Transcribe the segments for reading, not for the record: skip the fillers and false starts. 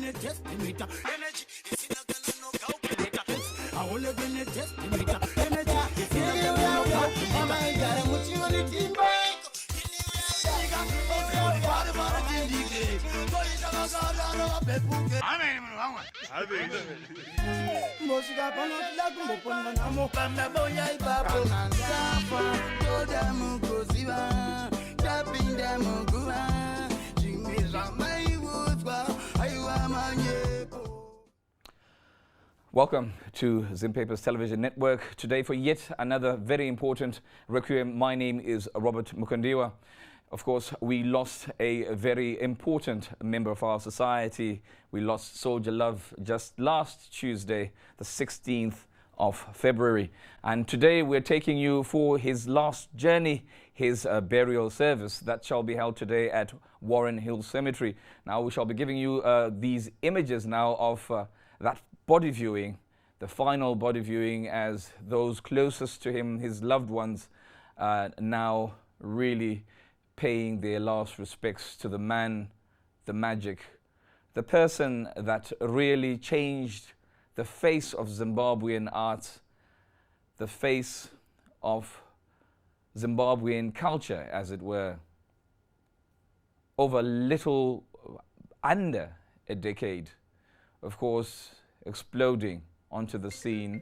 gonna test the meter. Energy is in a gonna no calculator. I only gonna test the meter. Energy is in a gonna no calculator. I'm a guy, what you gonna do? Welcome to Zim Papers Television Network. Today for yet another very important requiem. My name is Robert Mukondiwa. Of course, we lost a very important member of our society. We lost Soldier Love just last Tuesday, the 16th of February. And today we're taking you for his last journey, his burial service that shall be held today at Warren Hill Cemetery. Now we shall be giving you these images now of that body viewing, the final body viewing, as those closest to him, his loved ones, now really paying their last respects to the man, the magic, the person that really changed the face of Zimbabwean art, the face of Zimbabwean culture, as it were, over little under a decade. Of course, exploding onto the scene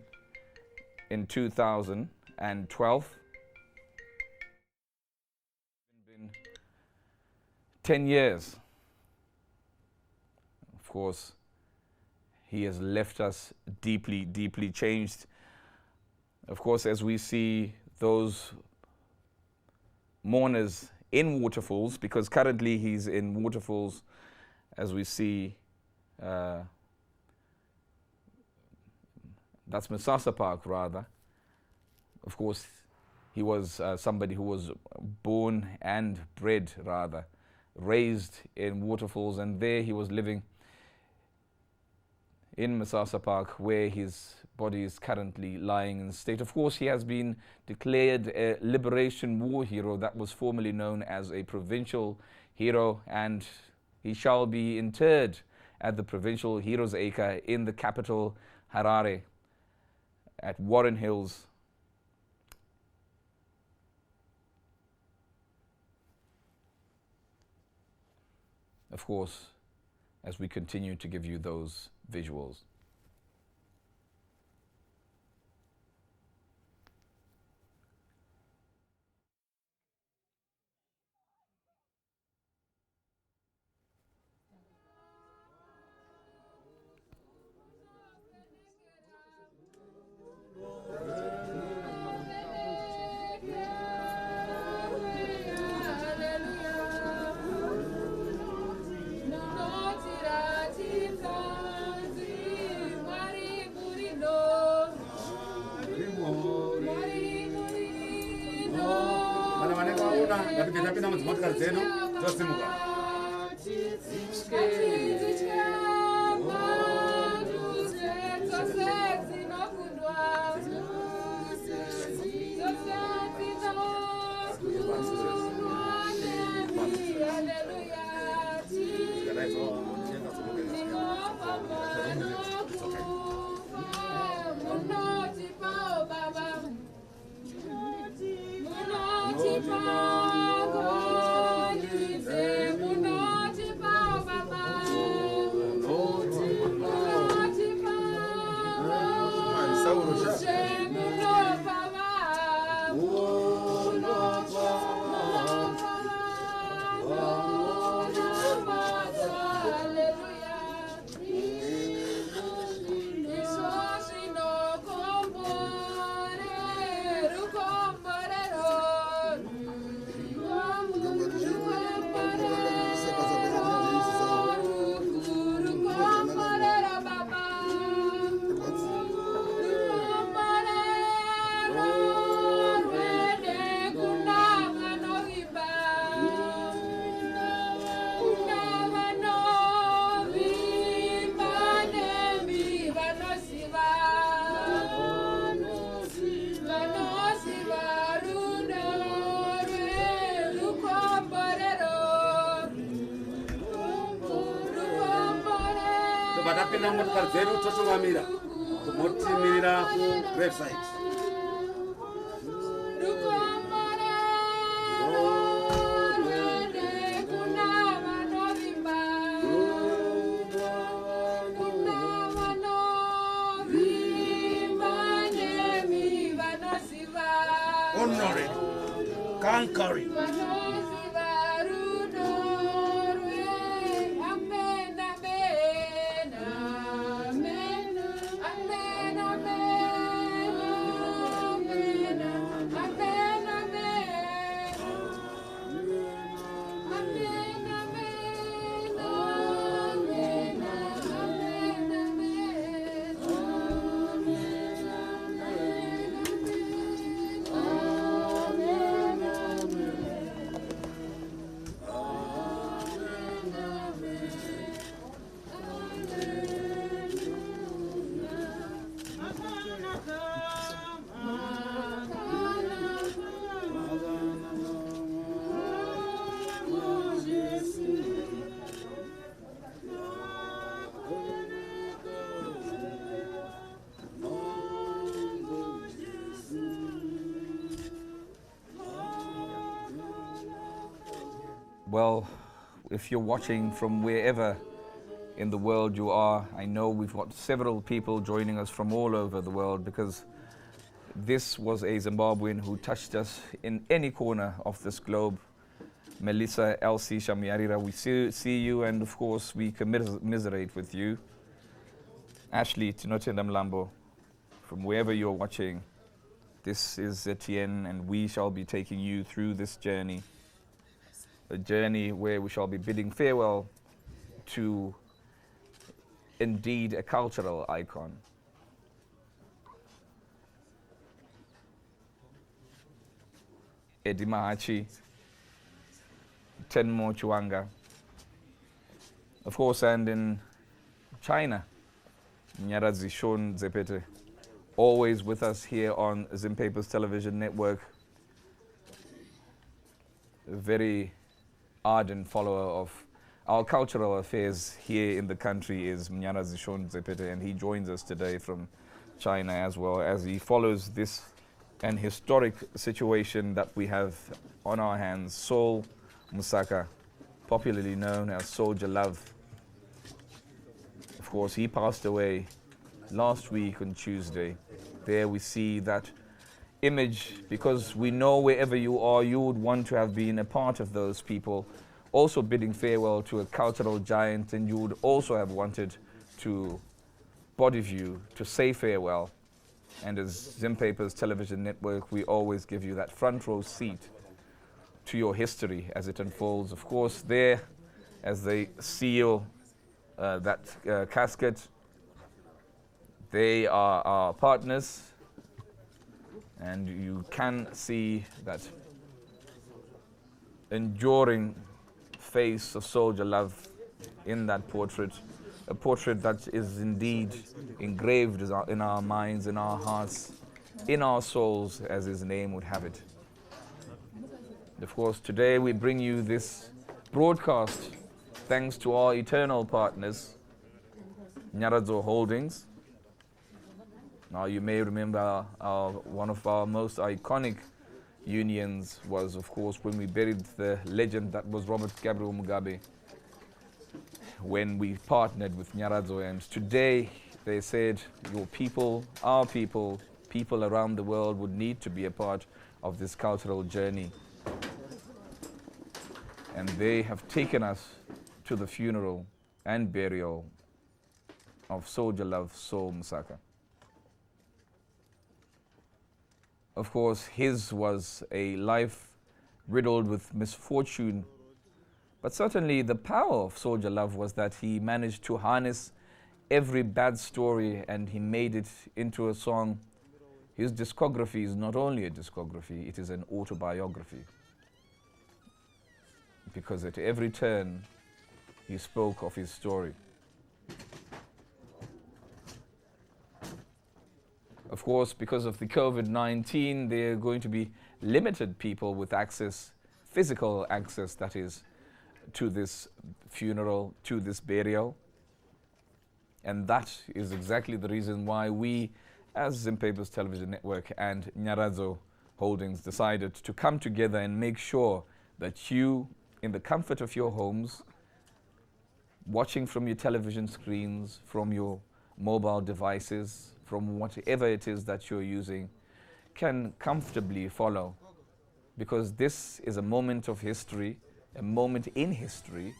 in 2012. Been 10 years. Of course, he has left us deeply, deeply changed. Of course, as we see those mourners in Waterfalls, because currently he's in Waterfalls, as we see that's Msasa Park, rather. Of course, he was somebody who was born and bred, rather, raised in Waterfalls, and there he was living in Msasa Park, where his body is currently lying in state. Of course, he has been declared a Liberation War hero that was formerly known as a provincial hero, and he shall be interred at the Provincial Heroes Acre in the capital, Harare, at Warren Hills. Of course, as we continue to give you those visuals. Munoti tobva tapinda motokari dzedu totungamira motimirira kuwebsite. Honored, conquering. Well, if you're watching from wherever in the world you are, I know we've got several people joining us from all over the world, because this was a Zimbabwean who touched us in any corner of this globe. Melissa Elsie Shamyarira, we see you, and of course we commiserate with you. Ashley Tinotenda Mlambo, from wherever you're watching, this is Etienne, and we shall be taking you through this journey. A journey where we shall be bidding farewell to indeed a cultural icon. Eddie Mahachi, Tenmo Chuanga, of course, and in China, Nyarazi Shon Zepete, always with us here on Zimpapers Television Network. A very ardent follower of our cultural affairs here in the country is Mnyarazi Shon Zepete, and he joins us today from China as well, as he follows this an historic situation that we have on our hands. Saul Musaka, popularly known as Soldier Love. Of course, he passed away last week on Tuesday. There we see that image, because we know wherever you are, you would want to have been a part of those people, also bidding farewell to a cultural giant, and you would also have wanted to body view, to say farewell. And as Zimpapers Television Network, we always give you that front row seat to your history as it unfolds. Of course, there, as they seal that casket, they are our partners, and you can see that enduring face of Soldier Love in that portrait, a portrait that is indeed engraved in our minds, in our hearts, in our souls, as his name would have it. Of course, today we bring you this broadcast thanks to our eternal partners, Nyaradzo Holdings. Now, you may remember one of our most iconic unions was, of course, when we buried the legend that was Robert Gabriel Mugabe, when we partnered with Nyaradzo. And today, they said, your people, our people, people around the world would need to be a part of this cultural journey. And they have taken us to the funeral and burial of Soldier Love Saul Musaka. Of course, his was a life riddled with misfortune, but certainly the power of Soldier Love was that he managed to harness every bad story and he made it into a song. His discography is not only a discography, it is an autobiography. Because at every turn, he spoke of his story. Of course, because of the COVID-19, there are going to be limited people with access, physical access, that is, to this funeral, to this burial. And that is exactly the reason why we, as Zim Papers Television Network and Nyaradzo Holdings, decided to come together and make sure that you, in the comfort of your homes, watching from your television screens, from your mobile devices, from whatever it is that you're using, can comfortably follow. Because this is a moment of history, a moment in history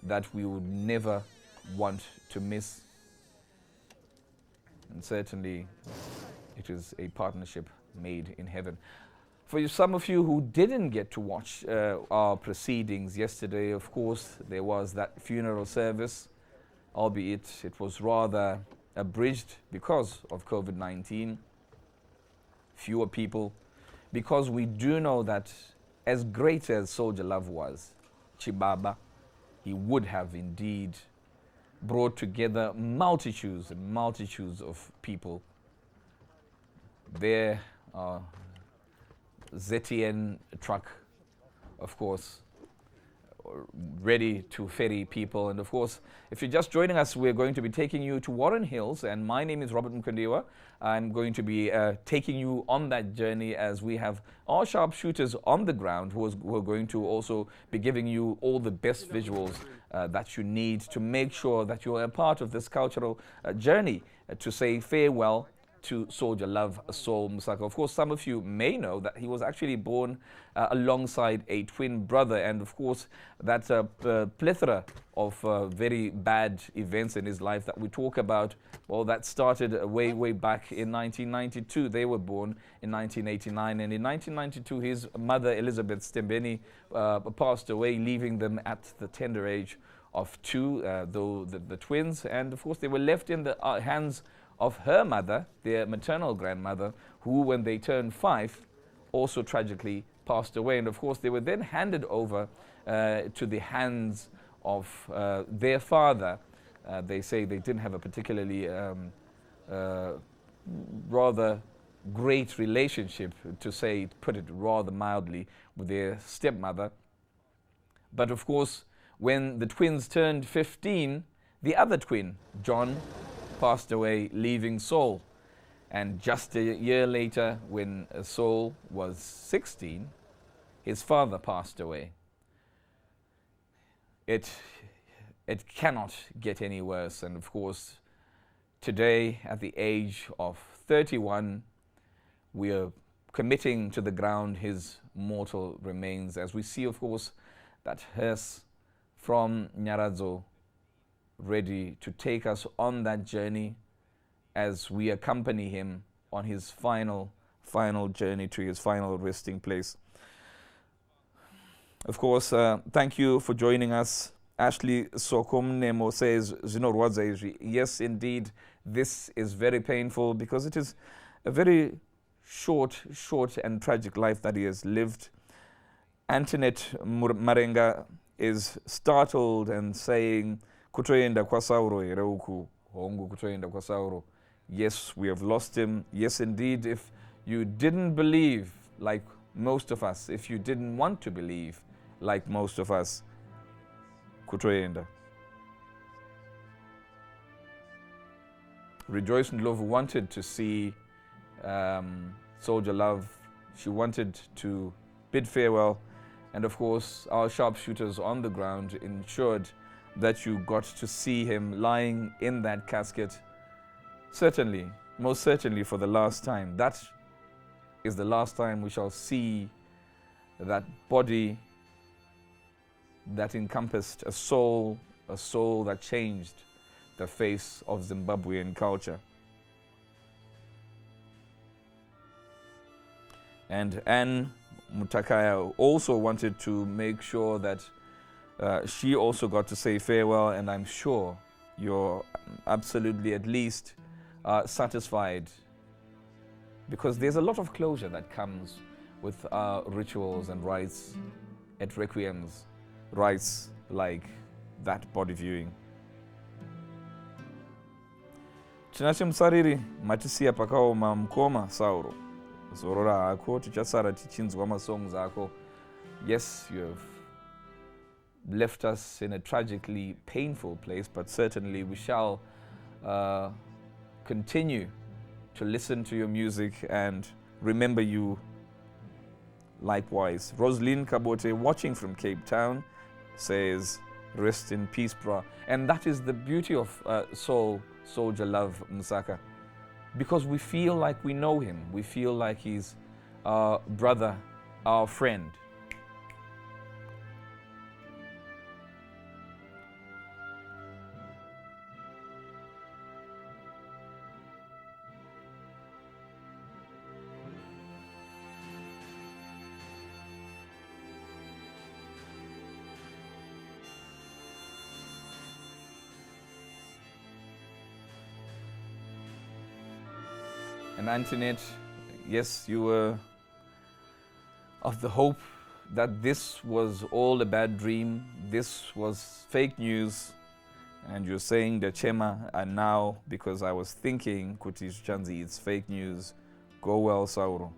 that we would never want to miss. And certainly, it is a partnership made in heaven. For some of you who didn't get to watch our proceedings yesterday, of course, there was that funeral service, albeit it was rather abridged because of COVID-19. Fewer people, because we do know that as great as Soldier Love was, Chibaba, he would have indeed brought together multitudes and multitudes of people. There are ZTN truck, of course, ready to ferry people. And of course, if you're just joining us, we're going to be taking you to Warren Hills, and my name is Robert Mkondiwa. I'm going to be taking you on that journey as we have our sharpshooters on the ground who are going to also be giving you all the best visuals that you need to make sure that you are a part of this cultural journey to say farewell to Soldier Love Saul Musaka. Of course, some of you may know that he was actually born alongside a twin brother, and of course, that plethora of very bad events in his life that we talk about, well, that started way, way back in 1992. They were born in 1989, and in 1992, his mother, Elizabeth Stembeni, passed away, leaving them at the tender age of 2, the twins, and of course, they were left in the hands of her mother, their maternal grandmother, who, when they turned 5, also tragically passed away. And of course, they were then handed over to the hands of their father. They say they didn't have a particularly rather great relationship, to put it rather mildly, with their stepmother. But of course, when the twins turned 15, the other twin, John, passed away, leaving Saul. And just a year later, when Saul was 16, his father passed away. It cannot get any worse. And of course, today, at the age of 31, we are committing to the ground his mortal remains, as we see, of course, that hearse from Nyaradzo ready to take us on that journey as we accompany him on his final journey to his final resting place. Of course, thank you for joining us. Ashley Sokum Nemo says, yes, indeed, this is very painful because it is a very short and tragic life that he has lived. Antoinette Marenga is startled and saying, kutoenda kwa Sauro ireuku hongu kutoenda kwa Sauro. Yes, we have lost him. Yes, indeed, if you didn't believe like most of us, if you didn't want to believe like most of us, kutoenda. Rejoice Ndlovu wanted to see Soldier Love. She wanted to bid farewell. And of course, our sharpshooters on the ground ensured that you got to see him lying in that casket. Certainly, most certainly for the last time. That is the last time we shall see that body that encompassed a soul that changed the face of Zimbabwean culture. And Anne Mutakaya also wanted to make sure that she also got to say farewell, and I'm sure you're absolutely at least satisfied, because there's a lot of closure that comes with our rituals and rites at requiems, rites like that body viewing. Tinashe musariri matisiya pakaoma mukoma Sauro. Zorora hako tichasara tichinzwa masongs ako. Yes, you have left us in a tragically painful place, but certainly we shall uh, continue to listen to your music and remember you likewise. Roslyn Kabote, watching from Cape Town, says, rest in peace, bra. And that is the beauty of Soul Soldier Love Msaka. Because we feel like we know him. We feel like he's our brother, our friend. And Antoinette, yes, you were of the hope that this was all a bad dream, this was fake news, and you're saying the Chema, and now, because I was thinking, Kutish Chanzi, it's fake news, go well, Sauro.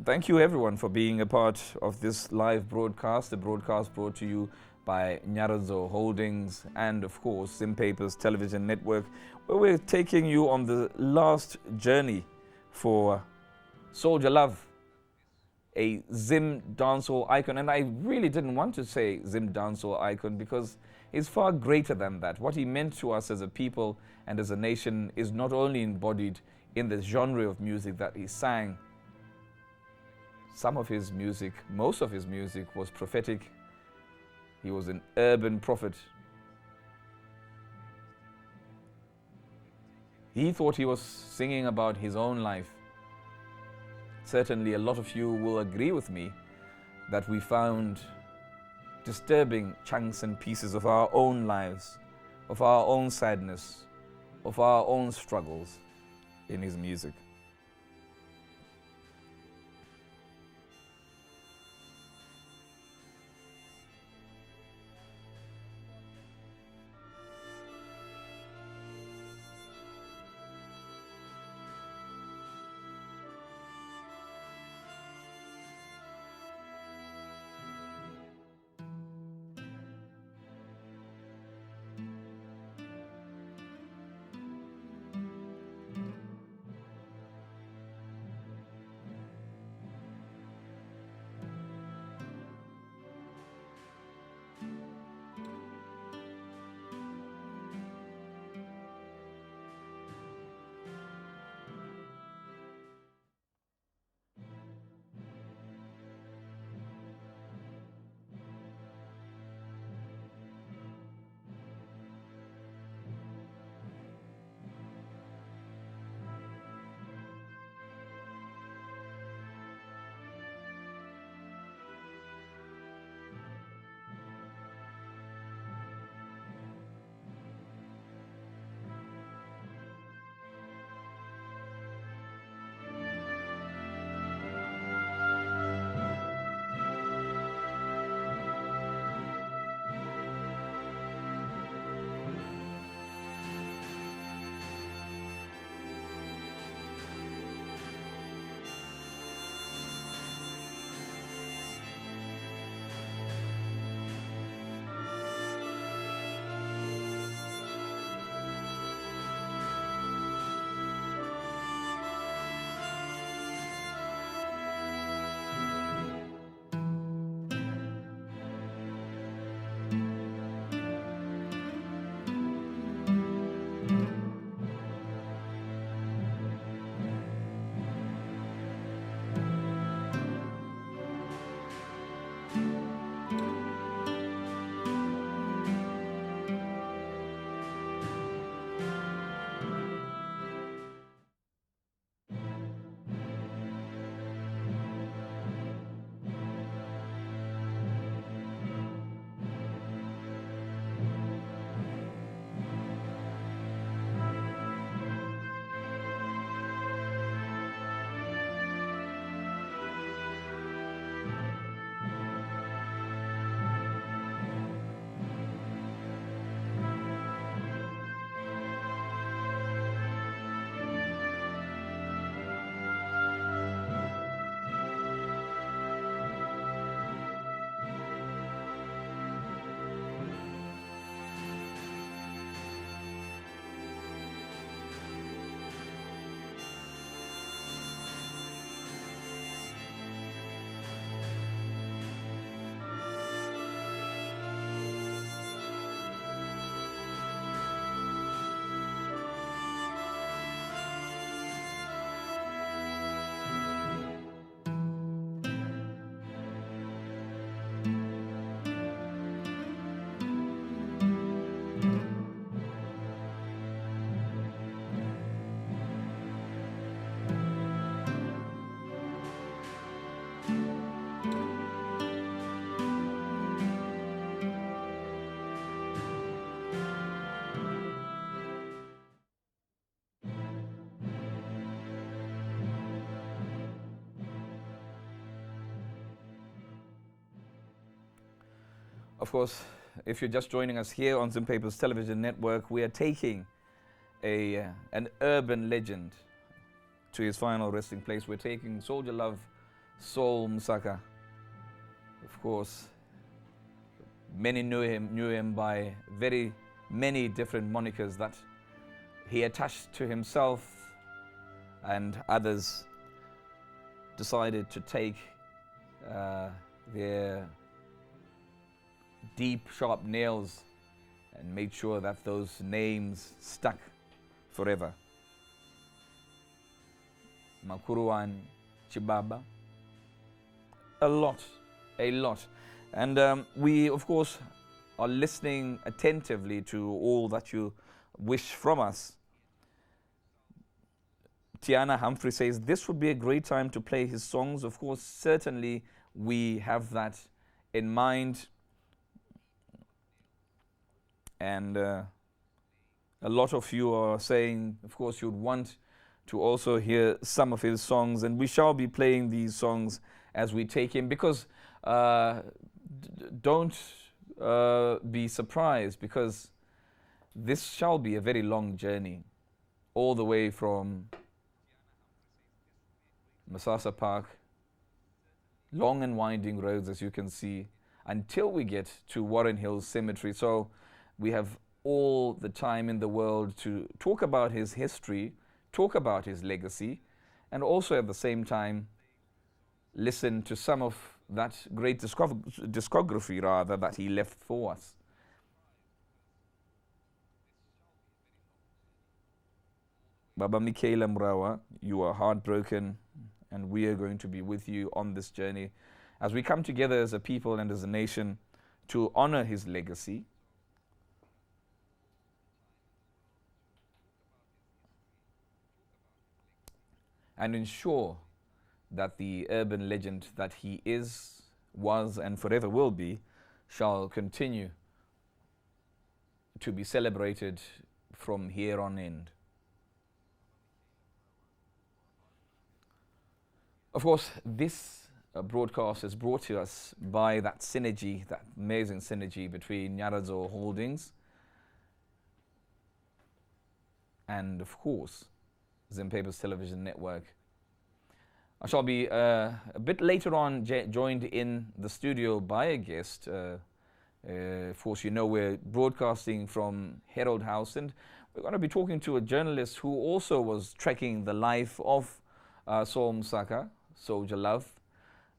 Thank you everyone for being a part of this live broadcast, a broadcast brought to you by Nyaradzo Holdings and of course Zim Papers Television Network, where we're taking you on the last journey for Soldier Love, a Zim dancehall icon. And I really didn't want to say Zim dancehall icon because he's far greater than that. What he meant to us as a people and as a nation is not only embodied in the genre of music that he sang. Some of his music, most of his music was prophetic. He was an urban prophet. He thought he was singing about his own life. Certainly a lot of you will agree with me that we found disturbing chunks and pieces of our own lives, of our own sadness, of our own struggles in his music. Of course, if you're just joining us here on Zim Papers Television Network, we are taking an urban legend to his final resting place. We're taking Soldier Love, Saul Msaka. Of course, many knew him by very many different monikers that he attached to himself, and others decided to take their deep, sharp nails and made sure that those names stuck forever. Makuruwan, Chibaba, a lot. And we, of course, are listening attentively to all that you wish from us. Tiana Humphrey says, this would be a great time to play his songs. Of course, certainly we have that in mind. And a lot of you are saying, of course, you'd want to also hear some of his songs. And we shall be playing these songs as we take him, because don't be surprised, because this shall be a very long journey, all the way from Masasa Park, long and winding roads, as you can see, until we get to Warren Hills Cemetery. So we have all the time in the world to talk about his history, talk about his legacy, and also at the same time listen to some of that great discography rather that he left for us. Baba Michaela Mrawa, you are heartbroken, and we are going to be with you on this journey as we come together as a people and as a nation to honor his legacy. And ensure that the urban legend that he is, was, and forever will be, shall continue to be celebrated from here on in. Of course, this broadcast is brought to us by that synergy, that amazing synergy between Nyaradzo Holdings and, of course, Zim Papers Television Network. I shall be a bit later on joined in the studio by a guest. Of course, you know we're broadcasting from Herald House, and we're going to be talking to a journalist who also was tracking the life of Saul Msaka, Soldier Love,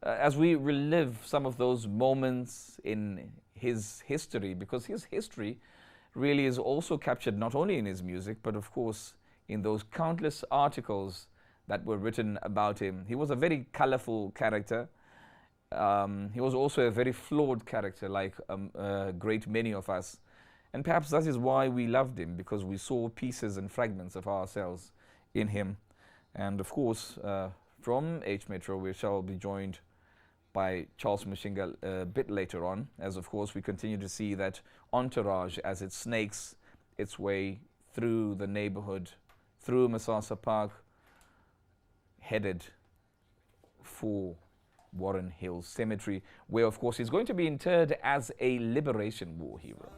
as we relive some of those moments in his history, because his history really is also captured not only in his music, but of course in those countless articles that were written about him. He was a very colorful character. He was also a very flawed character, like a great many of us. And perhaps that is why we loved him, because we saw pieces and fragments of ourselves in him. And of course, from H Metro, we shall be joined by Charles Mushinga a bit later on, as of course we continue to see that entourage as it snakes its way through the neighborhood, through Masasa Park, headed for Warren Hills Cemetery, where of course he's going to be interred as a Liberation War hero.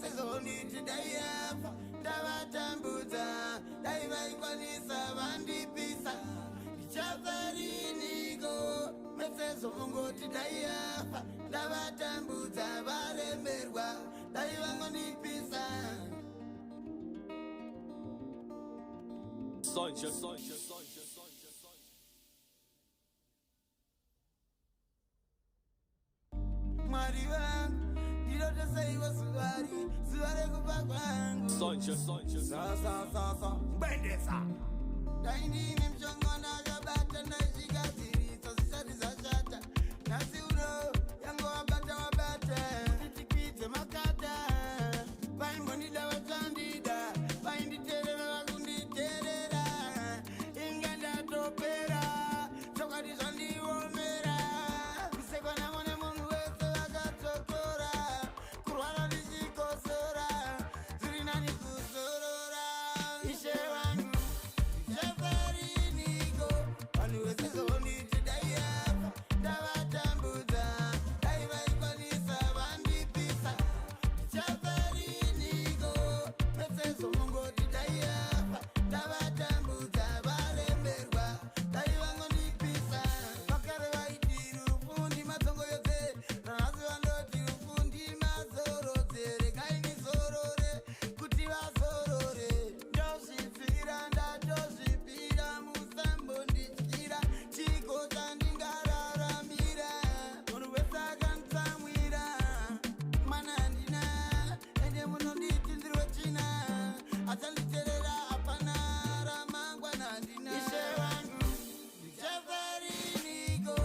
wese zoniti daiyafa ndavatambudza dai vaikwanisa vandipisa ndichafariniko mesezo mungoti daiyafa ndavatambudza varemerwa dai vangondipisa Sonja. Mwari vangu ndinotosaiwa zuva rekufa kwangu Sonja bendesa dai ndine mushongo ndakabata ndaisvikadziritsa zvisati zvashata nhasi uno yange wabata titikwidze makata vaimbondida vachandida vainditeerera vakunditeerera inge ndatopera chokwadi zvandiomera kusekwa nemunhu wese vakatokora kurwara ndichikosora zviri nani kuzorora ishe vangu ndichafariniko vanhu vese zoniti daiyafa ndavatambudza dai vaikwanisa vandipisa ndichafariniko vese zomungoti daiyafa ndavatambudza varemerwa dai vangondipisa vakare vaitiri ufundi matsongoyodze nanhasi vandoti ufundi mazorodzere ngainizorore kuti vazorore ndozvipfira ndatozvipira musambondityira chigota ndingararamira munhu wese akanditsamwira mwana handina ende munonditi ndiri wechina achanditeerera hapana ramangwana handina ishe vangu ndichafariniko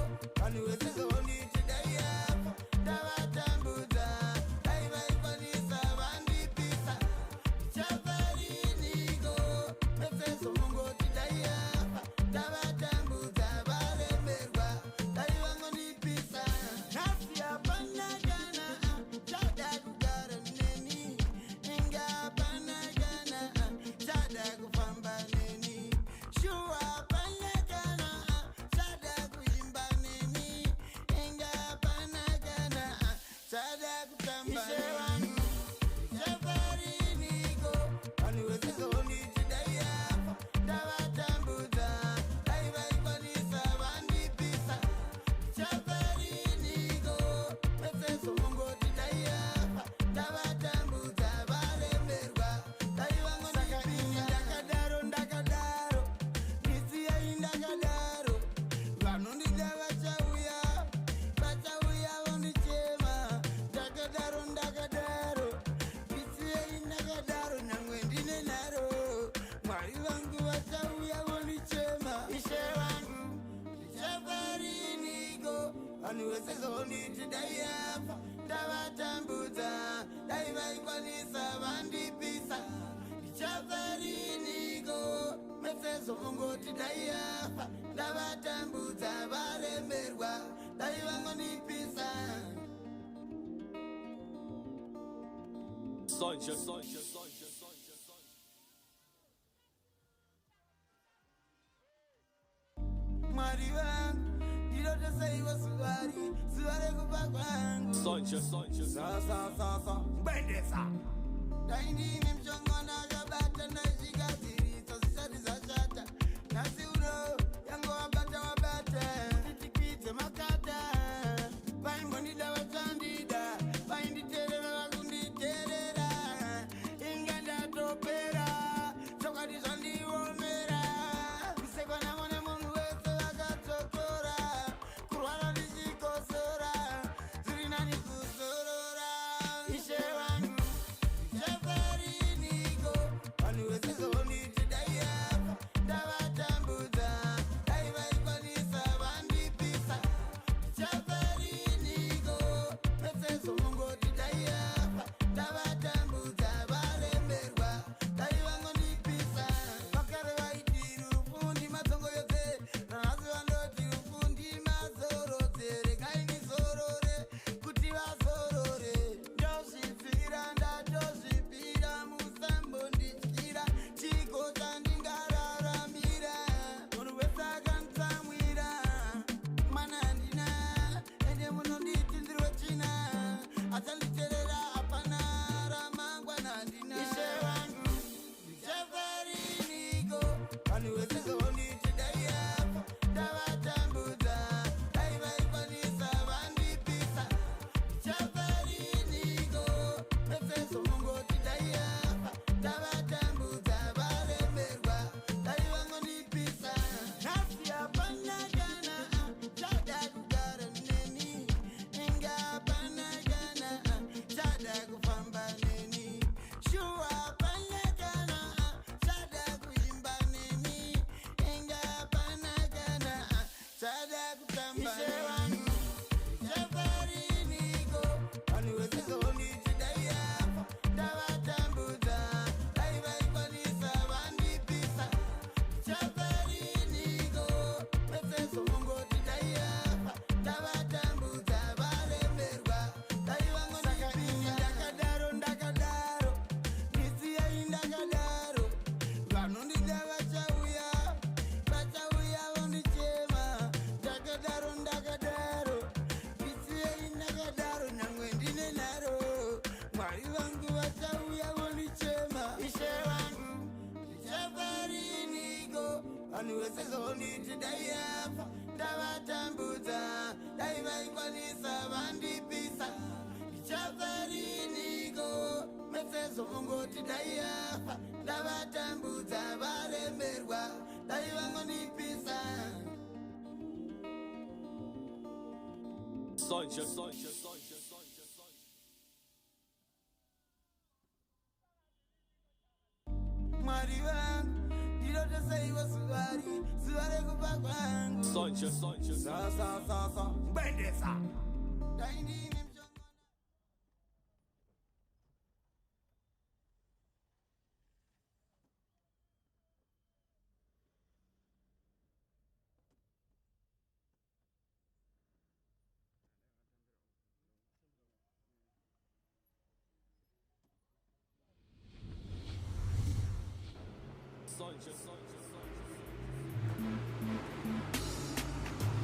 vanhu vese zonditi daiyafa ndavatambudza dai vaikwanisa vandipisa ndichafariniko vese zomungoti daiyafa ndavatambudza varemerwa dai vangondipisa nhasi hapana kana chada kugara neni inga hapana kana chada kufamba neni shuwa hapana kana chada kuimba neni inga hapana kana chada kutamba neni ndichafariniko vanhu vese zoniti daiyafa ndavatambudza dai vaikwanisa vandipisa ndichafariniko vese zomungoti daiyafa ndavatambudza varemerwa dai vangondipisa ndakadaro ndisiyai ndakadaro vanondida vachauya vondichema ndakadaro ndisiyai ndakadaro nyangwe ndine nharo mwari vangu vachauya vondichema ishe vangu ndichafariniko vanhu vese zonditi daiyafa ndavatambudza dai vaikwanisa vandipisa ndichafariniko mese zomungoti daiyafa ndavatambudza varemerwa dai vangondipisa Sonja. Mwari vangu ndinotosaiwa zuva rekufa kwangu Sonja bendesa dai ndine mushongo ndakabata ndaisvikadziritsa zvisati zvashata nhasi uno yange wabata titikwidze makata vaimbondida vachandida vainditeerera vakunditeerera inge ndatopera chokwadi zvandiomera kusekwa nemunhu wese vakatokora kurwara ndichikosora zviri nani kuzorora ishe vangu ndichafariniko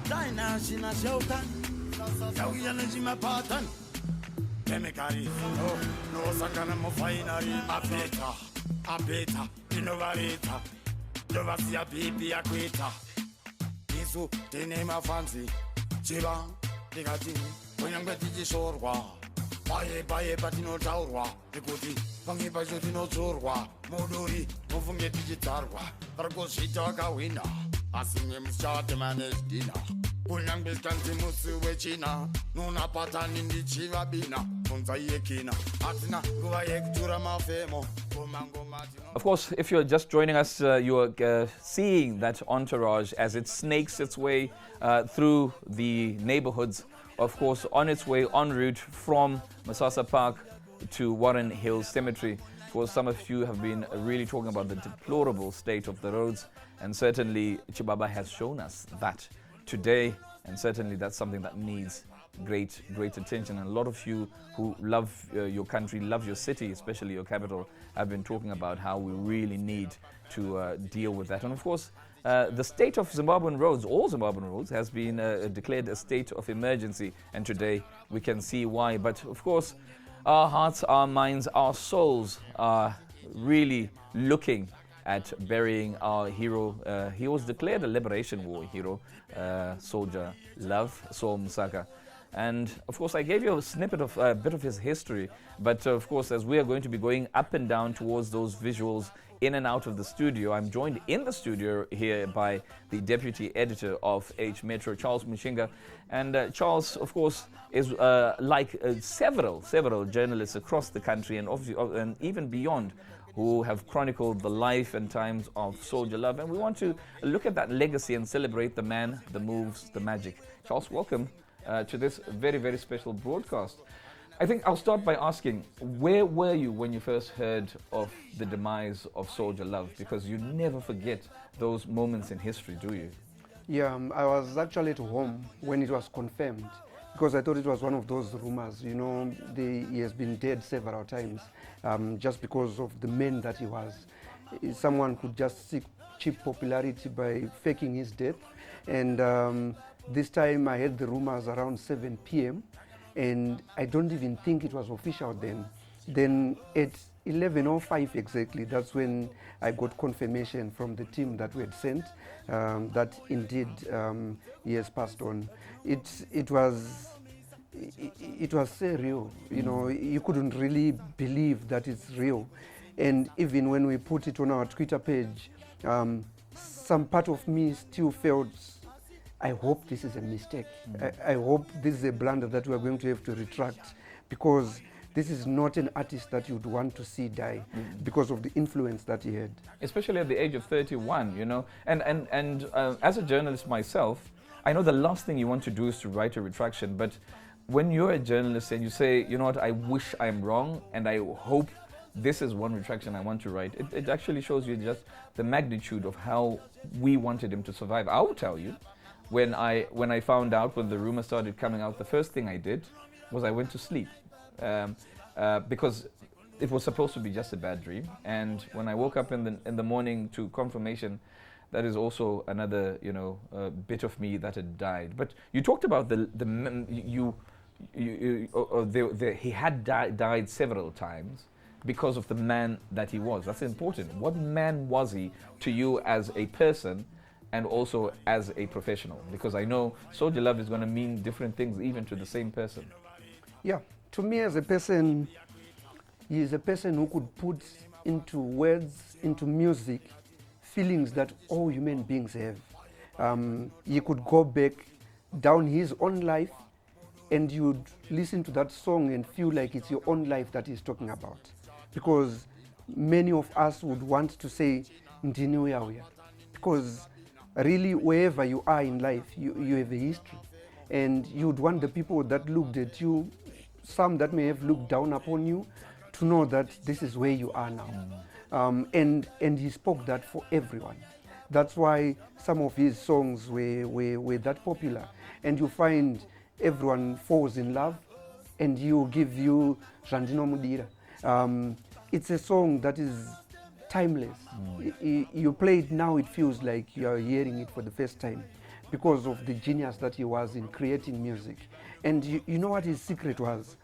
China, China, Shoutan, Yawiyan, Jima Patan, Chemicari, no Sakana Mofainari, Abeta, Innovarita, Dovasia Bibi Aquita, Isu, the name of Fancy, Chiba, Digati, Oyangati Shorwa, Baye Patino Taurwa, the Kuti, Pangi Pajutino Chorwa, Moduri, Mofungi Tarwa, Bargoshita Gawina, asking him start to manage dinner. Punyang Biskanti Musu Wechina, Nuna Patan in the Chivabina, Punzayekina, Atina, Guayek Turama Femo, Pumango Martino. Of course, if you're just joining us, you're seeing that entourage as it snakes its way through the neighborhoods, of course, on its way en route from Masasa Park to Warren Hills Cemetery. Of course, some of you have been really talking about the deplorable state of the roads, and certainly Chibaba has shown us that today, and certainly that's something that needs great attention. And a lot of you who love your country, love your city, especially your capital, have been talking about how we really need to deal with that. And of course, the state of Zimbabwean roads, all Zimbabwean roads, has been declared a state of emergency, and today we can see why. But of course, our hearts, our minds, our souls are really looking at burying our hero. He was declared a Liberation War hero, soldier Love Saul Musaka. And of course, I gave you a snippet of a bit of his history, but of course, as we are going to be going up and down towards those visuals in and out of the studio, I'm joined in the studio here by the deputy editor of H Metro, Charles Mushinga. And Charles, of course, is like several journalists across the country and even beyond, who have chronicled the life and times of Soldier Love. And we want to look at that legacy and celebrate the man, the moves, the magic. Charles, welcome to this very special broadcast. I think I'll start by asking, where were you when you first heard of the demise of Soldier Love? Because you never forget those moments in history, do you? Yeah, I was actually at home when it was confirmed, because I thought it was one of those rumors. You know, he has been dead several times, just because of the man that he was. Someone could just seek cheap popularity by faking his death. And this time I heard the rumors around 7 p.m. and I don't even think it was official then. Then at 11:05 exactly, that's when I got confirmation from the team that we had sent that indeed he has passed on. It was surreal. You know, you couldn't really believe that it's real. And even when we put it on our Twitter page, some part of me still felt, I hope this is a mistake. I hope this is a blunder that we are going to have to retract, because this is not an artist that you'd want to see die because of the influence that he had. Especially at the age of 31, you know. And as a journalist myself, I know the last thing you want to do is to write a retraction, but when you're a journalist and you say, you know what, I wish I'm wrong and I hope this is one retraction I want to write, it actually shows you just the magnitude of how we wanted him to survive. I will tell you, when I found out, when the rumor started coming out, the first thing I did was I went to sleep because it was supposed to be just a bad dream. And when I woke up in the morning to confirmation, that is also another, you know, bit of me that had died. But you talked about he had died several times because of the man that he was. That's important. What man was he to you as a person and also as a professional? Because I know Soldier Love is going to mean different things even to the same person. Yeah, to me as a person, he is a person who could put into words, into music, feelings that all human beings have. You could go back down his own life and you'd listen to that song and feel like it's your own life that he's talking about. Because many of us would want to say, Ndini uya. Because really wherever you are in life, you have a history. And you'd want the people that looked at you, some that may have looked down upon you, to know that this is where you are now. And he spoke that for everyone. That's why some of his songs were that popular. And you find everyone falls in love and he'll give you Randino Mudira. It's a song that is timeless. You play it now, it feels like you are hearing it for the first time because of the genius that he was in creating music. And you know what his secret was?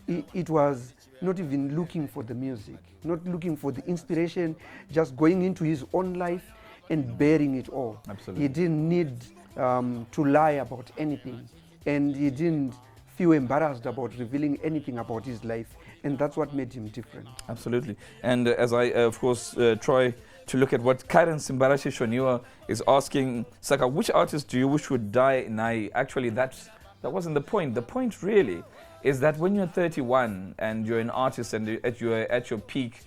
It was not even looking for the music, not looking for the inspiration, just going into his own life and bearing it all. Absolutely. He didn't need to lie about anything, and he didn't feel embarrassed about revealing anything about his life, and that's what made him different. Absolutely. And as I, of course, try to look at what Karen Simbarashi Shoniwa is asking, Saka, which artist do you wish would die? And actually, that wasn't the point. The point really is that when you're 31 and you're an artist and you're at your peak,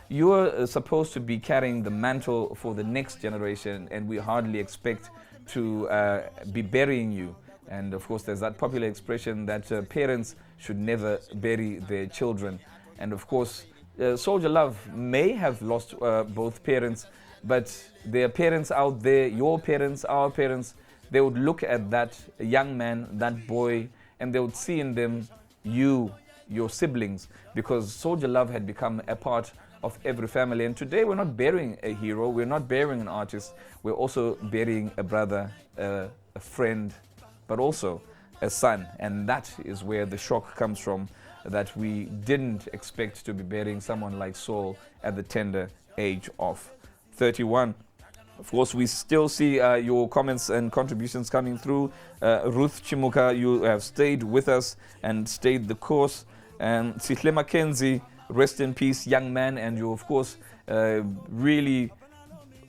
you're supposed to be carrying the mantle for the next generation, and we hardly expect to be burying you. And of course, there's that popular expression that parents should never bury their children. And of course, Soldier Love may have lost both parents, but there are parents out there, your parents, our parents, they would look at that young man, that boy, and they would see in them you, your siblings, because Soldier Love had become a part of every family. And today we're not burying a hero, we're not burying an artist, we're also burying a brother, a friend, but also a son. And that is where the shock comes from, that we didn't expect to be burying someone like Saul at the tender age of 31. Of course, we still see your comments and contributions coming through. Ruth Chimuka, you have stayed with us and stayed the course. And Sihle Mackenzie, rest in peace, young man. And you, of course, really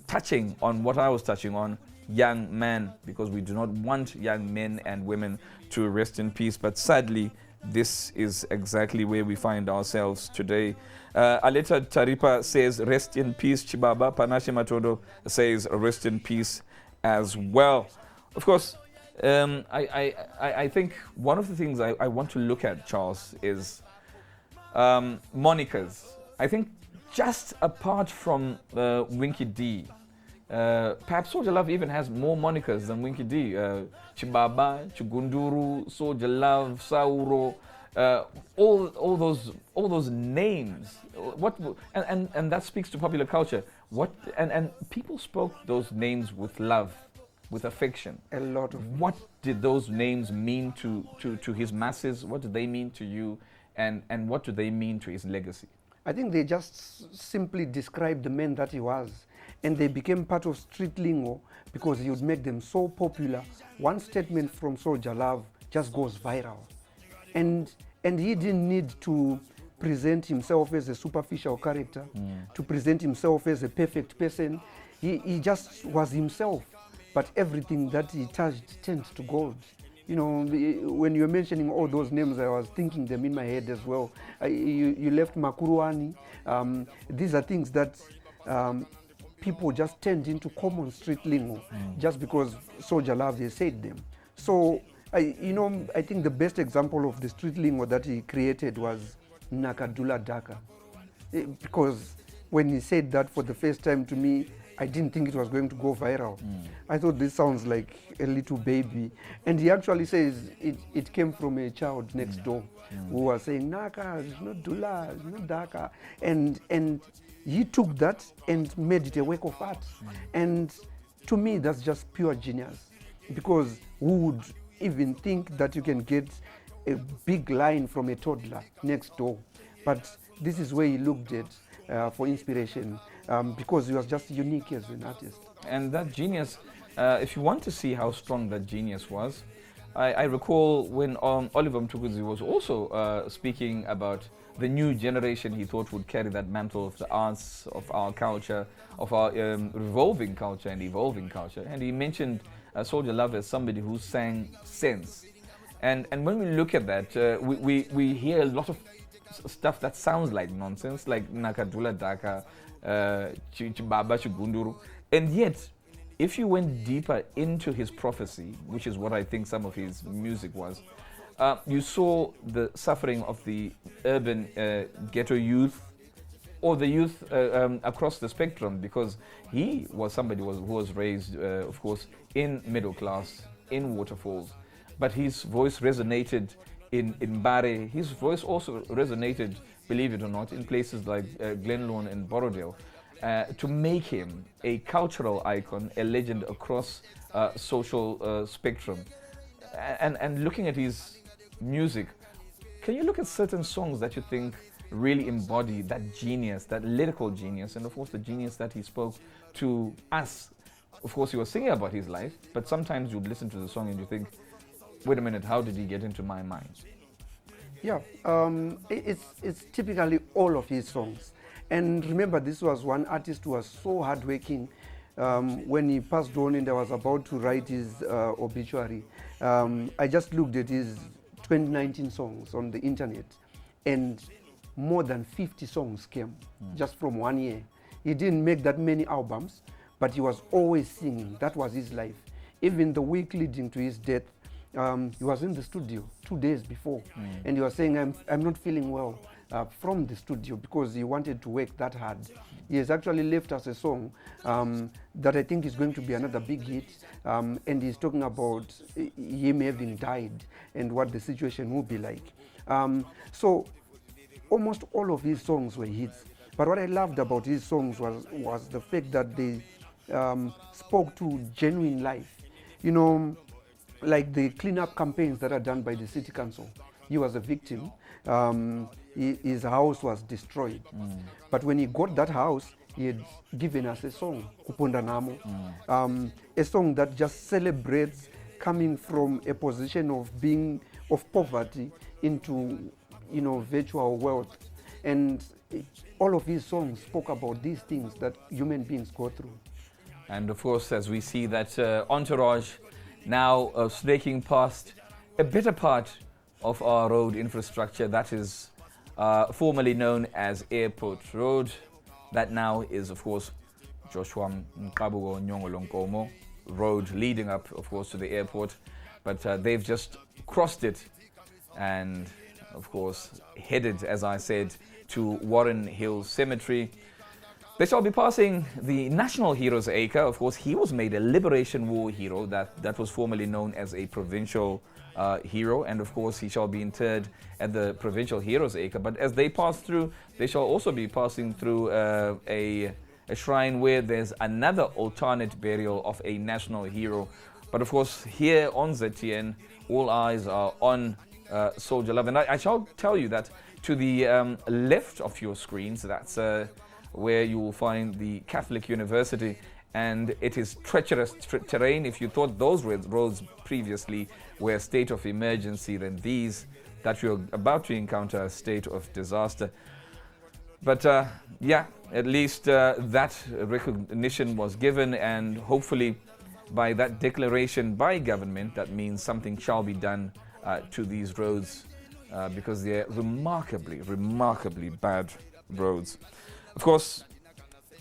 touching on what I was touching on, young man, because we do not want young men and women to rest in peace. But sadly, this is exactly where we find ourselves today. Aleta Taripa says, rest in peace, Chibaba. Panache Matondo says, rest in peace as well. Of course, I think one of the things I want to look at, Charles, is monikers. I think just apart from Winky D, perhaps Soldier Love even has more monikers than Winky D. Chibaba, Chugunduru, Soldier Love, Sauro, all those names. And that speaks to popular culture. And people spoke those names with love, with affection. A lot of. What did those names mean to his masses? What did they mean to you? And what do they mean to his legacy? I think they just simply described the man that he was. And they became part of street lingo because he would make them so popular. One statement from Soldier Love just goes viral. And he didn't need to present himself as a superficial character, to present himself as a perfect person. He just was himself. But everything that he touched turned to gold. You know, when you're mentioning all those names, I was thinking them in my head as well. You left Makuruani. These are things that people just turned into common street lingo just because Soldier Love has said them. So, I think the best example of the street lingo that he created was Nakadula Daka. Because when he said that for the first time to me, I didn't think it was going to go viral. I thought this sounds like a little baby. And he actually says it came from a child next door who was saying, Naka, it's not Dula, it's not Daka. And he took that and made it a work of art. And to me, that's just pure genius. Because who would even think that you can get a big line from a toddler next door? But this is where he looked at for inspiration, because he was just unique as an artist. And that genius, if you want to see how strong that genius was, I recall when Oliver Mtukudzi was also speaking about the new generation he thought would carry that mantle of the arts, of our culture, of our revolving culture and evolving culture. And he mentioned Soldier Love as somebody who sang sense. And when we look at that, we hear a lot of stuff that sounds like nonsense, like Nakadula Daka, Chibaba Chigunduru. And yet, if you went deeper into his prophecy, which is what I think some of his music was, you saw the suffering of the urban ghetto youth, or the youth across the spectrum, because he was somebody who was raised, of course, in middle class, in Waterfalls, but his voice resonated in Mbare. His voice also resonated, believe it or not, in places like Glenlawn and Borrowdale, to make him a cultural icon, a legend across social spectrum. And looking at his music, can you look at certain songs that you think really embody that genius, that lyrical genius, and of course the genius that he spoke to us? Of course, he was singing about his life, but sometimes you'd listen to the song and you think, wait a minute, how did he get into my mind? Yeah, it's typically all of his songs. And remember, this was one artist who was so hardworking. When he passed on and I was about to write his obituary, I just looked at his 2019 songs on the internet, and more than 50 songs came just from 1 year. He didn't make that many albums, but he was always singing. That was his life. Even the week leading to his death, he was in the studio 2 days before, and he was saying, I'm not feeling well, from the studio, because he wanted to work that hard. He has actually left us a song that I think is going to be another big hit, and he's talking about him having died and what the situation will be like. So almost all of his songs were hits. But what I loved about his songs was the fact that they spoke to genuine life. You know, like the cleanup campaigns that are done by the city council. He was a victim. His house was destroyed. But when he got that house, he had given us a song, Kuponda Namo, a song that just celebrates coming from a position of poverty into, virtual wealth. And all of his songs spoke about these things that human beings go through. And of course, as we see that entourage now snaking past a better part of our road infrastructure that is formerly known as Airport Road. That now is, of course, Joshua Mkabugo Nyongolonkomo Road, leading up, of course, to the airport. But they've just crossed it and, of course, headed, as I said, to Warren Hill Cemetery. They shall be passing the National Heroes Acre. Of course, he was made a Liberation War hero. That was formerly known as a provincial hero. And of course, he shall be interred at the Provincial Heroes Acre. But as they pass through, they shall also be passing through a shrine where there's another alternate burial of a national hero. But of course, here on ZTN, all eyes are on Soldier Love. And I shall tell you that to the left of your screens, that's where you will find the Catholic University, and it is treacherous terrain. If you thought those roads previously were a state of emergency, then these that you're about to encounter a state of disaster. But yeah, at least that recognition was given, and hopefully by that declaration by government, that means something shall be done to these roads because they're remarkably bad roads. Of course,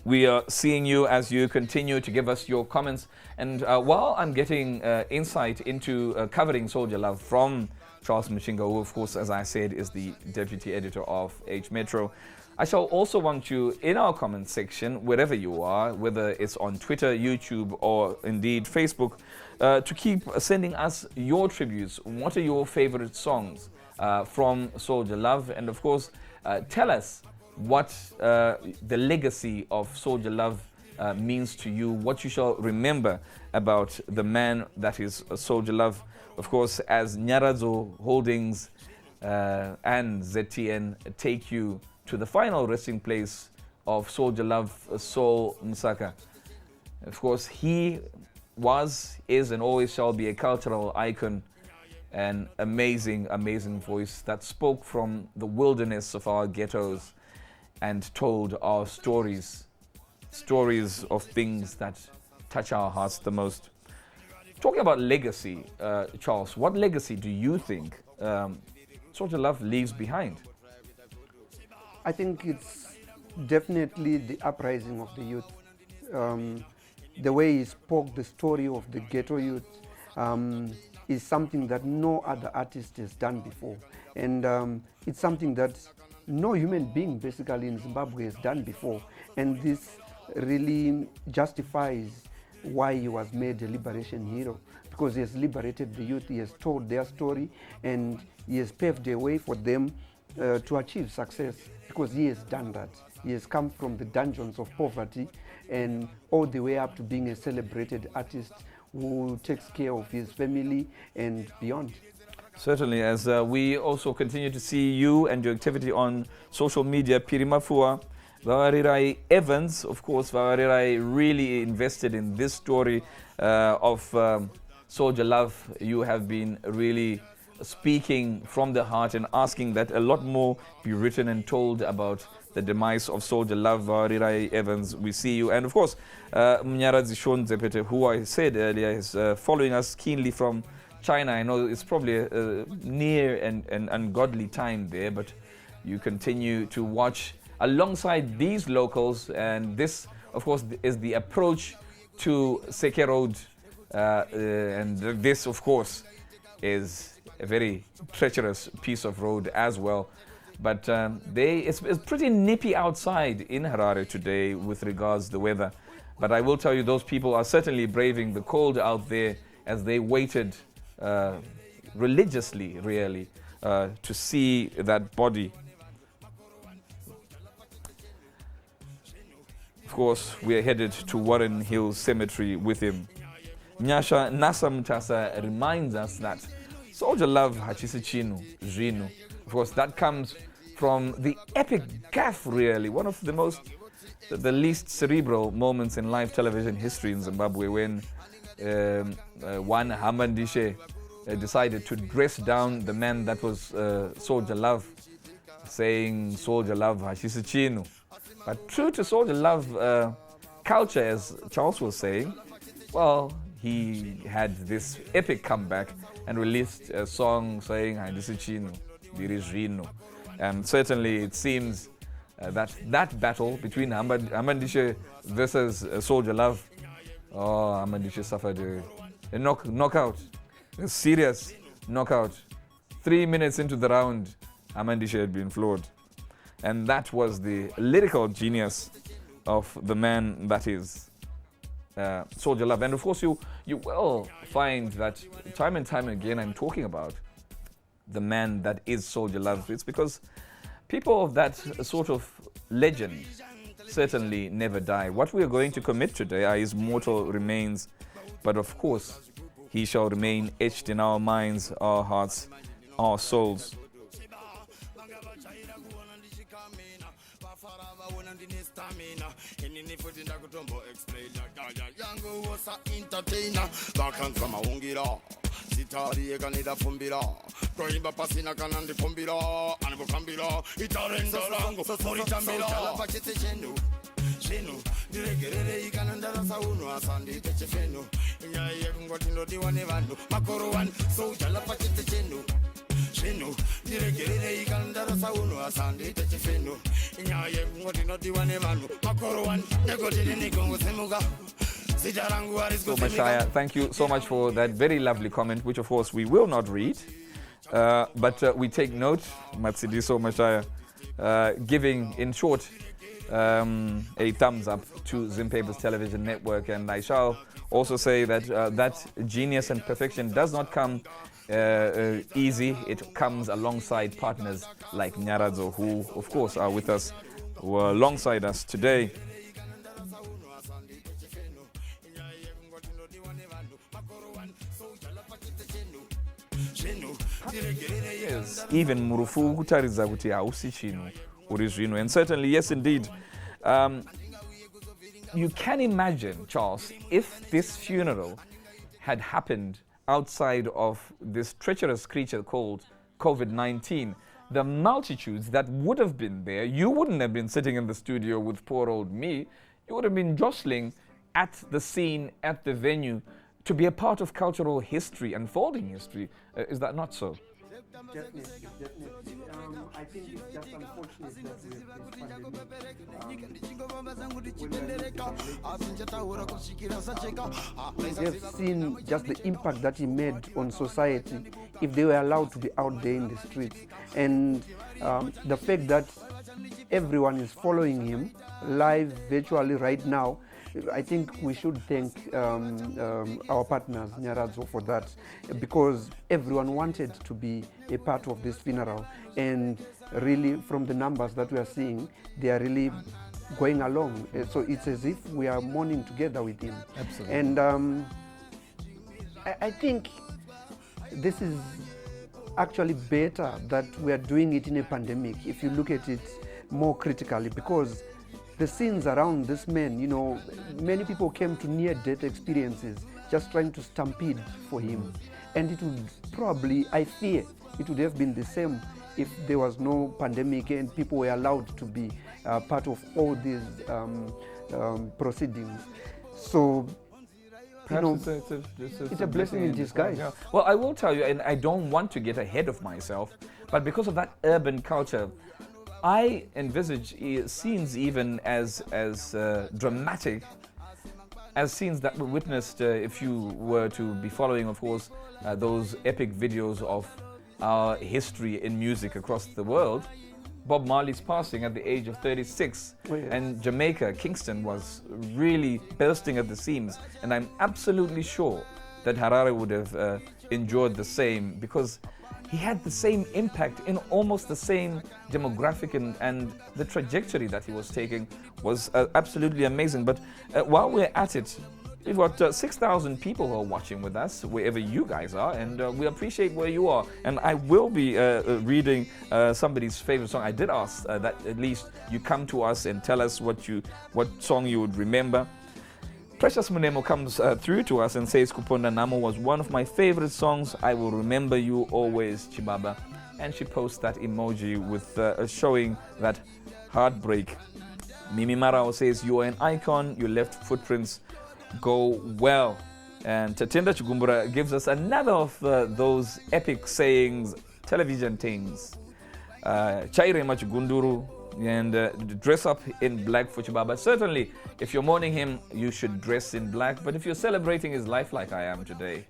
We are seeing you as you continue to give us your comments. And while I'm getting insight into covering Soldier Love from Charles Mshinga, who of course, as I said, is the deputy editor of H Metro, I shall also want you in our comment section, wherever you are, whether it's on Twitter, YouTube, or indeed Facebook, to keep sending us your tributes. What are your favorite songs from Soldier Love? And of course, tell us what the legacy of Soldier Love means to you, what you shall remember about the man that is Soldier Love. Of course, as Nyaradzo Holdings and ZTN take you to the final resting place of Soldier Love, Saul Msaka. Of course, he was, is, and always shall be a cultural icon, an amazing, amazing voice that spoke from the wilderness of our ghettos and told our stories of things that touch our hearts the most. Talking about legacy, Charles, what legacy do you think Soldier Love leaves behind? I think it's definitely the uprising of the youth. The way he spoke the story of the ghetto youth is something that no other artist has done before. And it's something that no human being basically in Zimbabwe has done before. And this really justifies why he was made a liberation hero, because he has liberated the youth, he has told their story, and he has paved a way for them to achieve success, because he has done that. He has come from the dungeons of poverty and all the way up to being a celebrated artist who takes care of his family and beyond. Certainly, as we also continue to see you and your activity on social media, Pirimafua, Vavarirai Evans, of course, Vavarirai really invested in this story of Soldier Love. You have been really speaking from the heart and asking that a lot more be written and told about the demise of Soldier Love. Vavarirai Evans, we see you. And of course, Mnyaradzi Shon Zepete, who I said earlier is following us keenly from China. I know it's probably a near and ungodly time there, but you continue to watch alongside these locals, and this, of course, is the approach to Seke Road, and this, of course, is a very treacherous piece of road as well. But it's pretty nippy outside in Harare today with regards to the weather. But I will tell you, those people are certainly braving the cold out there as they waited religiously, really, to see that body. Of course, we are headed to Warren Hill Cemetery with him. Nyasha Nasamtasa reminds us that Soldier Love Hachisichinu, Zhinu. Of course, that comes from the epic gaffe, really, one of the least cerebral moments in live television history in Zimbabwe, when one Hamandishe decided to dress down the man that was Soldier Love, saying Soldier Love Hachisichinu. But true to Soldier Love culture, as Charles was saying, well, he had this epic comeback and released a song saying Handisichinu, Dirijino. And certainly it seems that battle between Hamandishe versus Soldier Love, Hamandishe suffered a knockout, a serious knockout. 3 minutes into the round, Hamandishe had been floored. And that was the lyrical genius of the man that is Soldier Love. And of course, you will find that time and time again I'm talking about the man that is Soldier Love. It's because people of that sort of legend certainly never die. What we are going to commit today are his mortal remains, but of course, he shall remain etched in our minds, our hearts, our souls. Sitari eganida fumbira Koimba pasina kanandi fumbira Anibu kambira Itarenda lango Moritambira Sala pachete chenu Chenu Diregerere ikanandara saunu Asandi teche fenu Nyaye kungwatindo diwane vandu Makoro wani So jala pachete chenu Shinu, Diregere, Gandara Sauno, Asandi, Techifino, Inaya, what you not do one, Makoro one, Negotin, with Semuga. So, Mashaya, thank you so much for that very lovely comment, which of course we will not read. But we take note, Matsidiso Mashaya, giving, in short, a thumbs up to Zim Papers Television Network. And I shall also say that that genius and perfection does not come easy. It comes alongside partners like Nyaradzo, who, of course, are with us, who are alongside us today. Yes, even Murufu kutariza kuti hausi chinu uri zvino. And certainly, yes, indeed. You can imagine, Charles, if this funeral had happened outside of this treacherous creature called COVID-19, the multitudes that would have been there, you wouldn't have been sitting in the studio with poor old me. You would have been jostling at the scene, at the venue, to be a part of cultural history, unfolding history. Is that not so? Definitely. I think it's just unfortunate that we have seen just the impact that he made on society if they were allowed to be out there in the streets. And the fact that everyone is following him live, virtually right now, I think we should thank our partners, Nyaradzo, for that, because everyone wanted to be a part of this funeral. And really, from the numbers that we are seeing, they are really going along. So it's as if we are mourning together with him. Absolutely. And I think this is actually better that we are doing it in a pandemic, if you look at it more critically, because the scenes around this man, you know, many people came to near-death experiences just trying to stampede for him. And it would probably, I fear, it would have been the same if there was no pandemic and people were allowed to be part of all these proceedings. So, you know, it's a blessing in disguise. Yeah. Well, I will tell you, and I don't want to get ahead of myself, but because of that urban culture, I envisage scenes even as dramatic as scenes that were witnessed if you were to be following, of course, those epic videos of our history in music across the world. Bob Marley's passing at the age of 36, Oh, yes. and Jamaica, Kingston, was really bursting at the seams. And I'm absolutely sure that Harare would have enjoyed the same, because he had the same impact in almost the same demographic, and the trajectory that he was taking was absolutely amazing. But while we're at it, we've got 6,000 people who are watching with us, wherever you guys are, and we appreciate where you are. And I will be reading somebody's favorite song. I did ask that at least you come to us and tell us what song you would remember. Precious Munemo comes through to us and says, Kuponda Namo was one of my favorite songs. I will remember you always, Chibaba. And she posts that emoji with showing that heartbreak. Mimi Marao says, you are an icon. Your left footprints go well. And Tatinda Chigumbura gives us another of those epic sayings, television things. Chaire Machigunduru. And dress up in black for Chibaba. Certainly, if you're mourning him, you should dress in black. But if you're celebrating his life like I am today,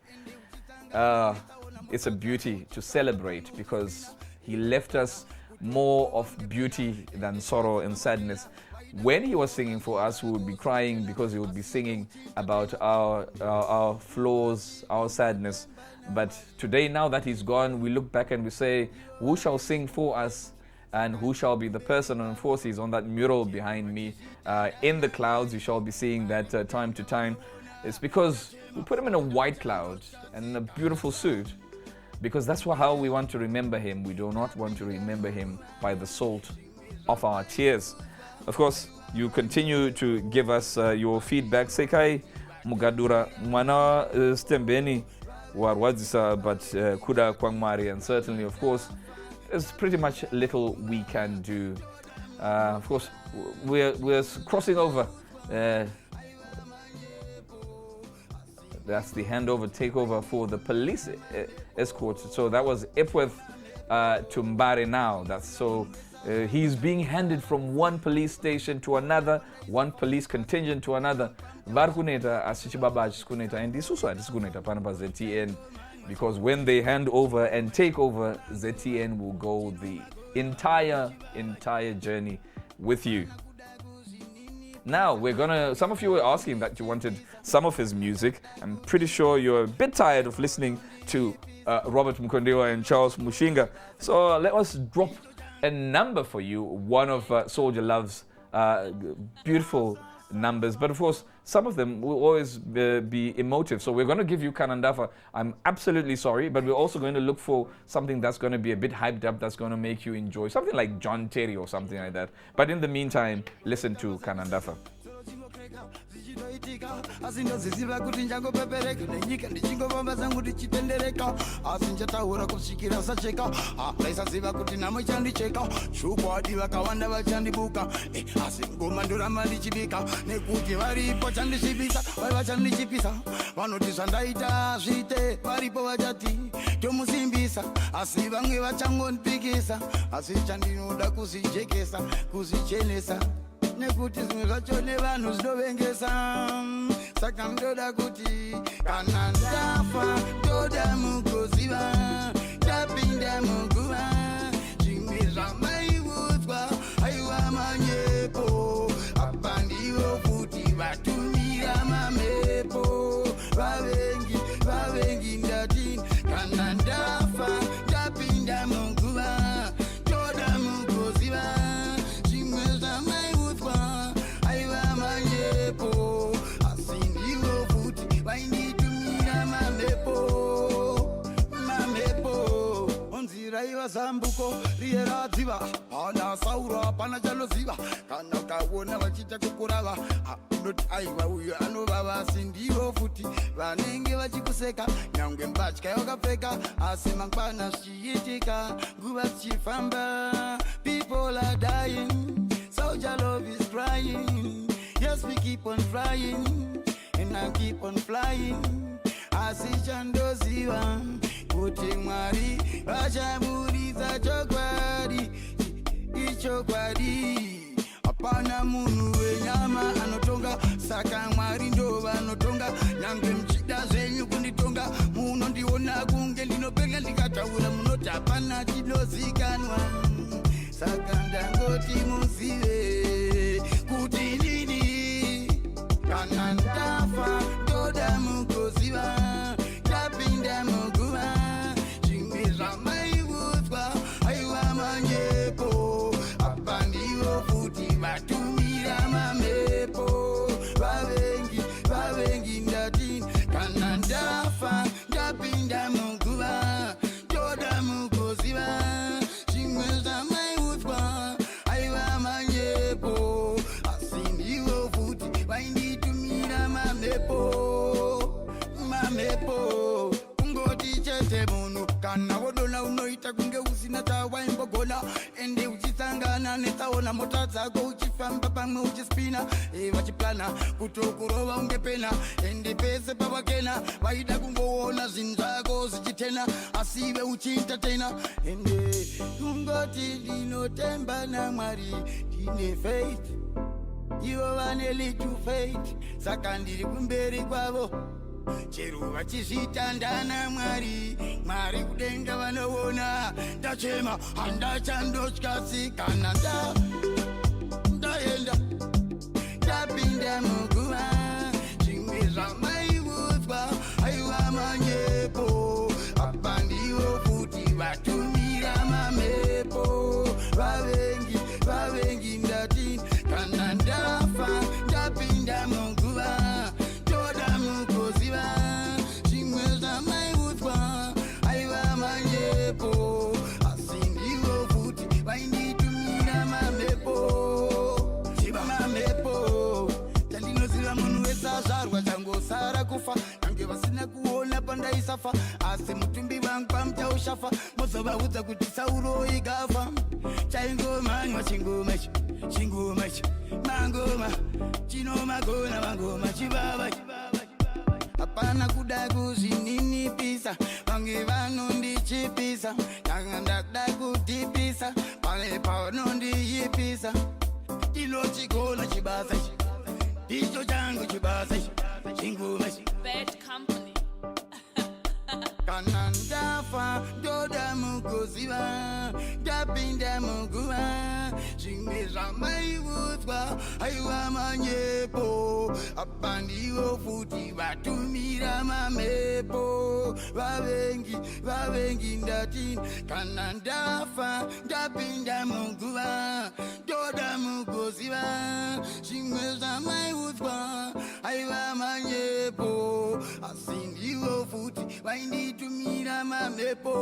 it's a beauty to celebrate, because he left us more of beauty than sorrow and sadness. When he was singing for us, we would be crying because he would be singing about our flaws, our sadness. But today, now that he's gone, we look back and we say, who shall sing for us? And who shall be the person? And of course, he's on that mural behind me. In the clouds, you shall be seeing that time to time. It's because we put him in a white cloud and in a beautiful suit, because that's how we want to remember him. We do not want to remember him by the salt of our tears. Of course, you continue to give us your feedback. Sekai Mugadura, Mwana Stembeni, Warwadzisa, but Kuda Kwangmari, and certainly, of course, there's pretty much little we can do. Of course, we're crossing over. That's the handover takeover for the police escort. So that was Epworth to Mbare now. He's being handed from one police station to another, one police contingent to another. Varkuneta asichibaba asikuneta and isusu atisikuneta panapa ZTN, because when they hand over and take over, ZTN will go the entire journey with you. Now some of you were asking that you wanted some of his music. I'm pretty sure you're a bit tired of listening to Robert Mukondiwa and Charles Mushinga. So let us drop a number for you, one of Soldier Love's beautiful numbers. But of course, some of them will always be emotive. So we're going to give you Kanandafa. I'm absolutely sorry, but we're also going to look for something that's going to be a bit hyped up, that's going to make you enjoy. Something like John Terry or something like that. But in the meantime, listen to Kanandafa. asindoziziva kuti njangopepereka nenyika ndichingofamba zangu ndichitendereka asi ndichataura kusvikira sacheka ndaisaziva kuti nhamo ichandicheka chokwadi vakawanda vachandibuka asi ngoma ndoramba ndichibika nekuti varipo chandisvibisa vai vachandichipisa vanoti zvandaita zviite varipo vachati tomusimbisa asi vamwe vachangondipikisa asi chandinoda kuzijekesa kuzichenesa nekuti zvimwe zvacho nevanhu zvinovengesa saka ndoda kuti kana ndafa ndoda mugoziva ndapinda muguva zvimwe zvamaiudzwa aiwa manyepo apa ndivo futi vatumira mamhepo vavengi ndati kana ndafa ndapinda muguva ndoda mugoziva zvimwe zvamaiudzwa aiwa manyepo asi ndivo futi vainditumira mamhepo onzira iva zambuko riye radziva pana saura pana chanoziva kana ukaona vachiita kukurava unoti aiwa uyo anovava asi ndivo futi vanenge vachikuseka nyangwe mbatya yakapfeka asi mangwana zvichiitika nguva dzichifamba people are dying soldier love is crying yes we keep on flying and I keep on flying asi chandoziva kuti Mwari vachaburitsa chokwadi ichokwadi hapana munhu wenyama anotonga saka Mwari ndo vanotonga nyangwe mchida zvenyu kunditonga munondiona kunge ndinopenga ndikataura munoti hapana chinozikanwa saka ndangoti muzive kuti ndini kana ndafa ndoda mugoziva ndapinda muguva zvimwe zvamaiudzwa aiwa manyepo apa ndivo futi vatumira mamhepo vavengi ndati kana ndafa ndapinda muguva ndoda mugoziva zvimwe zvamaiudzwa aiwa manyepo asi ndivo futi vainditumira mamhepo kungoti chete munhu kana wodona unoita kunge usina tawaimbogona ende uchisangana netsaona mota dzako uchifamba pamwe uchispina vachiplana kutokurova ungepena ende pese pavakena vaida kungoona zvinhu zvako zvichitena asive uchientatena ende kungoti ndinotemba naMwari ndine faith ivo vane little faith saka ndiri kumberi kwavo chero vachizvitandana Mwari kudenga vanoona ndachema handachandotyasi kana ndaenda ndapinda muguva zvimwe zvamaiudzwa aiwa manyepo apa ndivo futi vatumira mamhepo vavengi ndati kana ndafa ndapinda muguva ndoda mugoziva zvimwe zvamaiudzwa aiwa manyepo asi ndivo futi vainditumira mamhepo tandinoziva munhu wese azvarwa changosara kufa nange vasina kuona pandaisafa asi mutumbi vangu pamuchaushafa mozovaudza kuti Sauro ikafa chaingomanywa chingoma ichi mangoma chinomagona mangoma chivava apana kuda kuzininipisa vange vanondichipisa nyanga ndada kutipisa pale panondiyipisa ilo chikona chibasa icho changu chibasa chinguva Bad company. kana ndafa ndoda mukuziva ndapinda muguva zvimwe zvamaiudzwa aiwa manyepo apa ndivo futi vatumira mamhepo vavengi ndati kana ndafa ndapinda muguva ndoda mukuziva zvimwe zvamaiudzwa aiwa manyepo asi ndivo futi vainditumira mamhepo.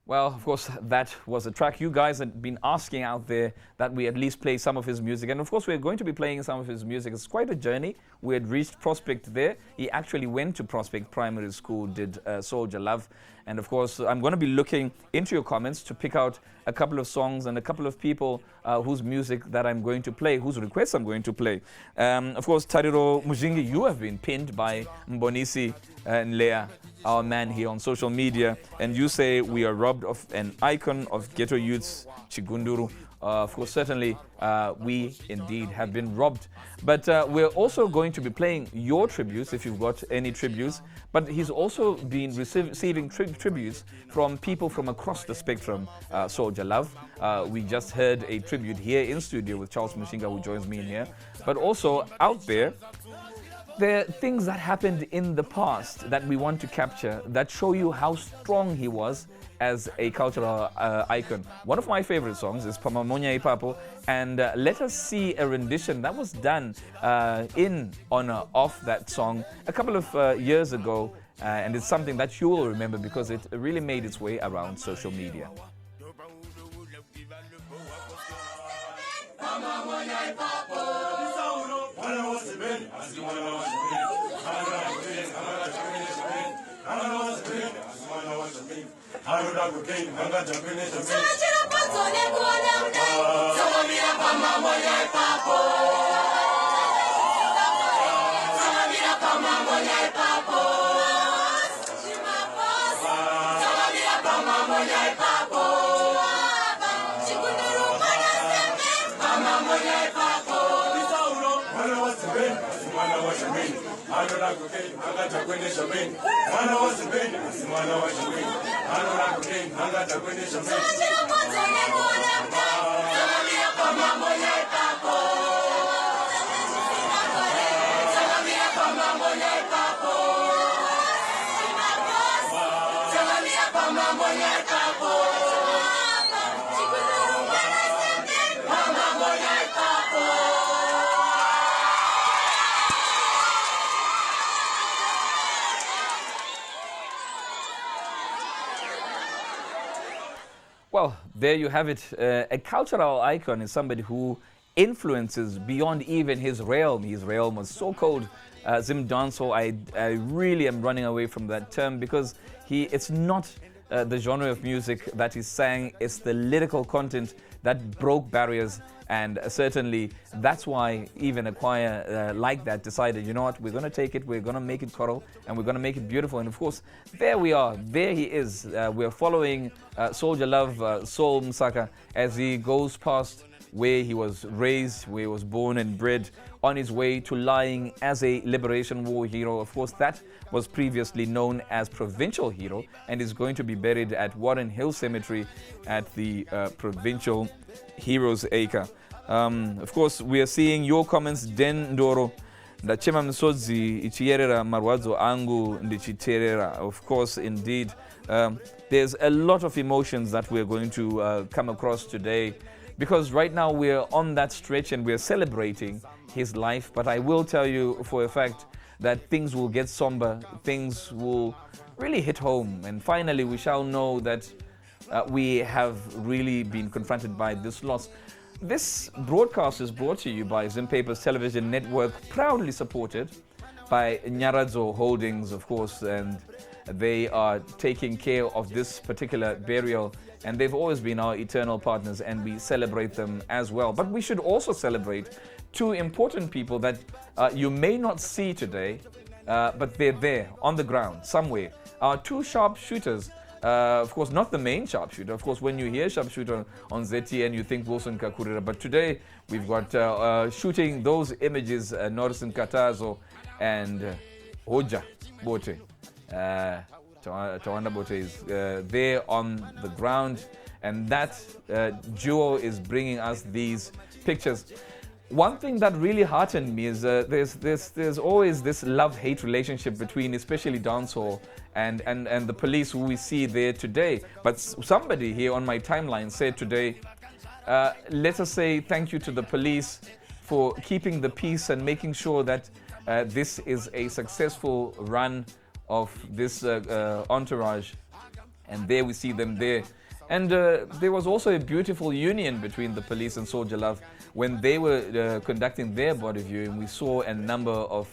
Well, of course, that was a track you guys had been asking out there that we at least play some of his music. And of course, we're going to be playing some of his music. It's quite a journey. We had reached Prospect there. He actually went to Prospect Primary School, did Soldier Love. And of course, I'm going to be looking into your comments to pick out a couple of songs and a couple of people whose music that I'm going to play, whose requests I'm going to play. Of course, Tariro Mujingi, you have been pinned by Mbonisi Nlea, our man here on social media, and you say we are robbed of an icon of ghetto youths, Chigunduru. Of course, certainly we indeed have been robbed. But we're also going to be playing your tributes, if you've got any tributes. But he's also been receiving tributes from people from across the spectrum. Soldier Love, we just heard a tribute here in studio with Charles Mushinga, who joins me in here. But also out there are things that happened in the past that we want to capture that show you how strong he was as a cultural icon. One of my favorite songs is Pamamonya Ipapo, and let us see a rendition that was done in honor of that song a couple of years ago, and it's something that you will remember because it really made its way around social media. Well, there you have it. A cultural icon is somebody who influences beyond even his realm. His realm was so cold. Zim Danso, I really am running away from that term because it's not the genre of music that he sang, it's the lyrical content that broke barriers. And certainly that's why even a choir like that decided, you know what, we're going to take it, we're going to make it choral, and we're going to make it beautiful. And of course, there we are, there he is. We're following Soldier Love, Saul Msaka, as he goes past where he was raised, where he was born and bred, on his way to lying as a Liberation War hero. Of course, that was previously known as Provincial Hero, and is going to be buried at Warren Hill Cemetery at the Provincial Heroes Acre. Of course, we are seeing your comments. Den Ndoro, ndachema msodzi ichiyerera marwadzo angu ndichiterera. Of course, indeed, there's a lot of emotions that we're going to come across today, because right now we're on that stretch and we're celebrating his life. But I will tell you for a fact that things will get somber, things will really hit home, and finally we shall know that we have really been confronted by this loss. This broadcast is brought to you by Zim Papers Television Network, proudly supported by Nyaradzo Holdings, of course, and they are taking care of this particular burial, and they've always been our eternal partners, and we celebrate them as well. But we should also celebrate two important people that you may not see today, but they're there on the ground somewhere. Our two sharpshooters, of course, not the main sharpshooter. Of course, when you hear sharpshooter on ZTN, you think Wilson Kakurira. But today, we've got shooting those images, Norison Katazo and Hoja Bote. Tawanda Bote is there on the ground, and that duo is bringing us these pictures. One thing that really heartened me is there's always this love-hate relationship between, especially dancehall and the police who we see there today. But somebody here on my timeline said today, let us say thank you to the police for keeping the peace and making sure that this is a successful run of this entourage. And there we see them there. And there was also a beautiful union between the police and Soldier Love when they were conducting their body viewing. We saw a number of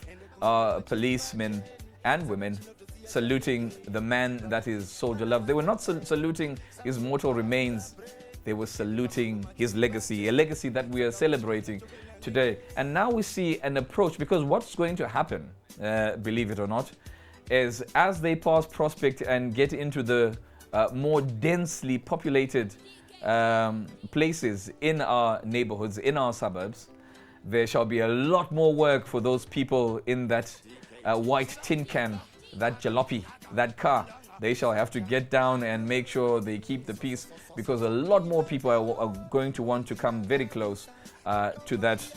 policemen and women saluting the man that is Soldier Love. They were not saluting his mortal remains. They were saluting his legacy, a legacy that we are celebrating today. And now we see an approach, because what's going to happen, believe it or not, is as they pass Prospect and get into the more densely populated places in our neighborhoods, in our suburbs, there shall be a lot more work for those people in that white tin can, that jalopy, that car. They shall have to get down and make sure they keep the peace, because a lot more people are going to want to come very close to that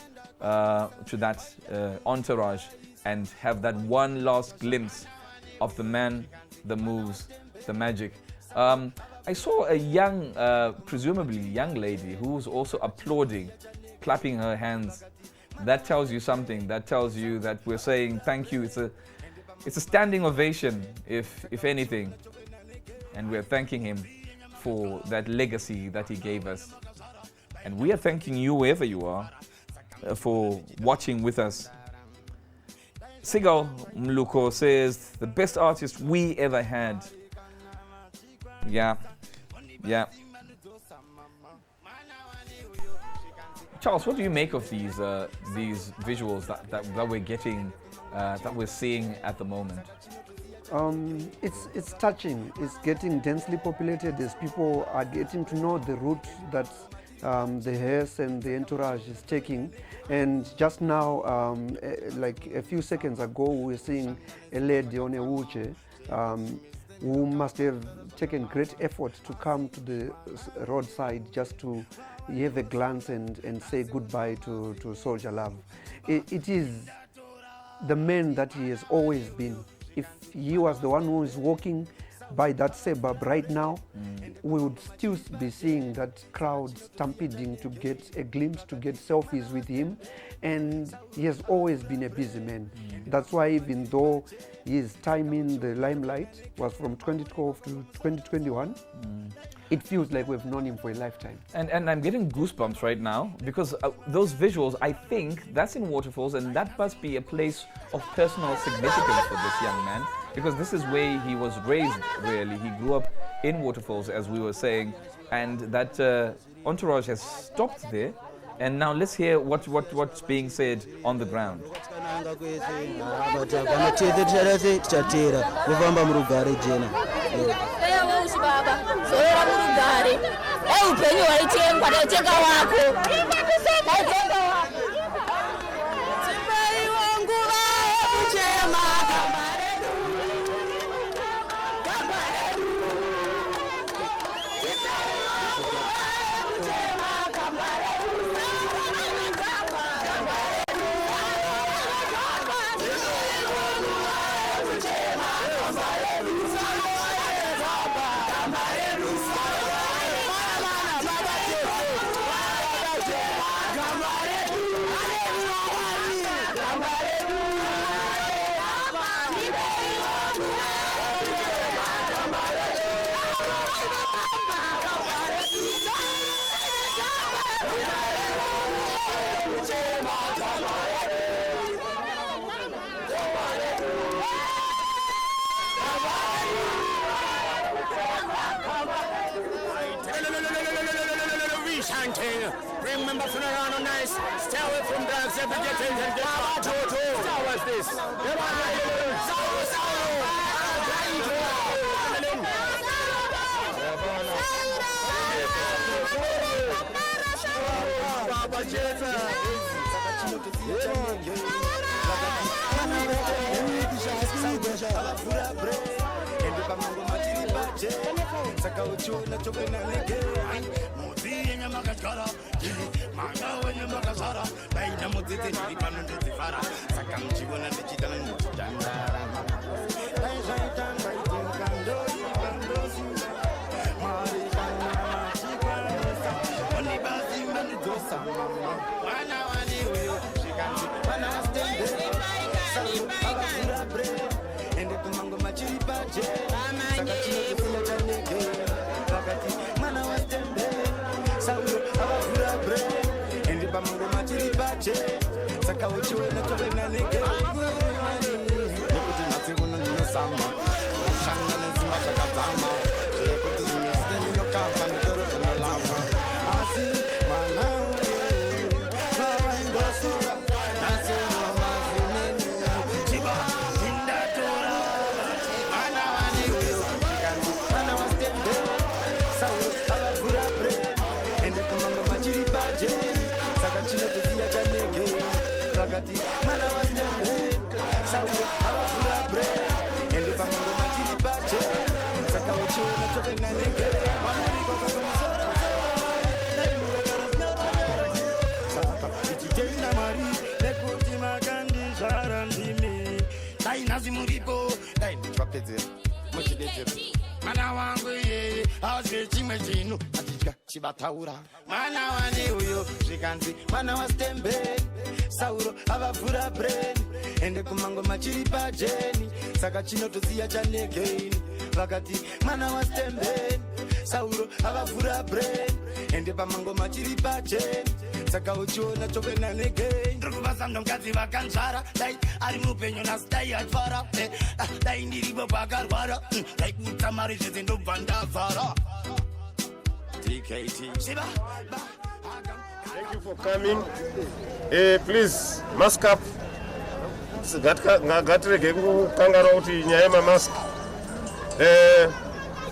entourage and have that one last glimpse of the man, the moves, the magic. I saw a young, presumably young lady who was also applauding, clapping her hands. That tells you something. That tells you that we're saying thank you. It's a standing ovation, if anything. And we're thanking him for that legacy that he gave us. And we are thanking you wherever you are for watching with us. Sigal Mluko says, the best artist we ever had. Yeah. Charles, what do you make of these visuals that we're getting, that we're seeing at the moment? It's touching. It's getting densely populated as people are getting to know the route that the hearse and the entourage is taking. And just now, like a few seconds ago, we were seeing a lady on a wheelchair who must have taken great effort to come to the roadside just to have a glance and say goodbye to Soldier Love. It is the man that he has always been. If he was the one who is walking by that suburb right now, we would still be seeing that crowd stampeding to get a glimpse, to get selfies with him. And he has always been a busy man. That's why even though his time in the limelight was from 2012 to 2021, it feels like we've known him for a lifetime. And I'm getting goosebumps right now, because those visuals, I think that's in Waterfalls, and that must be a place of personal significance for this young man, because this is where he was raised, really. He grew up in Waterfalls, as we were saying, and that entourage has stopped there. And now let's hear what's being said on the ground. was this? Chibataura mana wani uyo zvikanzi mana wastembe sauro avavhura brain ende kumango machiri pajeni saka chinotoziya chanegeni vakati mana wastembe sauro avavhura brain ende pamango machiri pajeni saka uchiona chokwena negeni ndikuvasa mukadzi vakanzvara dai ari mupenyu nhasi dai atfara dai ndiripo pakarwara dai kuita mari zvese ndobva ndavhara. Thank you for coming. Please, mask up.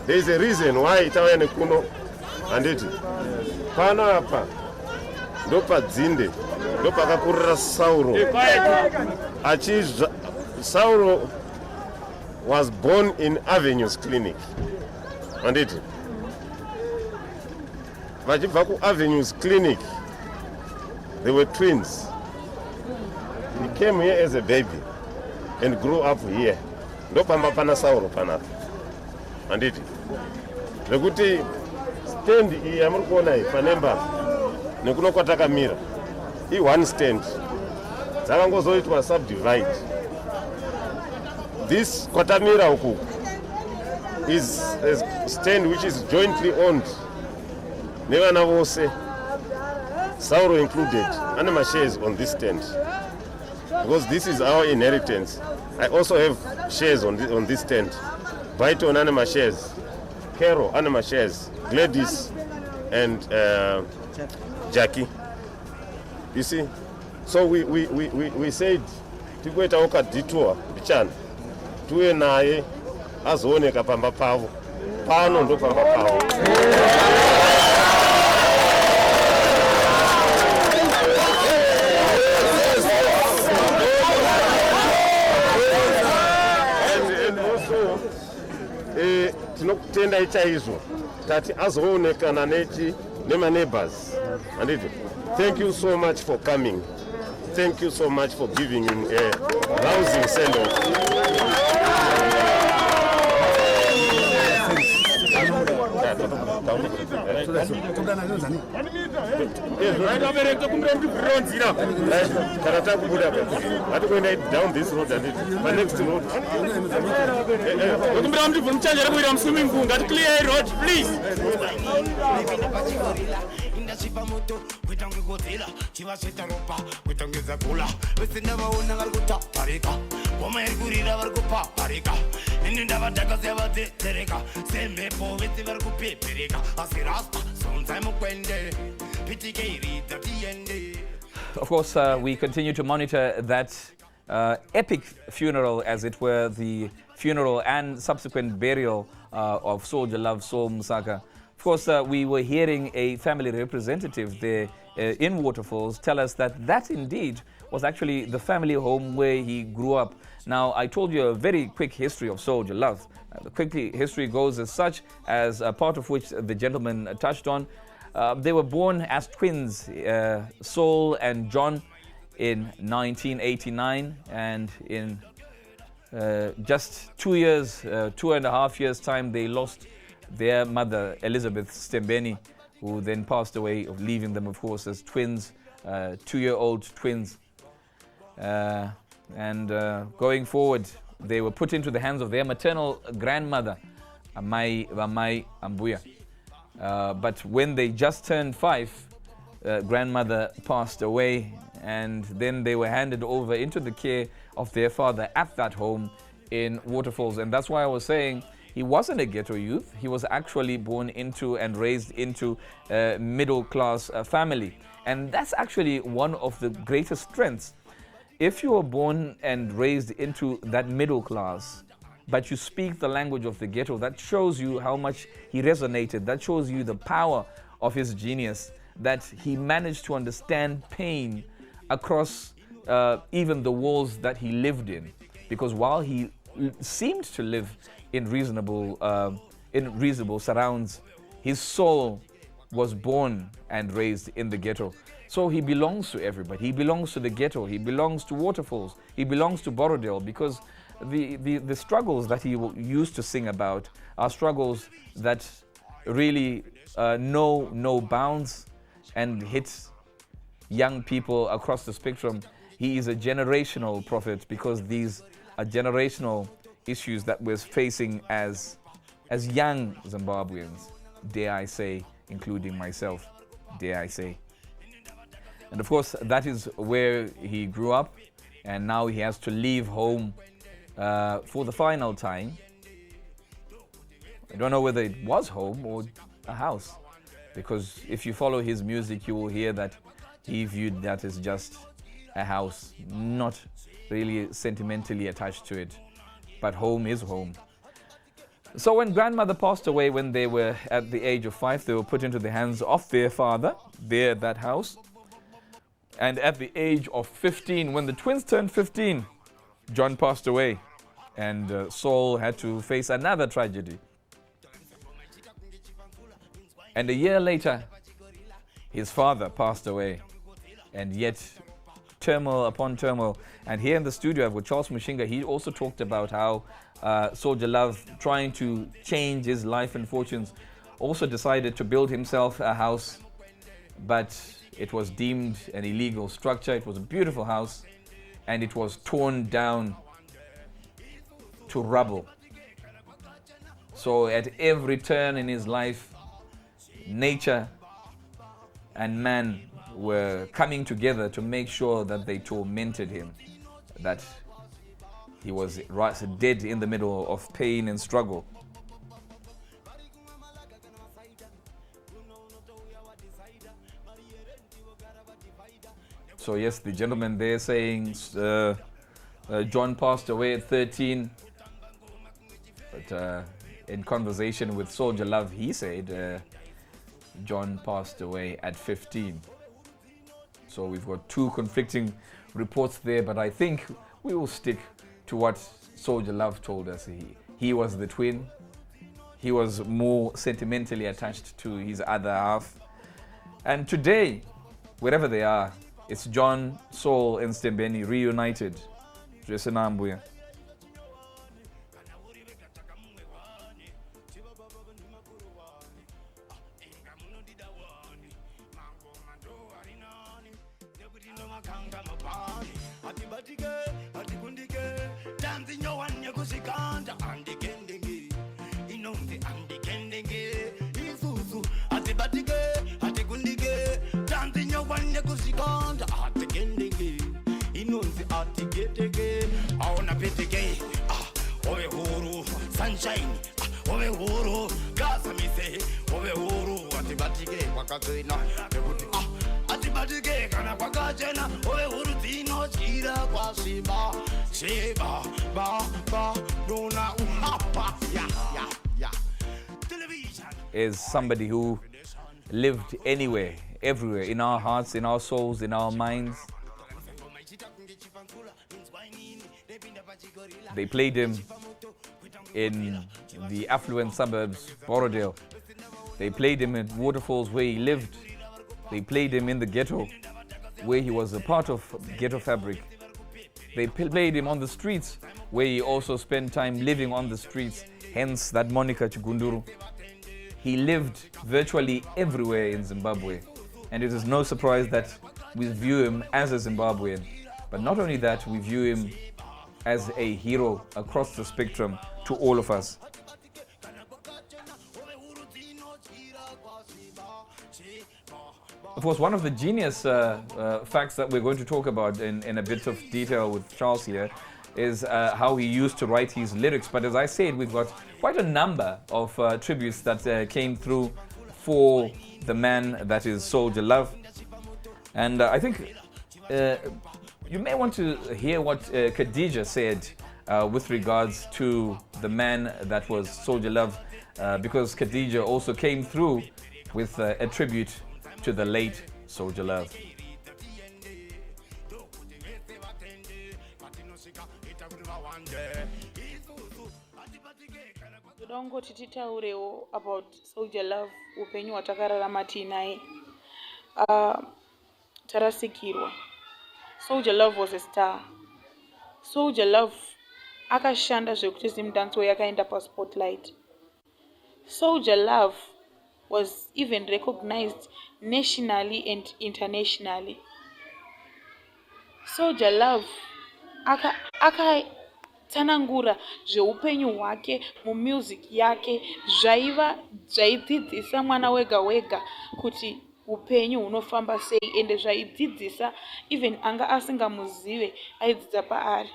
There is a reason why Itawa Kuno and it. Pana apa. Dopa Zinde. Dopa Kakura Sauro. Sauro was born in Avenues Clinic. And it. Vachivaku Avenues Clinic, they were twins. He came here as a baby and grew up here. Ndo pamba pana sauro pana. Anditi. Lekuti stand iyi yamuri kuona iyi panemba nekuno kwatakamira. I one stand. Dzakangozoitwa subdivide. This kwatamira uku is a stand which is jointly owned. Nevana vose, Sauro included, and shares on this stand. Because this is our inheritance. I also have shares on this stand. Byton anima shares, Kero anima shares, Gladys and Jackie. You see? So we said, Tikueta oka detour, Bichan, tuwe nae, azone kapamba pavo, pano ndo pamba pavo. Tinokutenda ichaizvo tati azoonekana nechi nema neighbors. Anditi. Thank you so much for coming. Thank you so much for giving him a rousing send-off. Down this road and my next road. I'm swimming pool. That clear road, please. of course, we continue to monitor that epic funeral, as it were, the funeral and subsequent burial of Soldier Love Saul Msaka. Of course, we were hearing a family representative there in Waterfalls tell us that that indeed was actually the family home where he grew up. Now, I told you a very quick history of Soldier Love. The quick history goes as such, as a part of which the gentleman touched on. They were born as twins, Saul and John, in 1989, and in just 2.5 years' time, they lost their mother, Elizabeth Stembeni, who then passed away, leaving them, of course, as twins, 2-year-old twins. And going forward, they were put into the hands of their maternal grandmother, Amai Ambuya. But when they just turned 5, grandmother passed away, and then they were handed over into the care of their father at that home in Waterfalls. And that's why I was saying he wasn't a ghetto youth. He was actually born into and raised into a middle-class family. And that's actually one of the greatest strengths. If you were born and raised into that middle class, but you speak the language of the ghetto, that shows you how much he resonated. That shows you the power of his genius, that he managed to understand pain across even the walls that he lived in. Because while he seemed to live in reasonable surrounds, his soul was born and raised in the ghetto. So he belongs to everybody. He belongs to the ghetto. He belongs to Waterfalls. He belongs to Borrowdale, because the struggles that he used to sing about are struggles that really know no bounds and hit young people across the spectrum. He is a generational prophet, because these are generational issues that we're facing as young Zimbabweans, dare I say, including myself, dare I say. And of course, that is where he grew up, and now he has to leave home for the final time. I don't know whether it was home or a house, because if you follow his music, you will hear that he viewed that as just a house, not really sentimentally attached to it, but home is home. So when grandmother passed away when they were at the age of 5, they were put into the hands of their father there at that house. And at the age of 15, when the twins turned 15, John passed away, and Saul had to face another tragedy. And a year later, his father passed away, and yet turmoil upon turmoil. And here in the studio, I've got Charles Mushinga. He also talked about how Soldier Love, trying to change his life and fortunes, also decided to build himself a house, but it was deemed an illegal structure. It was a beautiful house, and it was torn down to rubble. So at every turn in his life, nature and man were coming together to make sure that they tormented him, that he was dead in the middle of pain and struggle. So yes, the gentleman there saying John passed away at 13, but in conversation with Soldier Love, he said John passed away at 15. So we've got two conflicting reports there, but I think we will stick to what Soldier Love told us. He was the twin. He was more sentimentally attached to his other half. And today, wherever they are, it's John, Saul, and Stembeni reunited. Jesenambuya. Sunshine, ove huru, gaza mise, ove huru, atibatike, wakakwina, atibatike, kana kwaka. chena ove urutino chira kwasiba shiba ba ba dona uhapa ya television is somebody who lived anywhere, everywhere, in our hearts, in our souls, in our minds. They played him in the affluent suburbs, Borodale. They played him at waterfalls where he lived. They played him in the ghetto, where he was a part of ghetto fabric. They played him on the streets, where he also spent time living on the streets, hence that moniker Chigunduru. He lived virtually everywhere in Zimbabwe, and it is no surprise that we view him as a Zimbabwean. But not only that, we view him as a hero across the spectrum to all of us. Of course, one of the genius facts that we're going to talk about in a bit of detail with Charles here is how he used to write his lyrics. But as I said, we've got quite a number of tributes that came through for the man that is Soldier Love. And I think you may want to hear what Khadija said with regards to the man that was Soldier Love, because Khadija also came through with a tribute to the late Soldier Love. Todongoti titaurewo about Soldier Love, upenyu watakararama tinaye. Tarasikirwa. Soldier Love was a star. Soldier Love akashanda zvekuti simudhansi yakaenda paspotlight. Soldier Love was even recognized nationally and internationally. Soldier Love akatsanangura zveupenyu hwake mumusic yake zvaidzidzisa mwana wega wega kuti upenyu hunofamba sei, ende zvaidzidzisa even anga asingamuzive aidzidza paari.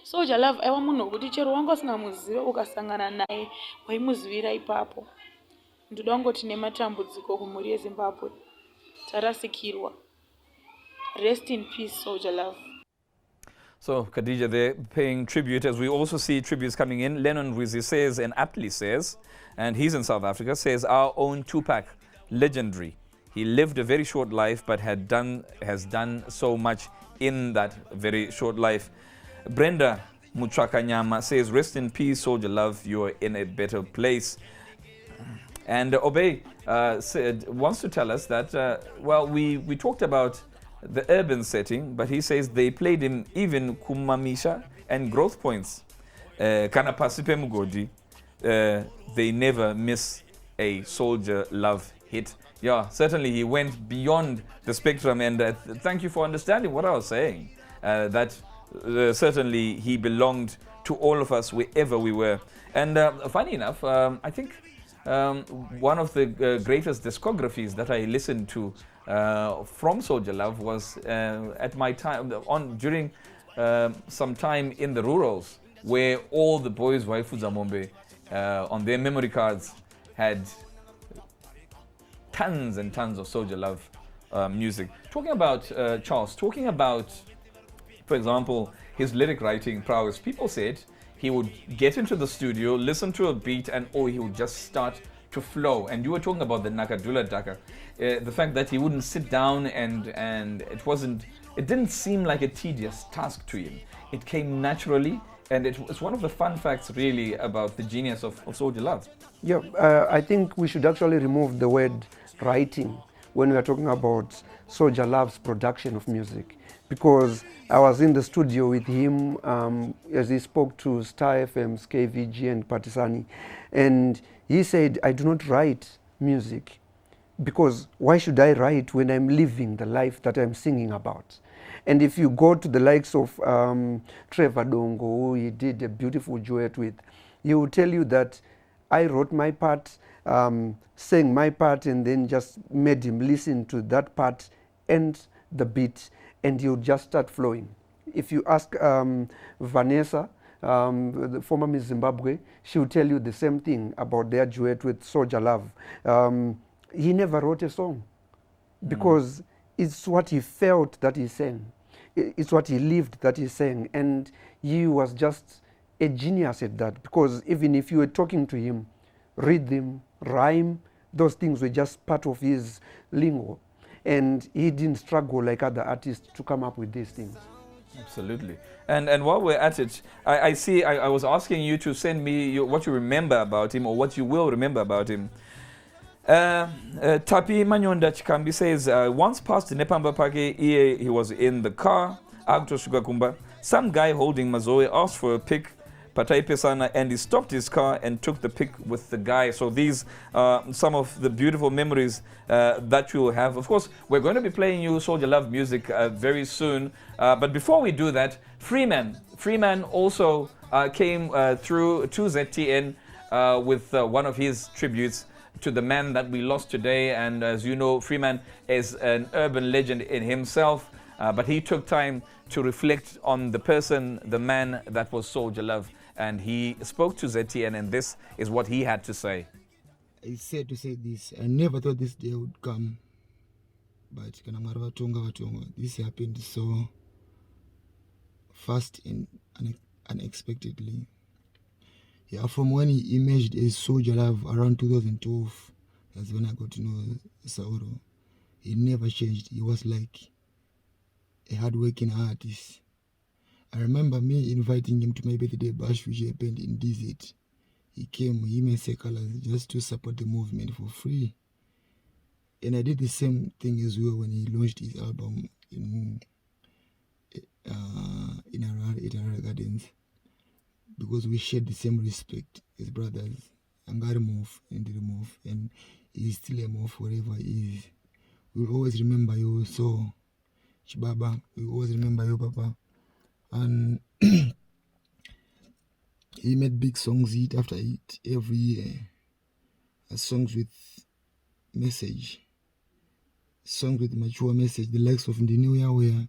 Soldier Love aiva munhu wekuti chero wanga usingamuzive ukasangana naye waimuzivira ipapo. Ndoda kungoti nematambudziko kumhuri yeZimbabwe. Tarasikirwa. Rest in peace, Soldier Love. So, Khadija, they're paying tribute, as we also see tributes coming in. Lennon Rizzi says, and aptly says, and he's in South Africa, says, our own Tupac, legendary. He lived a very short life, but has done so much in that very short life. Brenda Muchakanyama says, rest in peace, Soldier Love, you are in a better place. And Obey wants to tell us that, well, we talked about the urban setting, but he says they played him even Kumamisha and Growth Points. Kana Pasipe Mugodi, they never miss a Soldier Love hit. Yeah, certainly he went beyond the spectrum, and thank you for understanding what I was saying. That certainly he belonged to all of us wherever we were. And funny enough, I think one of the greatest discographies that I listened to from Soldier Love was at my time during some time in the rurals, where all the boys Waifuza Mombe on their memory cards had tons and tons of Soldier Love music. Talking about Charles, talking about, for example, his lyric writing prowess, people said he would get into the studio, listen to a beat, and he would just start to flow. And you were talking about the Nakadula Daka, the fact that he wouldn't sit down and it didn't seem like a tedious task to him. It came naturally, and it's one of the fun facts really about the genius of Soldier Love. Yeah, I think we should actually remove the word writing when we are talking about Soldier Love's production of music, because I was in the studio with him as he spoke to Star FM's KVG and Patisani, and he said, I do not write music because why should I write when I'm living the life that I'm singing about? And if you go to the likes of Trevor Dongo, who he did a beautiful duet with, he will tell you that I wrote my part, sang my part, and then just made him listen to that part and the beat, and he would just start flowing. If you ask Vanessa, the former Miss Zimbabwe, she will tell you the same thing about their duet with Soldier Love. He never wrote a song because it's what he felt that he sang. It's what he lived that he sang. And he was just a genius at that, because even if you were talking to him, rhythm, rhyme, those things were just part of his lingo. And he didn't struggle like other artists to come up with these things. Absolutely. And while we're at it, I see, I was asking you to send me what you remember about him, or what you will remember about him. Tapi Manyonda Chikambi says, once past Nepamba Pake, he was in the car, some guy holding Mazoe asked for a pic, Patai Pesana, and he stopped his car and took the pic with the guy. So these are some of the beautiful memories that you will have. Of course, we're going to be playing you Soldier Love music very soon. But before we do that, Freeman also came through to ZTN with one of his tributes to the man that we lost today. And as you know, Freeman is an urban legend in himself. But he took time to reflect on the person, the man that was Soldier Love. And he spoke to ZTN, and this is what he had to say. It's sad to say this. I never thought this day would come. But this happened so fast and unexpectedly. Yeah, from when he emerged as Soldier Love around 2012, that's when I got to know Sauro. He never changed. He was like a hard-working artist. I remember me inviting him to my birthday bash, which happened in DZ. He came, him and Sekalas, just to support the movement for free. And I did the same thing as well when he launched his album in Arara Gardens, because we shared the same respect as brothers. Angarimov and Remov, and he's still a move wherever he is. We'll always remember you, so Chibaba, we always remember you, Papa. And he made big songs hit after hit every year. Songs with message, songs with mature message, the likes of the New Year where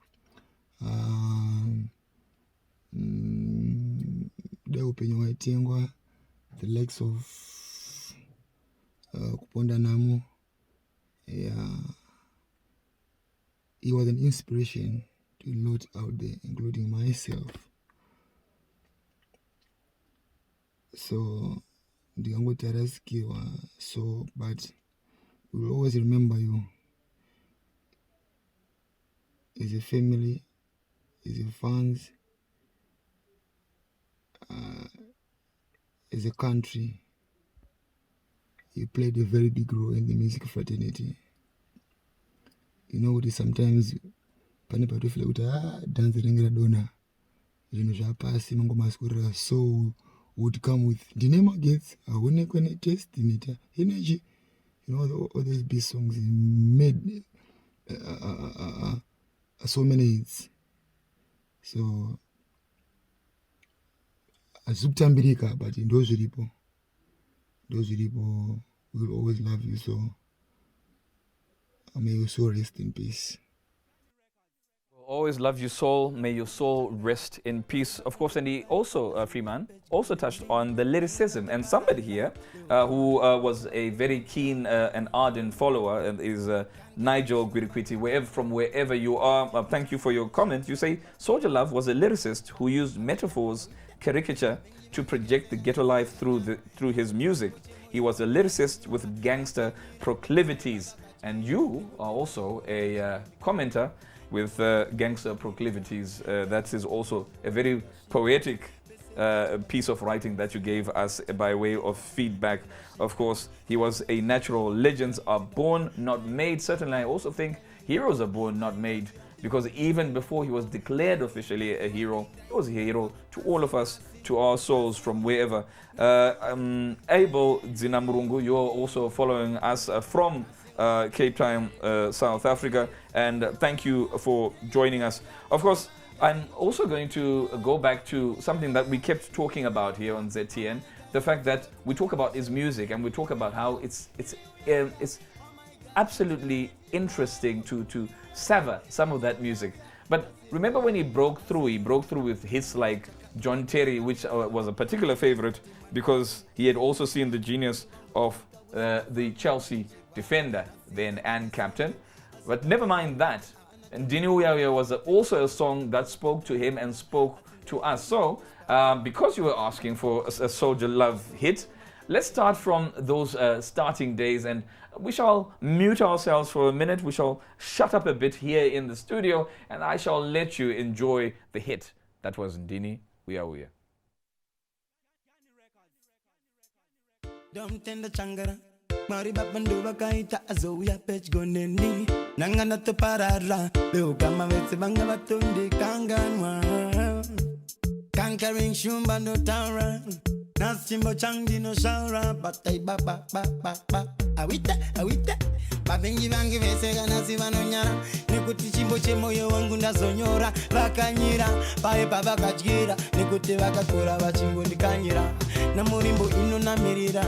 the likes of Kuponda Namu. Yeah, he was an inspiration to a lot out there, including myself. So the Ango Taraski was so, but we will always remember you as a family, as a fans, as a country. You played a very big role in the music fraternity. You know what is sometimes Panipatu feel dance ringera dona. You know, pasi mango masquerade so would come with the name against I wouldn't when test in energy. You know, all those big songs made so many hits. So Azubtambirika, but in those people will always love you. So may your soul rest in peace. Always love your soul. May your soul rest in peace. Of course, and he also, Freeman, also touched on the lyricism. And somebody here who was a very keen and ardent follower is Nigel Gwirikwiti. From wherever you are, thank you for your comment. You say, Soldier Love was a lyricist who used metaphors, caricature to project the ghetto life through his music. He was a lyricist with gangster proclivities. And you are also a commenter with gangster proclivities. That is also a very poetic piece of writing that you gave us by way of feedback. Of course, he was a natural. Legends are born, not made. Certainly, I also think heroes are born, not made, because even before he was declared officially a hero, he was a hero to all of us, to our souls from wherever. Abel Zinamurungu, you're also following us from Cape Town, South Africa, and thank you for joining us. Of course, I'm also going to go back to something that we kept talking about here on ZTN, the fact that we talk about his music and we talk about how it's absolutely interesting to savor some of that music. But remember when he broke through with hits like John Terry, which was a particular favorite because he had also seen the genius of the Chelsea defender then and captain. But never mind that. Ndini Uya was also a song that spoke to him and spoke to us. So, because you were asking for a Soldier Love hit, let's start from those starting days, and we shall mute ourselves for a minute. We shall shut up a bit here in the studio, and I shall let you enjoy the hit. That was Ndini Uya. Tenda changara mari babandu bakaita azoya pech goneni nangana to parara leo kama vetse banga batundi kanganwa conquering shumba no tara nasimbo changi no shara batai baba awita babengi bangi vesega nasiba no nyara nikuti chimbo chemoyo wangu ndazonyora vakanyira pae baba kajira nikuti vakakura vachimbo ndikanyira na murimbo ino namirira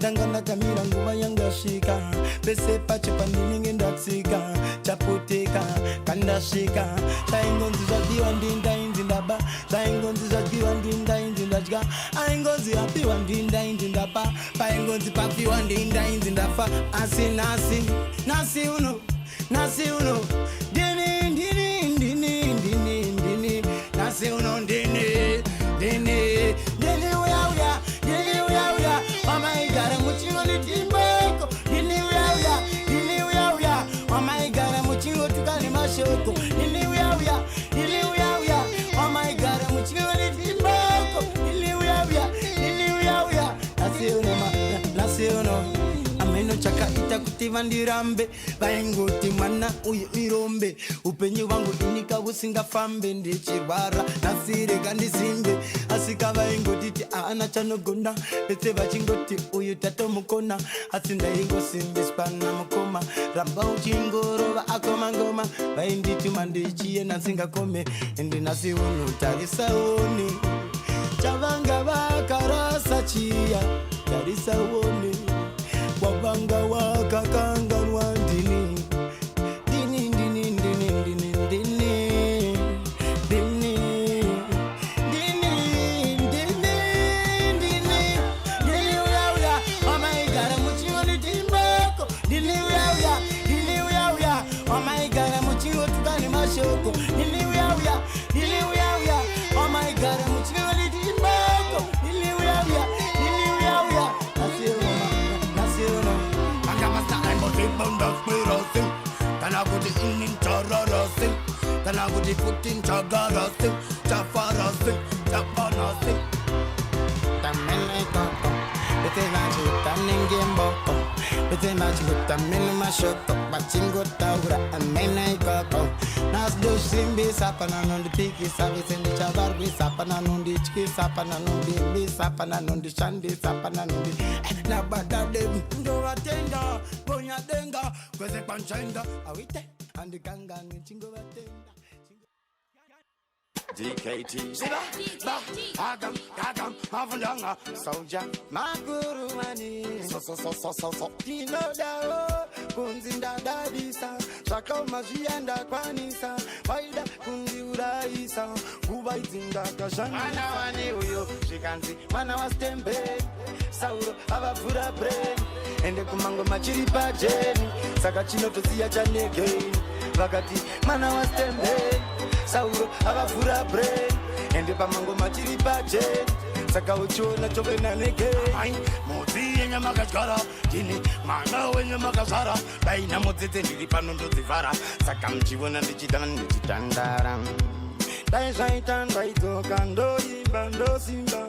dangana kamira nguva yangashika pese pache pandinenge ndatsika chapoteka kandashika chaingonzi zvadiwa ndindainzi ndaba chaingonzi zvadiwa ndindainzi ndadya aingonzi apiwa ndindainzi ndapa paingonzi papiwa ndindainzi ndafa asi nasi uno ndini nasi uno ndini uya mama igara muchingo litimbeko ndini uya mama igara muchingo tukane mashoko ndini uya mama igara muchingo litimbeko ndini uya nasi uno ameno chakaita kuti vandirambe vaingoti mwana uyu irombe upenyu vangu inika usingafambe ndichirwara nasirega ndisimbe asika vaingotiti aana chanogona pese vachingoti uyu tatomukona asi ndaingosimbiswa namukoma ramba uchingorova akomangoma vaindituma ndichiyena singakome endinasi unhu tarisaoni chavanga vakarasa chiya tarisaoni wabanga wakakanganwa ndini uya mama igara muchingo litimbeko ndini uya mama igara muchingo tukane mashoko ndini uya mama igara muchingo litimbeko ndini uya then I would in Tararasing, then I would put in Chagarasing, Chafarasing, Chapanasing. The men I got, but they not with the Ningimbo, but they not with the Minimashoto, but Chingo Taura, and men I got. Nas do Simbi Sapana on the Piki Service in the Chavar, we Sapana on the Chiki Sapana on the Sapana on the Shandi Sapana on the Nabada, do attenda, Ponya Denga, because a panchanda, Awite, and the Gangan, Chingo attenda. DKT Siba Agam Mavulanga Soldier Maguru Mani So Dino Dao Kunzinda Dadisa Shako Majianda Kwanisa Waida Kundi Uraisa Kuba Izinda Kashan Mana Wani Uyo Shikanzi Mana Wastembe Sauro Abafura Brain Ende Kumango Machiri Pajeni Sakachino Tosia Chanege Vakati Mana Wastembe Sauro abafura brain ende pamango machiri pache saka uchona chovena nege ai mudzi yenye makachara tini mana wenye makazara baina mudzete ndiri pano ndodzivhara saka mchivona ndichitandara dai zvaitandwa idzoka ndoimba ndosimba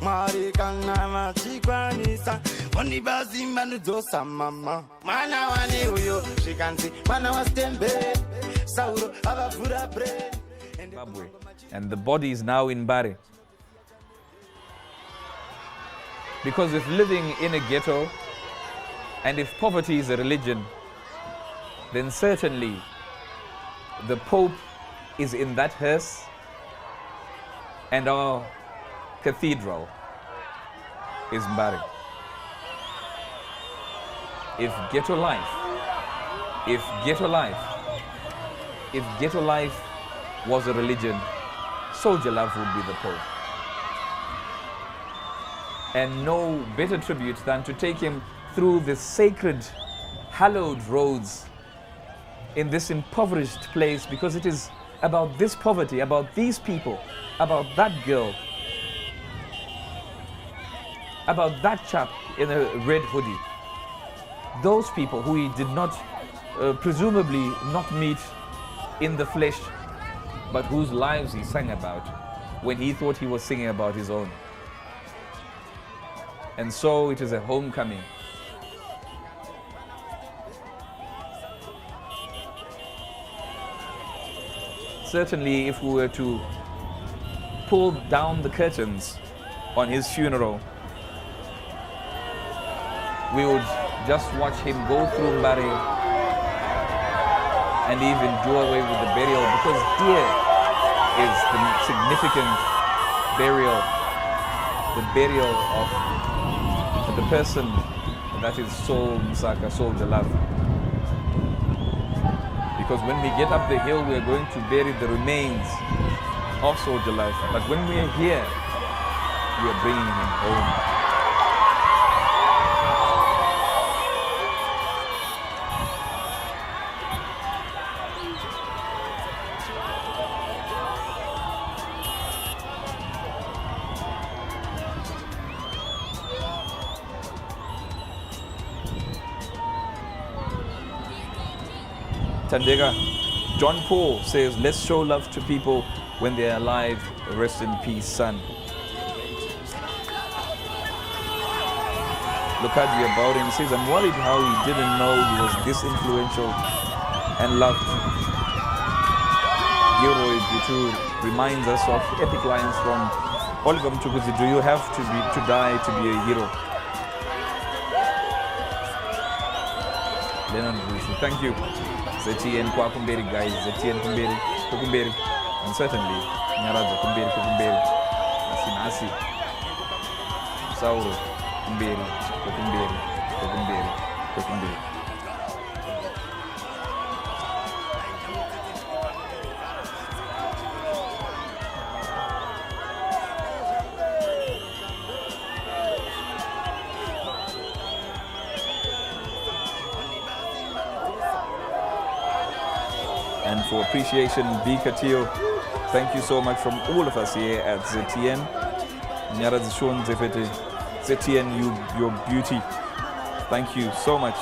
mwari kana machikwanisa waniba zimba ndodzosa mama mwana wani uyo zvikanzi mwana wastembe Sauro abafura brain Zimbabwe, and the body is now in Mbare. Because if living in a ghetto and if poverty is a religion, then certainly the Pope is in that hearse and our cathedral is Mbare. If ghetto life was a religion, Soldier Love would be the Pope. And no better tribute than to take him through the sacred, hallowed roads in this impoverished place, because it is about this poverty, about these people, about that girl, about that chap in a red hoodie. Those people who he did not, presumably not meet in the flesh, but whose lives he sang about when he thought he was singing about his own. And so it is a homecoming. Certainly, if we were to pull down the curtains on his funeral, we would just watch him go through Mbare and even do away with the burial, because here is the significant burial, the burial of the person that is Soul Msaka, Soldier Love. Because when we get up the hill, we are going to bury the remains of Soldier Love. But when we are here, we are bringing him home. Tandega, John Paul says, let's show love to people when they are alive. Rest in peace, son. Lukadri about him says, I'm worried how he didn't know he was this influential and loved. Gilroy Butu reminds us of epic lines from Oliver Mtukudzi, do you have to die to be a hero? Leonard Bushi, thank you. ZTN Kwakumberi guys, ZTN Kumberi, and certainly Nyaraza Kumberi, Nasi, Sauro, Kumberi. And for appreciation, B. Katio, thank you so much from all of us here at ZTN. Nyarazishon Zefete, ZTN, your beauty. Thank you so much.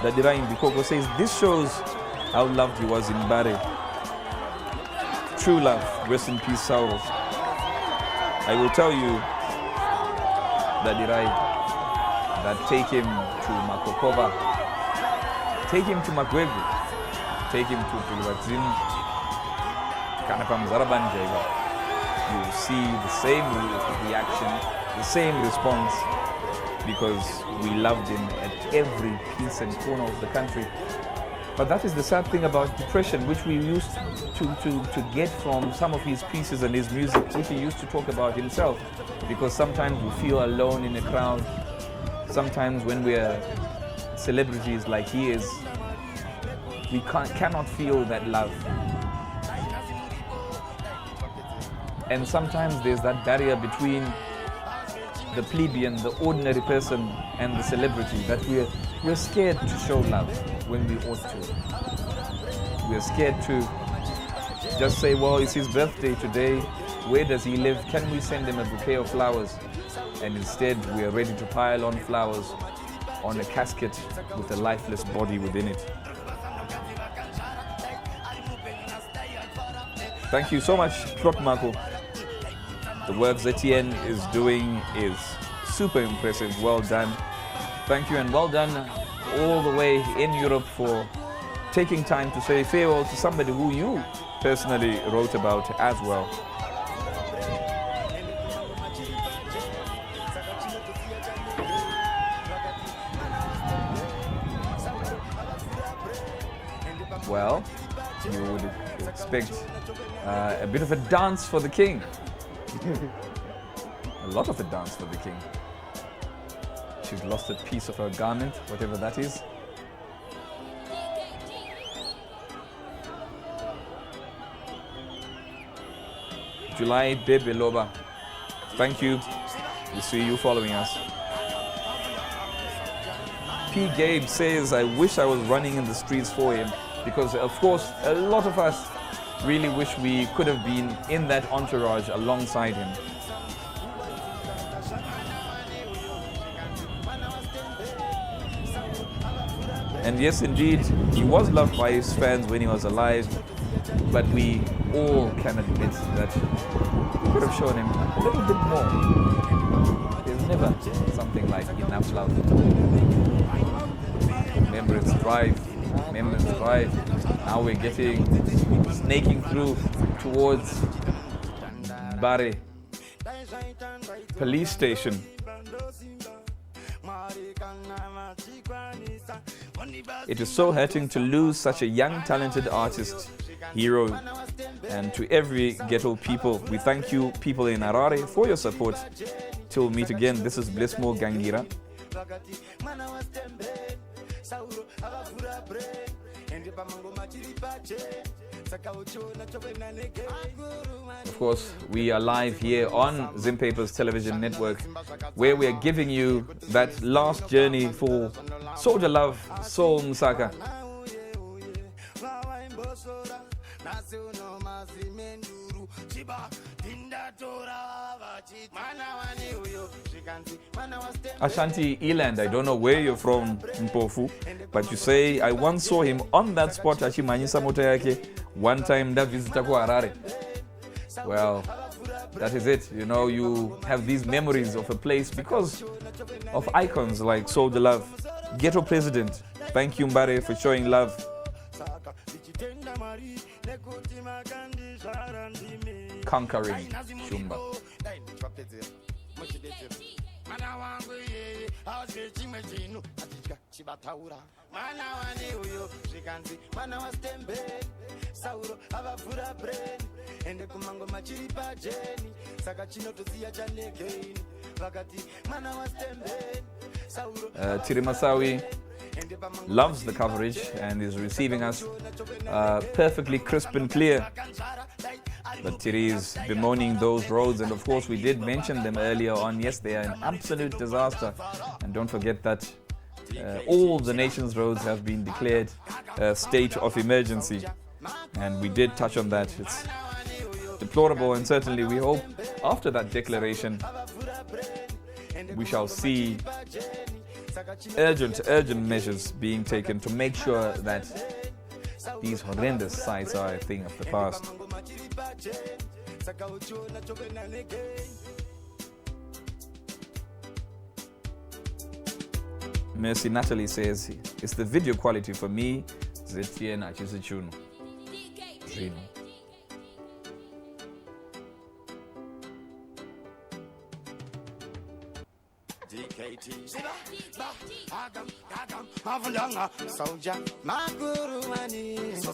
Dadirain Bikoko says, this shows how loved he was in Mbare. True love, rest in peace, Sauro. I will tell you, Dadirai, that take him to Makokova, take him to Magwegu, take him to Pulwazin, Kanapam Zarabanjega. You will see the same reaction, the same response, because we loved him at every piece and corner of the country. But that is the sad thing about depression, which we used to get from some of his pieces and his music, which he used to talk about himself, because sometimes we feel alone in a crowd. Sometimes when we are celebrities like he is, we cannot feel that love. And sometimes there's that barrier between the plebeian, the ordinary person, and the celebrity, that we're scared to show love when we ought to. We're scared to just say, well, it's his birthday today, where does he live? Can we send him a bouquet of flowers? And instead, we are ready to pile on flowers on a casket with a lifeless body within it. Thank you so much, Trot Marco. The work ZTN is doing is super impressive. Well done. Thank you, and well done all the way in Europe for taking time to say farewell to somebody who you personally wrote about as well. Well, you would expect a bit of a dance for the king. A lot of a dance for the king. She's lost a piece of her garment, whatever that is. July Bebe Loba, thank you. We see you following us. P. Gabe says, I wish I was running in the streets for him, because of course a lot of us really wish we could have been in that entourage alongside him. And yes, indeed, he was loved by his fans when he was alive, but we all can admit that we could have shown him a little bit more. There's never something like enough love. Remembrance Drive, Remembrance Drive. Now we're snaking through towards Bare police station. It is so hurting to lose such a young, talented artist, hero, and to every ghetto people. We thank you, people in Harare, for your support. Till we meet again, this is Blissmore Gangira. Of course, we are live here on Zim Papers Television Network, where we are giving you that last journey for Soldier Love, Soul Msaka. Ashanti Eland, I don't know where you're from, Mpofu, but you say, I once saw him on that spot, achimanyisa moto yake, one time da visita ku Harare. Well, that is it. You know, you have these memories of a place because of icons like Soldier Love. Ghetto President, thank you Mbare for showing love. Conquering Shumba. Tirimasawi loves the coverage and is receiving us perfectly crisp and clear. But Tiri is bemoaning those roads, and of course we did mention them earlier on. Yes, they are an absolute disaster, and don't forget that all the nation's roads have been declared a state of emergency, and we did touch on that. It's deplorable, and certainly we hope after that declaration we shall see urgent measures being taken to make sure that these horrendous sights are a thing of the past. Mercy Natalie says, it's the video quality for me. Zetiena Chisichuno. Soldier, Maguru Mani, so,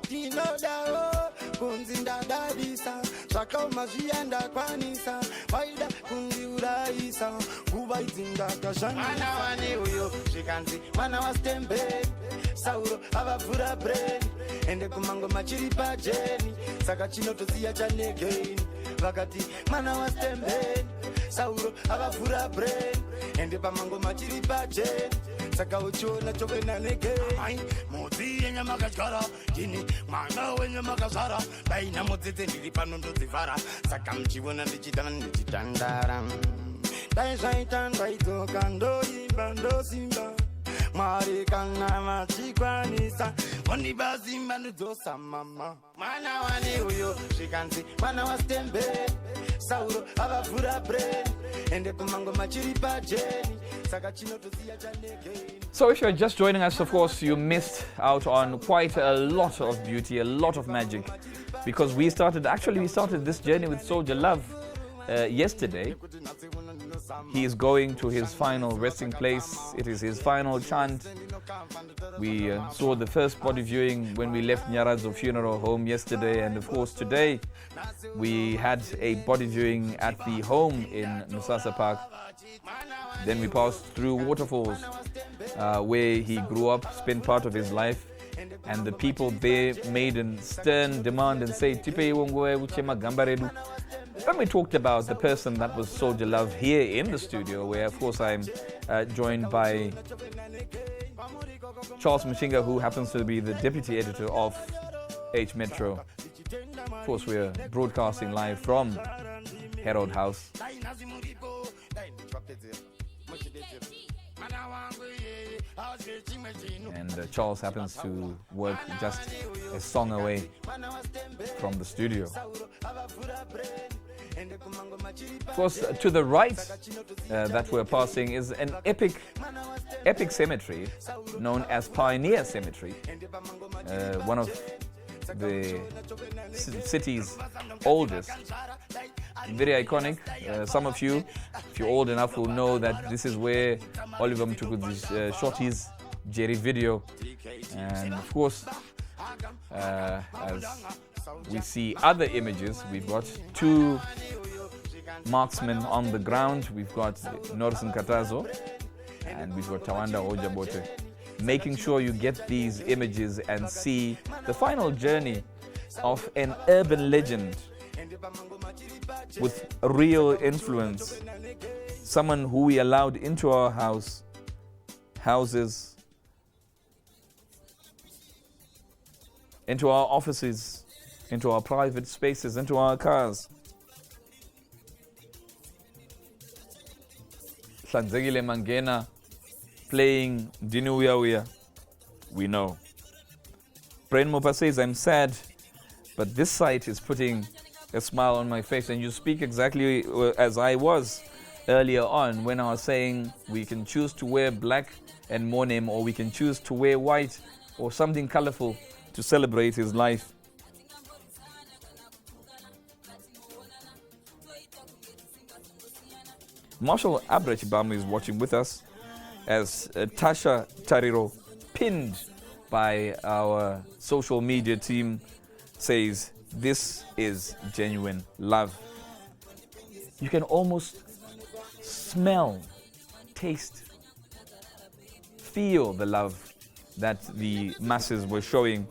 Tinoda, Kunzinda Dadisa, Shako Majianda Kwanisa, Waida Kundiura Isa, Kuba Zinda Kashan, Manawani, she can see, Manawas Tembe, Sauro, Abafura Brain, and the Kumango Machiri Pajeni, Sakachino to see a Jan again, Vagati, Manawas Tembe, Sauro, Abafura Brain, and the Pamango Machiri Pajeni. Sakauchona chokena neke ai moti yenye makashara kini mwana wenye makashara baina motete nilipano ndozivara sakamchiona ndichitandara dai shaitan baito kando ibando simba mari kana machikwanisa oni bazimba ndosa mama mwana wani uyo shikanzi mwana wa stembe sauro abafura brain ende kumango machiri pajeni. So if you're just joining us, of course, you missed out on quite a lot of beauty, a lot of magic, because we started this journey with Soldier Love yesterday. He is going to his final resting place. It is his final chant. We saw the first body viewing when we left Nyaradzo funeral home yesterday, and of course today we had a body viewing at the home in Musasa Park. Then we passed through Waterfalls, where he grew up, spent part of his life, and the people there made a stern demand and said, Then we talked about the person that was Soldier Love here in the studio, where of course I'm joined by Charles Mashinga, who happens to be the deputy editor of H Metro. Of course, we're broadcasting live from Herald House. And Charles happens to work just a song away from the studio. Of course, to the right that we're passing is an epic cemetery known as Pioneer Cemetery, one of the city's oldest. Very iconic. Some of you, if you're old enough, will know that this is where Oliver Mtukudzi shot his Jerry video. And of course, as we see other images, we've got two marksmen on the ground. We've got Norris Nkatazo and we've got Tawanda Ojabote. Making sure you get these images and see the final journey of an urban legend with real influence. Someone who we allowed into our houses, into our offices, into our private spaces, into our cars. Hlanzekile Mangena playing Dinu Uya Uya, we know. Brain Mopa says, I'm sad, but this site is putting a smile on my face. And you speak exactly as I was earlier on when I was saying we can choose to wear black and mourn him, or we can choose to wear white or something colorful to celebrate his life. Marshal Abrechibam is watching with us as Tasha Tariro, pinned by our social media team, says, this is genuine love. You can almost smell, taste, feel the love that the masses were showing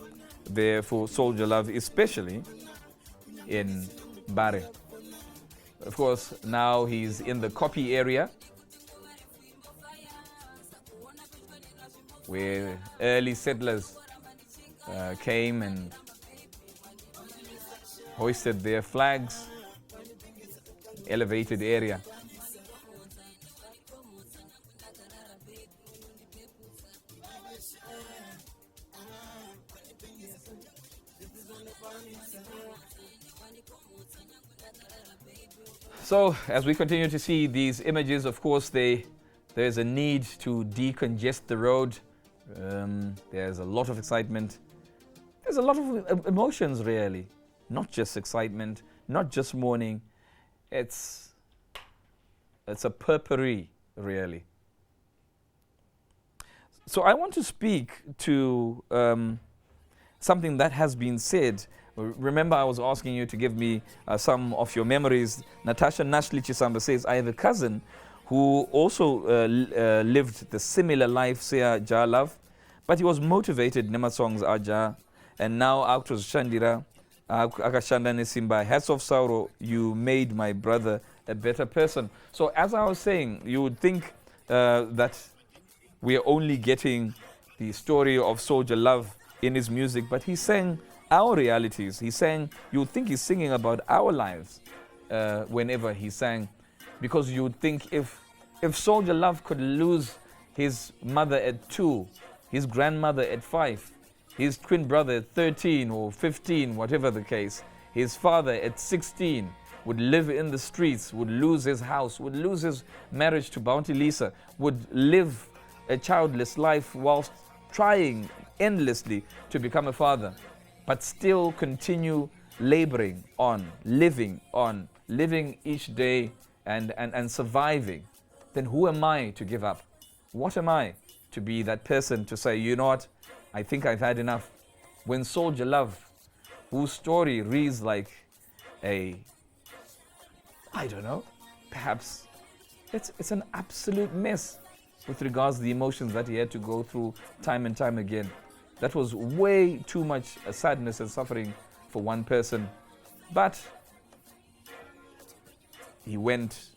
there for Soldier Love, especially in Bare. Of course, now he's in the copy area where early settlers came and hoisted their flags, elevated area. So, as we continue to see these images, of course, there's a need to decongest the road. There's a lot of excitement. There's a lot of emotions, really. Not just excitement, not just mourning. It's a potpourri, really. So I want to speak to something that has been said. Remember, I was asking you to give me some of your memories. Natasha Nashli Chisamba says, I have a cousin who also lived the similar life, Sea Ja Love, but he was motivated, Nema songs Aja, and now Actors Shandira, Akashanda Nesimba, hats off Sauro, you made my brother a better person. So as I was saying, you would think that we are only getting the story of Soldier Love in his music, but he sang our realities. He sang, you would think he's singing about our lives whenever he sang, because you would think if Soldier Love could lose his mother at 2, his grandmother at 5, his twin brother at 13 or 15, whatever the case, his father at 16 would live in the streets, would lose his house, would lose his marriage to Bounty Lisa, would live a childless life whilst trying endlessly to become a father, but still continue laboring on, living each day and surviving, then who am I to give up? What am I to be that person to say, you know what, I think I've had enough? When Soldier Love, whose story reads like I don't know, perhaps it's an absolute mess with regards to the emotions that he had to go through time and time again. That was way too much sadness and suffering for one person. But he went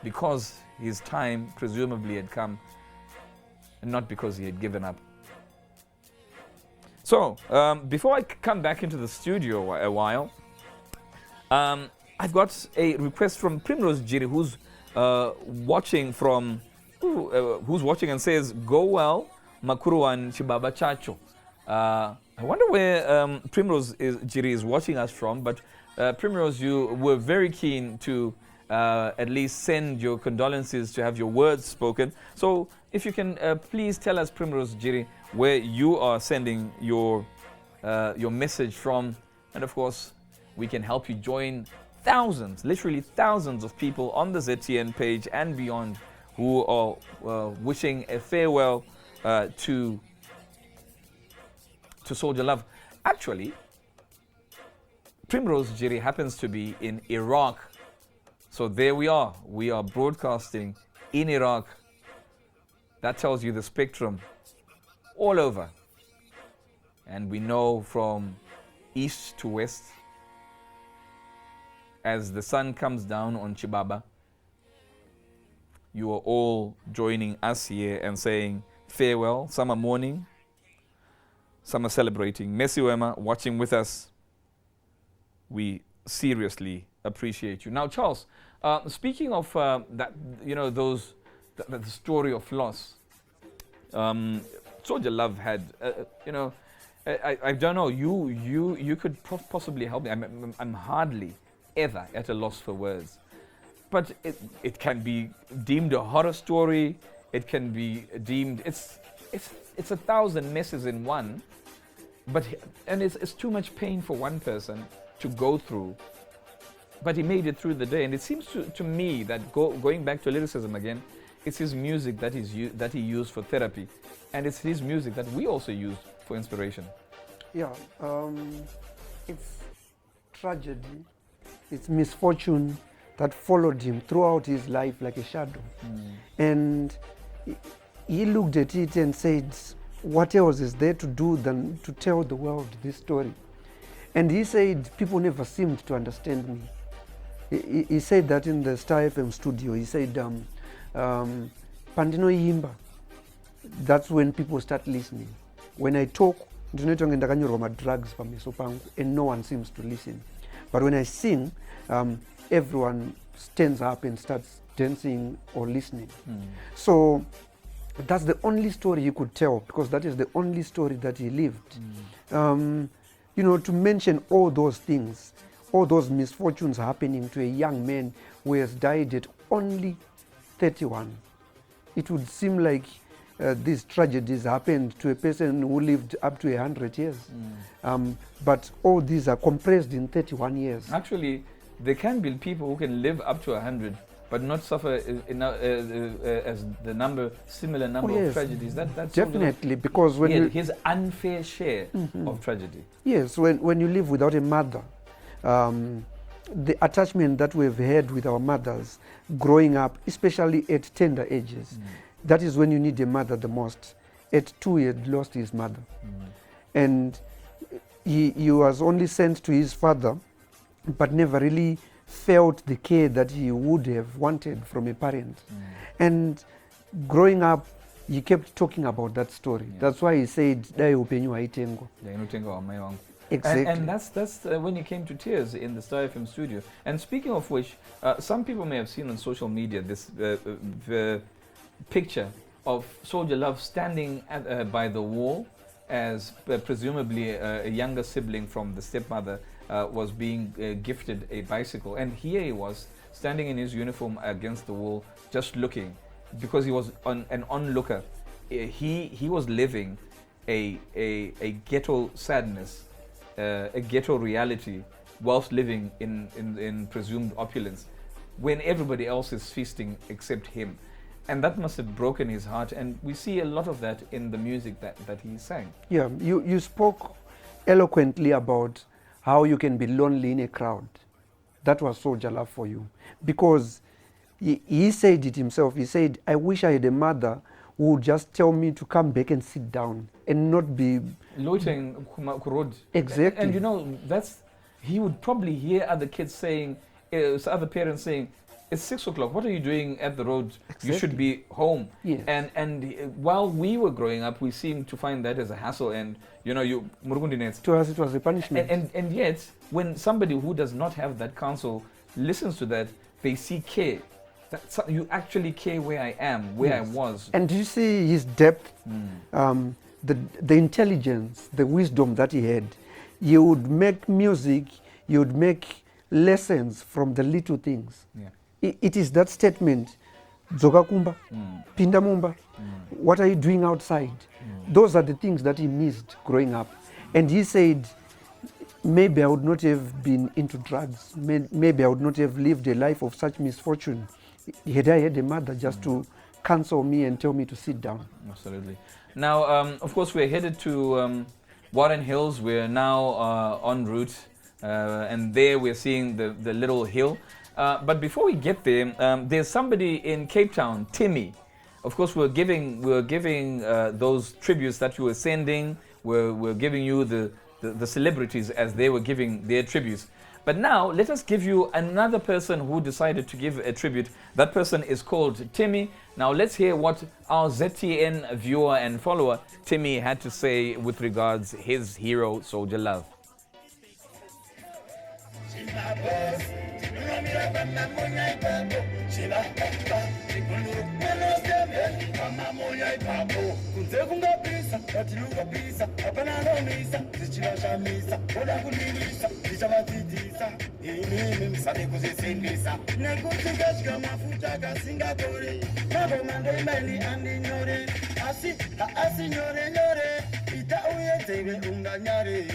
because his time presumably had come, and not because he had given up. So, before I come back into the studio a while, I've got a request from Primrose Jiri, who's watching and says, "Go well, Makuruwan Chibaba Chacho." I wonder where Primrose Jiri is watching us from, but Primrose, you were very keen to at least send your condolences, to have your words spoken. So if you can please tell us, Primrose Jiri, where you are sending your message from, and of course we can help you join thousands, literally thousands of people on the ZTN page and beyond who are wishing a farewell to Soldier Love. Actually, Primrose Jiri happens to be in Iraq. So there we are. We are broadcasting in Iraq. That tells you the spectrum all over. And we know from east to west, as the sun comes down on Chibaba, you are all joining us here and saying farewell. Some are mourning, some are celebrating. Messi Wema watching with us. We seriously appreciate you. Now, Charles, speaking of that, the story of loss, Soldier Love had, I don't know. You could possibly help me. I'm hardly ever at a loss for words, but it can be deemed a horror story. It can be deemed it's 1,000 messes in one, and it's too much pain for one person to go through. But he made it through the day, and it seems to me that going back to lyricism again, it's his music that he used for therapy, and it's his music that we also use for inspiration. Yeah, it's tragedy, it's misfortune that followed him throughout his life like a shadow. And he looked at it and said, what else is there to do than to tell the world this story? And he said, people never seemed to understand me. He said that in the Star FM studio. He said, Pandino Yimba, that's when people start listening. When I talk, drugs and no one seems to listen. But when I sing, everyone stands up and starts dancing or listening. So that's the only story he could tell, because that is the only story that he lived. To mention all those things, all those misfortunes happening to a young man who has died at only 31. It would seem like these tragedies happened to a person who lived up to 100 years. But all these are compressed in 31 years. Actually, there can be people who can live up to 100, but not suffer as the similar number of tragedies. That's definitely, because when his unfair share of tragedy. Yes, when you live without a mother, the attachment that we've had with our mothers growing up, especially at tender ages, that is when you need a mother the most. At 2, he had lost his mother. And he was only sent to his father, but never really felt the care that he would have wanted from a parent. And growing up, he kept talking about that story. That's why he said, exactly. And that's when he came to tears in the Star FM studio. And speaking of which, some people may have seen on social media this the picture of Soldier Love standing by the wall as presumably a younger sibling from the stepmother was being gifted a bicycle. And here he was standing in his uniform against the wall, just looking, because he was an onlooker. He was living a ghetto sadness, a ghetto reality, whilst living in presumed opulence, when everybody else is feasting except him. And that must have broken his heart, and we see a lot of that in the music that he sang. Yeah, you spoke eloquently about how you can be lonely in a crowd. That was Soldier Love for you, because he said it himself. He said, I wish I had a mother who would just tell me to come back and sit down and not be loitering road. Exactly. And he would probably hear other kids saying, other parents saying, It's 6 o'clock. What are you doing at the road? Exactly. You should be home. Yes. And while we were growing up, we seemed to find that as a hassle. And To us, it was a punishment. and yet, when somebody who does not have that counsel listens to that, they see care. You actually care where I am, where Yes. I was. And do you see his depth, the intelligence, the wisdom that he had? He would make music, he would make lessons from the little things. Yeah. It is that statement, Dzoka kumba, pinda mumba, what are you doing outside? Those are the things that he missed growing up. And he said, maybe I would not have been into drugs. Maybe I would not have lived a life of such misfortune had I had a mother just to counsel me and tell me to sit down. Absolutely. Now, of course, we're headed to Warren Hills. We're now en route, and there we're seeing the little hill. But before we get there, there's somebody in Cape Town, Timmy. Of course, we're giving those tributes that you were sending. We're giving you the celebrities as they were giving their tributes. But now, let us give you another person who decided to give a tribute. That person is called Timmy. Now, let's hear what our ZTN viewer and follower, Timmy, had to say with regards his hero, Soldier Love.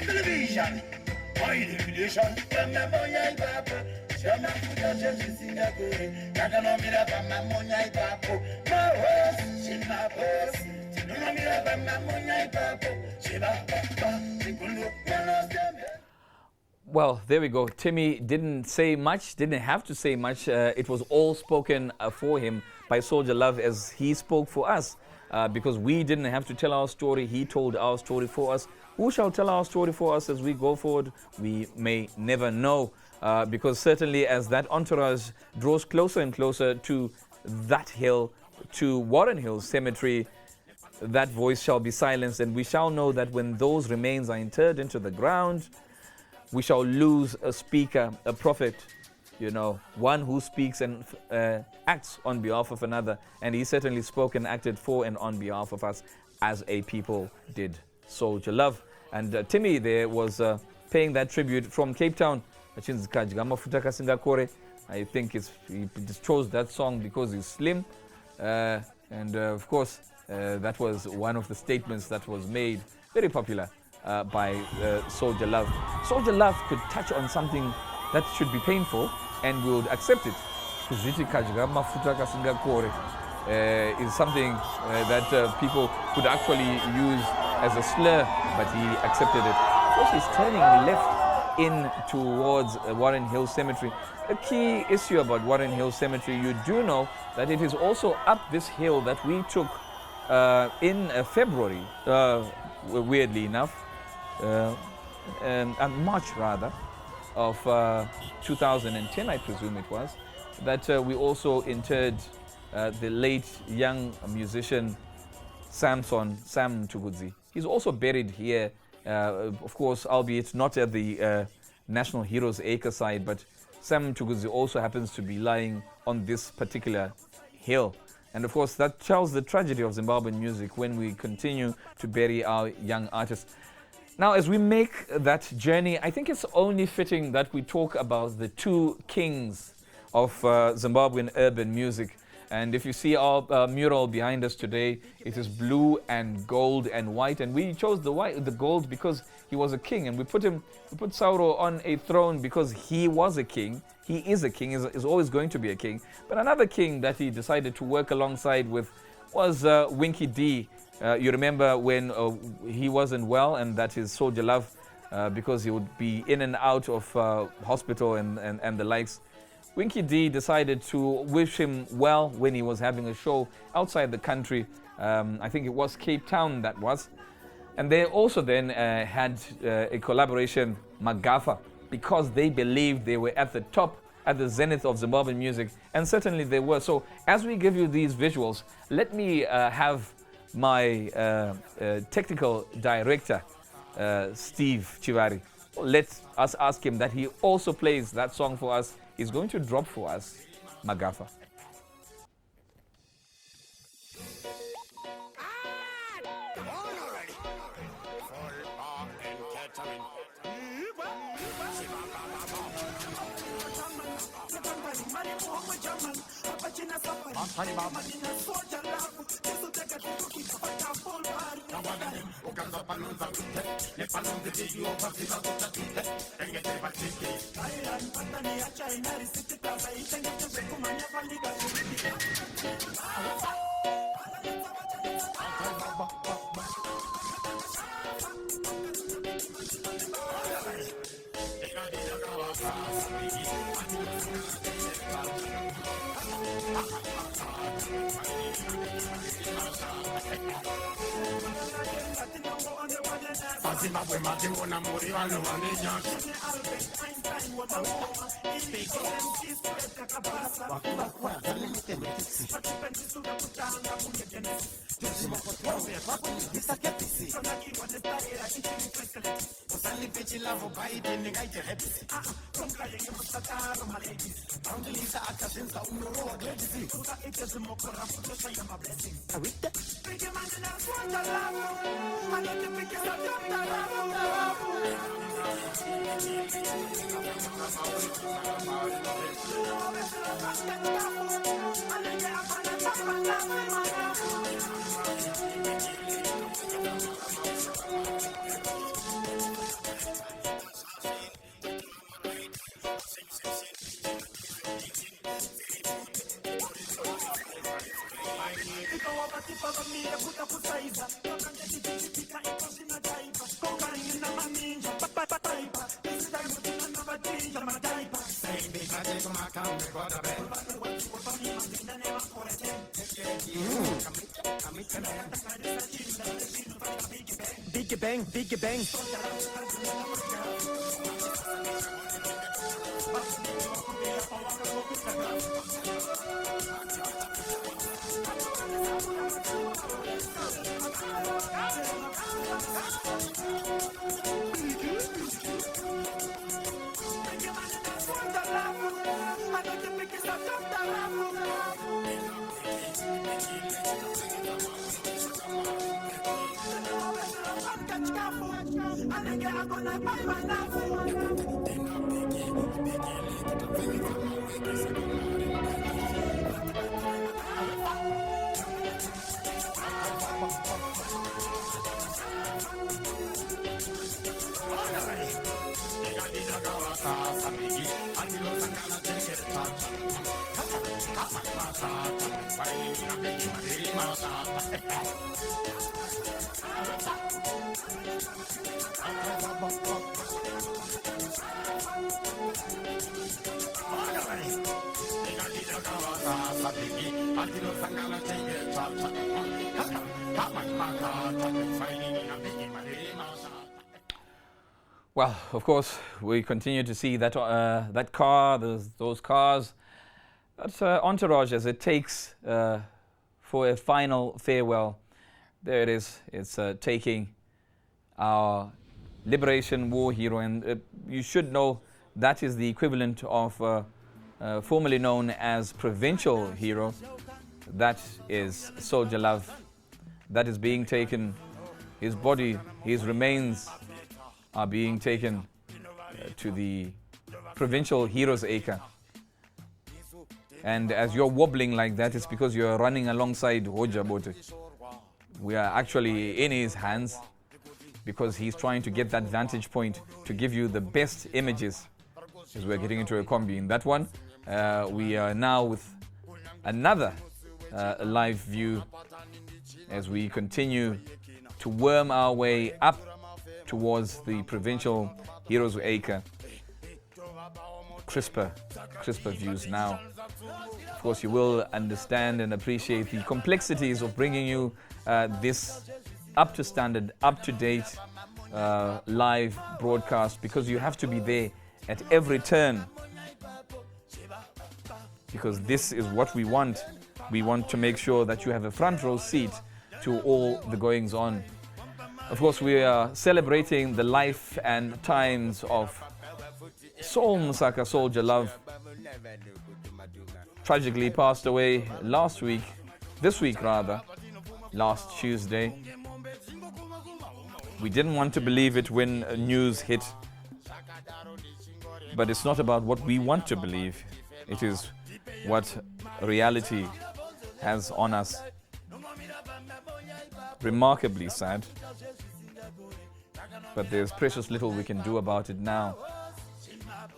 Television. My revelation, Mamoya Ibapo, Shama Fuja Singapore, Naganomira Mamoya Ibapo, my horse, Shima Boss, Tinomira Mamoya Ibapo, Shiba, Tikulu, Well, there we go. Timmy didn't say much, didn't have to say much. It was all spoken for him by Soldier Love as he spoke for us. Because we didn't have to tell our story, he told our story for us. Who shall tell our story for us as we go forward? We may never know. Because certainly as that entourage draws closer and closer to that hill, to Warren Hills Cemetery, that voice shall be silenced, and we shall know that when those remains are interred into the ground, we shall lose a speaker, a prophet, you know, one who speaks and acts on behalf of another. And he certainly spoke and acted for and on behalf of us as a people did. Soldier Love. And Timmy there was paying that tribute from Cape Town. I think he just chose that song because he's slim. And of course, that was one of the statements that was made very popular by Soldier Love. Soldier Love could touch on something that should be painful and we would accept it. Is something that people could actually use as a slur, but he accepted it. Of course, he's turning left in towards Warren Hill Cemetery. A key issue about Warren Hill Cemetery, you do know that it is also up this hill that we took in February, weirdly enough, March rather, of 2010, I presume it was, that we also interred the late young musician Sam Mtukudzi. He's also buried here, of course, albeit not at the National Heroes Acre side, but Sam Mtukudzi also happens to be lying on this particular hill. And of course, that tells the tragedy of Zimbabwean music when we continue to bury our young artists. Now, as we make that journey, I think it's only fitting that we talk about the two kings of Zimbabwean urban music. And if you see our mural behind us today, it is blue and gold and white. And we chose the gold because he was a king. And we put Sauro on a throne because he was a king. He is a king, is always going to be a king. But another king that he decided to work alongside with was Winky D. You remember when he wasn't well, and that is Soldier Love, because he would be in and out of hospital and the likes. Winky D decided to wish him well when he was having a show outside the country. I think it was Cape Town that was. And they also then had a collaboration, Magafa, because they believed they were at the top at the zenith of Zimbabwean music, and certainly they were. So as we give you these visuals, let me have my technical director, Steve Chivari. Let us ask him that he also plays that song for us. He's going to drop for us Magafa. Big bang. Well, of course, we continue to see that that car, those cars, that entourage as it takes for a final farewell. There it is. It's taking our Liberation War hero, and you should know that is the equivalent of formerly known as provincial hero. That is Soldier Love. That is being taken. His body, his remains are being taken to the provincial heroes acre. And as you're wobbling like that, it's because you're running alongside Hoja Bote. We are actually in his hands because he's trying to get that vantage point to give you the best images as we're getting into a combi. In that one, we are now with another live view as we continue to worm our way up towards the provincial heroes acre. Crisper views now. Of course, you will understand and appreciate the complexities of bringing you this up to standard, up to date live broadcast, because you have to be there at every turn because this is what we want. We want to make sure that you have a front row seat to all the goings on. Of course, we are celebrating the life and times of Soul Musaka Soldier Love. Tragically passed away last Tuesday. We didn't want to believe it when news hit. But it's not about what we want to believe. It is what reality has on us. Remarkably sad. But there's precious little we can do about it now.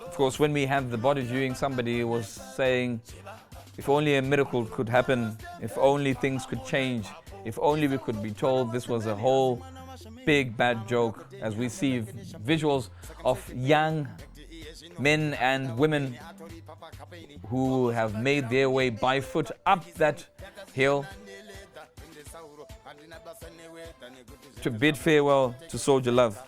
Of course, when we had the body viewing, somebody was saying, if only a miracle could happen, if only things could change, if only we could be told this was a whole big bad joke, as we see visuals of young men and women who have made their way by foot up that hill to bid farewell to Soldier Love.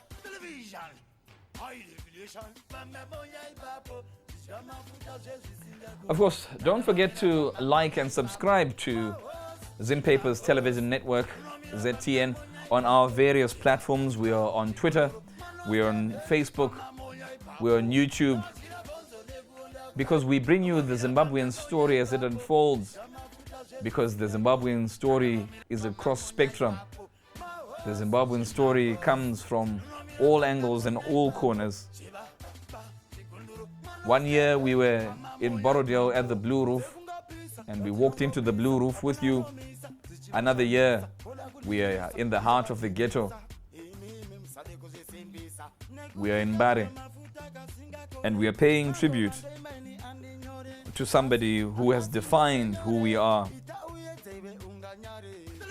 Of course, don't forget to like and subscribe to Zim Papers Television Network, ZTN, on our various platforms. We are on Twitter, we are on Facebook, we're on YouTube, because we bring you the Zimbabwean story as it unfolds, because the Zimbabwean story is a cross spectrum. The Zimbabwean story comes from all angles and all corners. One year we were in Borodale at the Blue Roof, and we walked into the Blue Roof with you. Another year we are in the heart of the ghetto. We are in Mbare, and we are paying tribute to somebody who has defined who we are.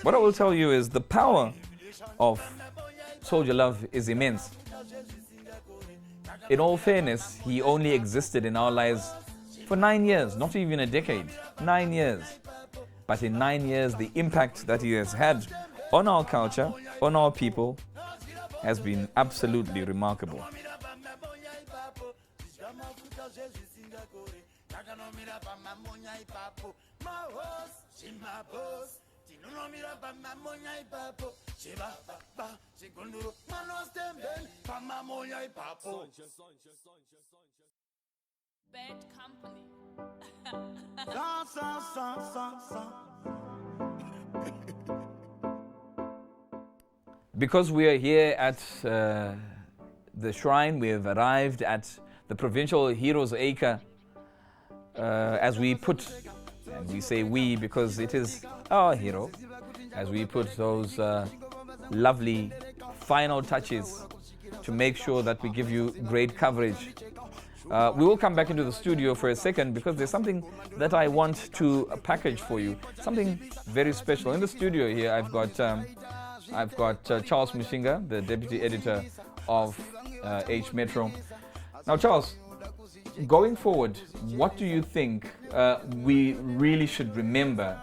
What I will tell you is the power of Soldier Love is immense. In all fairness, he only existed in our lives for 9 years, not even a decade, 9 years. But in 9 years, the impact that he has had on our culture, on our people, has been absolutely remarkable. Bad company. Because we are here at the shrine, we have arrived at the Provincial Heroes Acre, as we put, and we say we because it is our hero, as we put those lovely final touches to make sure that we give you great coverage. We will come back into the studio for a second because there's something that I want to package for you, something very special. In the studio here, I've got Charles Mushinga, the deputy editor of H Metro. Now, Charles, going forward, what do you think we really should remember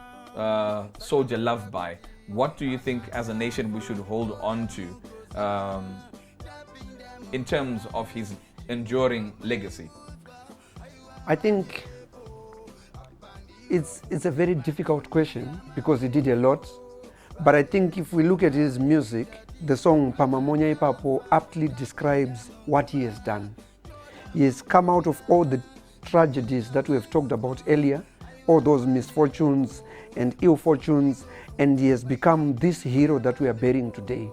Soldier Love by? What do you think as a nation we should hold on to in terms of his enduring legacy? I think it's a very difficult question because he did a lot. But I think if we look at his music, the song Pamamonya Ipapo aptly describes what he has done. He has come out of all the tragedies that we have talked about earlier, all those misfortunes and ill fortunes, and he has become this hero that we are bearing today.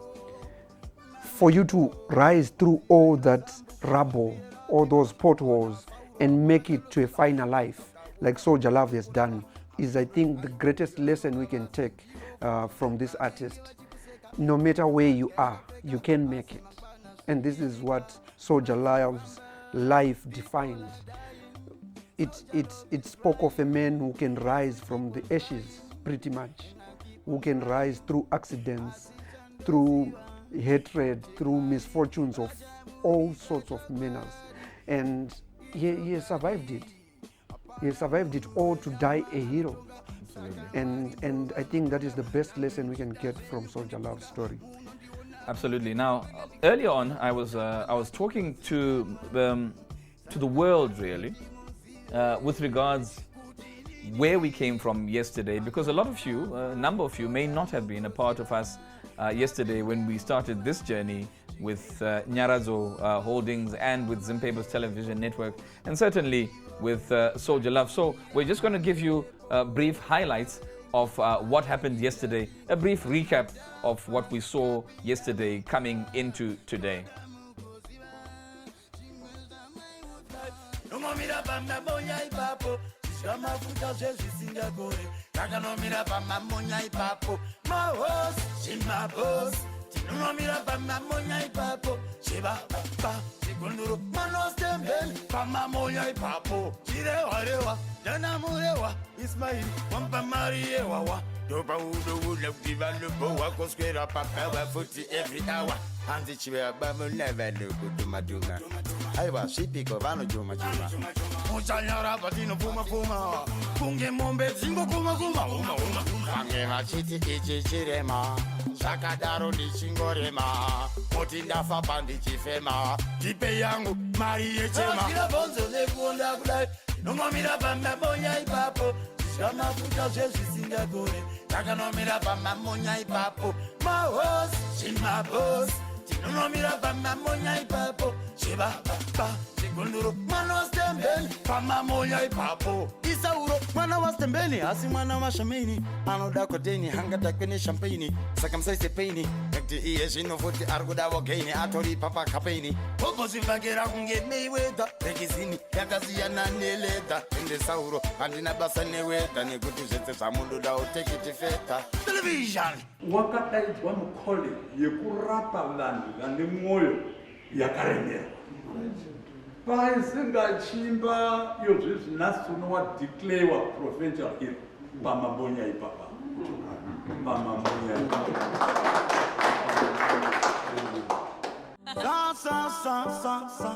For you to rise through all that rubble, all those potholes, and make it to a finer life, like Soldier Love has done, is, I think, the greatest lesson we can take from this artist. No matter where you are, you can make it. And this is what Soldier Love's life defined. It spoke of a man who can rise from the ashes, pretty much, who can rise through accidents, through hatred, through misfortunes of all sorts of manners. And he has survived it. He has survived it all to die a hero. Absolutely. And I think that is the best lesson we can get from Soldier Love's story. Absolutely. Now, earlier on, I was talking to the world really, with regards where we came from yesterday, because a lot of you, a number of you, may not have been a part of us yesterday when we started this journey with Nyaradzo Holdings and with Zimpabwe's television network, and certainly with Soldier Love. So we're just going to give you brief highlights of what happened yesterday, a brief recap of what we saw yesterday coming into today. Every hour, and the chiva bamu never look to Maduna. I was shipping of Anujuma. Muchanyara, but in a puma puma, Pungi Mumbe, Zingo Puma Puma, Angema Chiti Chirema, Sakadaro di Chingorema, Potinda Fapandi Chifema, Tipe Yangu, Marie Chema, Bonzo, they won't have no mamma bamba boya papo. Shama futa jesu Singapore. Takano mira bamba monya papo. My horse, she my boss. Tino mira bamba monya papo. Shiba papa. Sigunduru mano stembeni. Pama monya papo. Isauro mwana wa stembeni. Asi mwana wa shamini. Ano dako deni. Hanga takweni champagne. Sakamsaise peini. Ekti iye shino futi arguda wogeni. Atori papa kapeni. Popo sivagera kunge meiweda. Rekizini yakazi ya naneleda. Ende sauro andina basa neweda. Nekuti zete samundu da otekiti feta. Television. Wakataitwa mukole yekurapa vanhu vane mwoyo yakaremera. Paisingachimba izvo zvinasuno wadeclarewa provincial hero pamabonya ipapa. Pamabonya ipapa. Sa.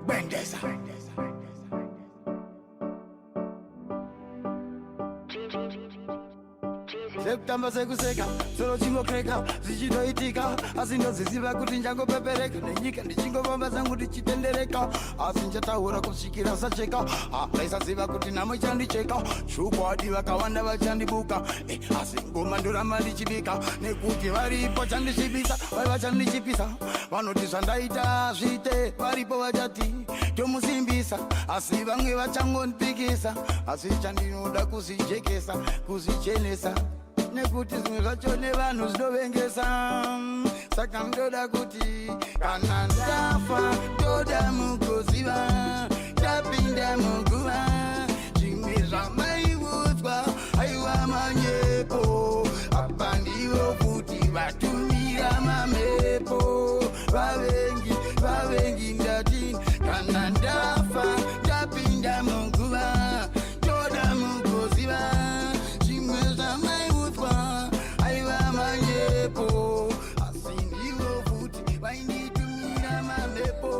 Bendeza. September sekuseka, solo chingokreka, zichitoitika, asi ndoziziva kuti njangopepereka, nenyika ndichingobamba zangu ndichitendereka, asi nchataura kusvikira sacheka, vaisaziva kuti namo chandicheka, chokwadi vakawanda vachandibuka, asi ngoma ndoramba ndichibika, nekuti varipo chandishibisa, vaiva chandichipisa, vanoti zvandaita zvite, varipo vachati tomusimbisa, asi vamwe vachangondipikisa, asi chandinoda kuzijekesa, kuzichenesa, nekuti zvimwe zvacho nevanhu zvinovengesa. Saka ndoda kuti kana ndafa ndoda mugoziva, ndapinda muguva, zvimwe zvamaiudzwa aiwa manyepo, apa ndivo kuti vatumira mamhepo, vavengi ndati kana ndafa ndapinda muguva, ndoda mugoziva, zvimwe zvamaiudzwa aiva manyepo, asi ndivo futi vainditumira mamhepo.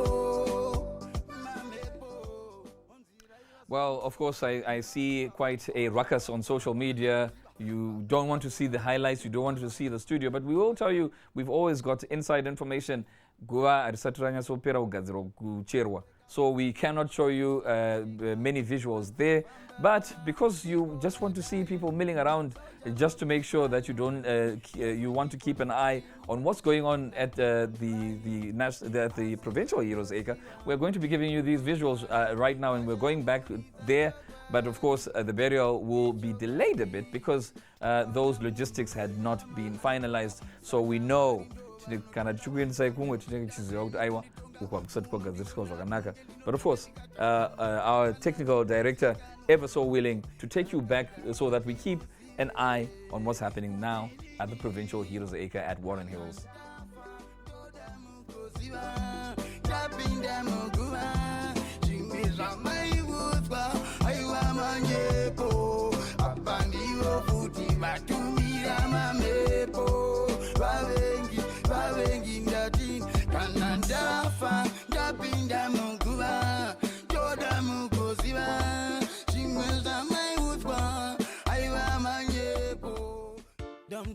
Well, of course, I see quite a ruckus on social media. You don't want to see the highlights, you don't want to see the studio, but we will tell you we've always got inside information. So we cannot show you many visuals there, but because you just want to see people milling around, just to make sure that you don't, you want to keep an eye on what's going on at the Provincial Heroes Acre, we're going to be giving you these visuals right now, and we're going back there. But of course, the burial will be delayed a bit because those logistics had not been finalized. So we know. But of course, our technical director ever so willing to take you back so that we keep an eye on what's happening now at the Provincial Heroes Acre at Warren Hills.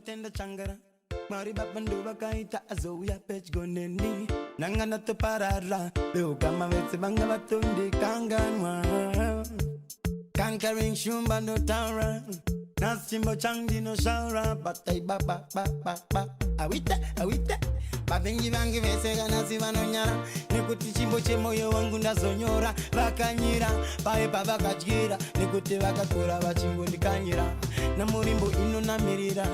Tenda changara, mari babando bakaita azoya pech goneni. nangana toparara beugama vetse vanga vatondi kanganwa conquering shumba no taura nasimbo changi no shaura batai baba awita babengi vangi veseka nasi vanonyara nekuti chimbo chemoyo wangu ndazonyora vakanyira paepa vakadyira nekuti vakakura vachingondikanyira namurimbo inonamirira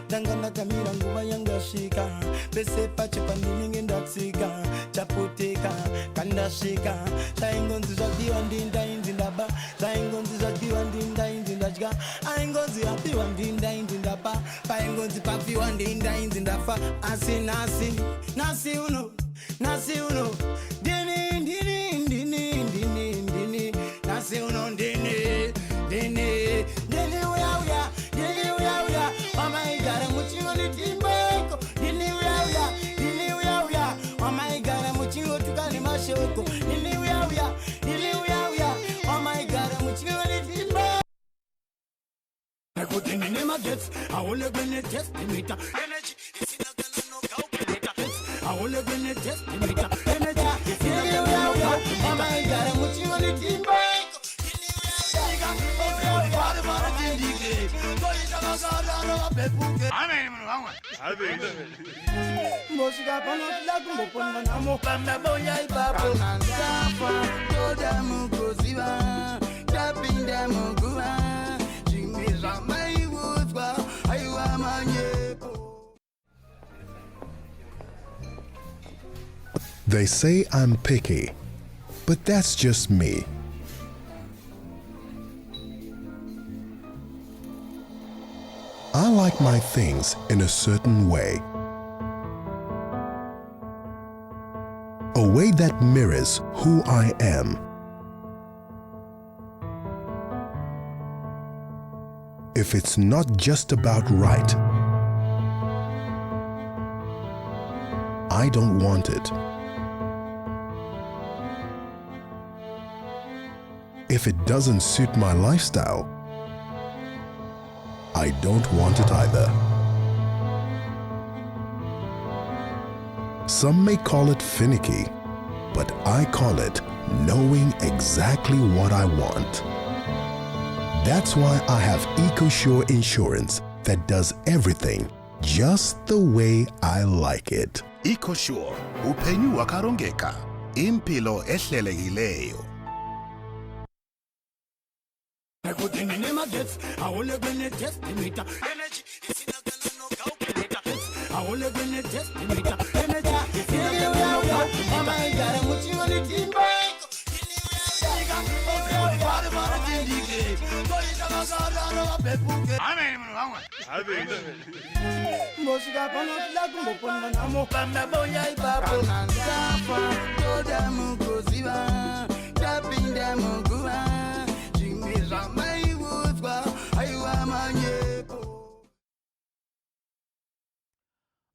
ndanga ndakamira nguva yangu yasvika pese pacho pandinenge ndatsika chapoteka kandasvika zvaingonzi zvadiwa ndindainzi ndaba zvaingonzi zvadiwa ndindainzi ndadya aingonzi apiwa ndindainzi ndapa paingonzi papiwa ndindainzi ndafa asi nasi uno ndini nasi uno ndini uya wamaigara muchingoni timbeko ndini uya wamaigara muchingo tukane mashoko ndini uya wamaigara muchingoni timbeko nekuti ndine magets aone kwene testimita energy isinagana nokaupeleta aone kwene testimita energy isinagana wamaigara muchingoni timbeko Mosika panotila kumbopona namo pamba bonya ipapo nanzafa toda mukoziva tapinda muguva chimizva maivudzwa aiwa manyepo. They say I'm picky, but that's just me. I like my things in a certain way. A way that mirrors who I am. If it's not just about right, I don't want it. If it doesn't suit my lifestyle, I don't want it either. Some may call it finicky, but I call it knowing exactly what I want. That's why I have EcoSure Insurance that does everything just the way I like it. EcoSure, uphenyu wakarongeka, impilo ehlelekileyo. Nekuti ndine magets aone kwene testimita energy isinagana nokaupeleta aone kwene testimita energy isinagana wamaigara muchingoni timbeko Mosika panotila kumbopona namo pamba bonya ipapo nanzafa toda mukoziva tapinda muguva chimizva maivudzwa aiwa manyepo.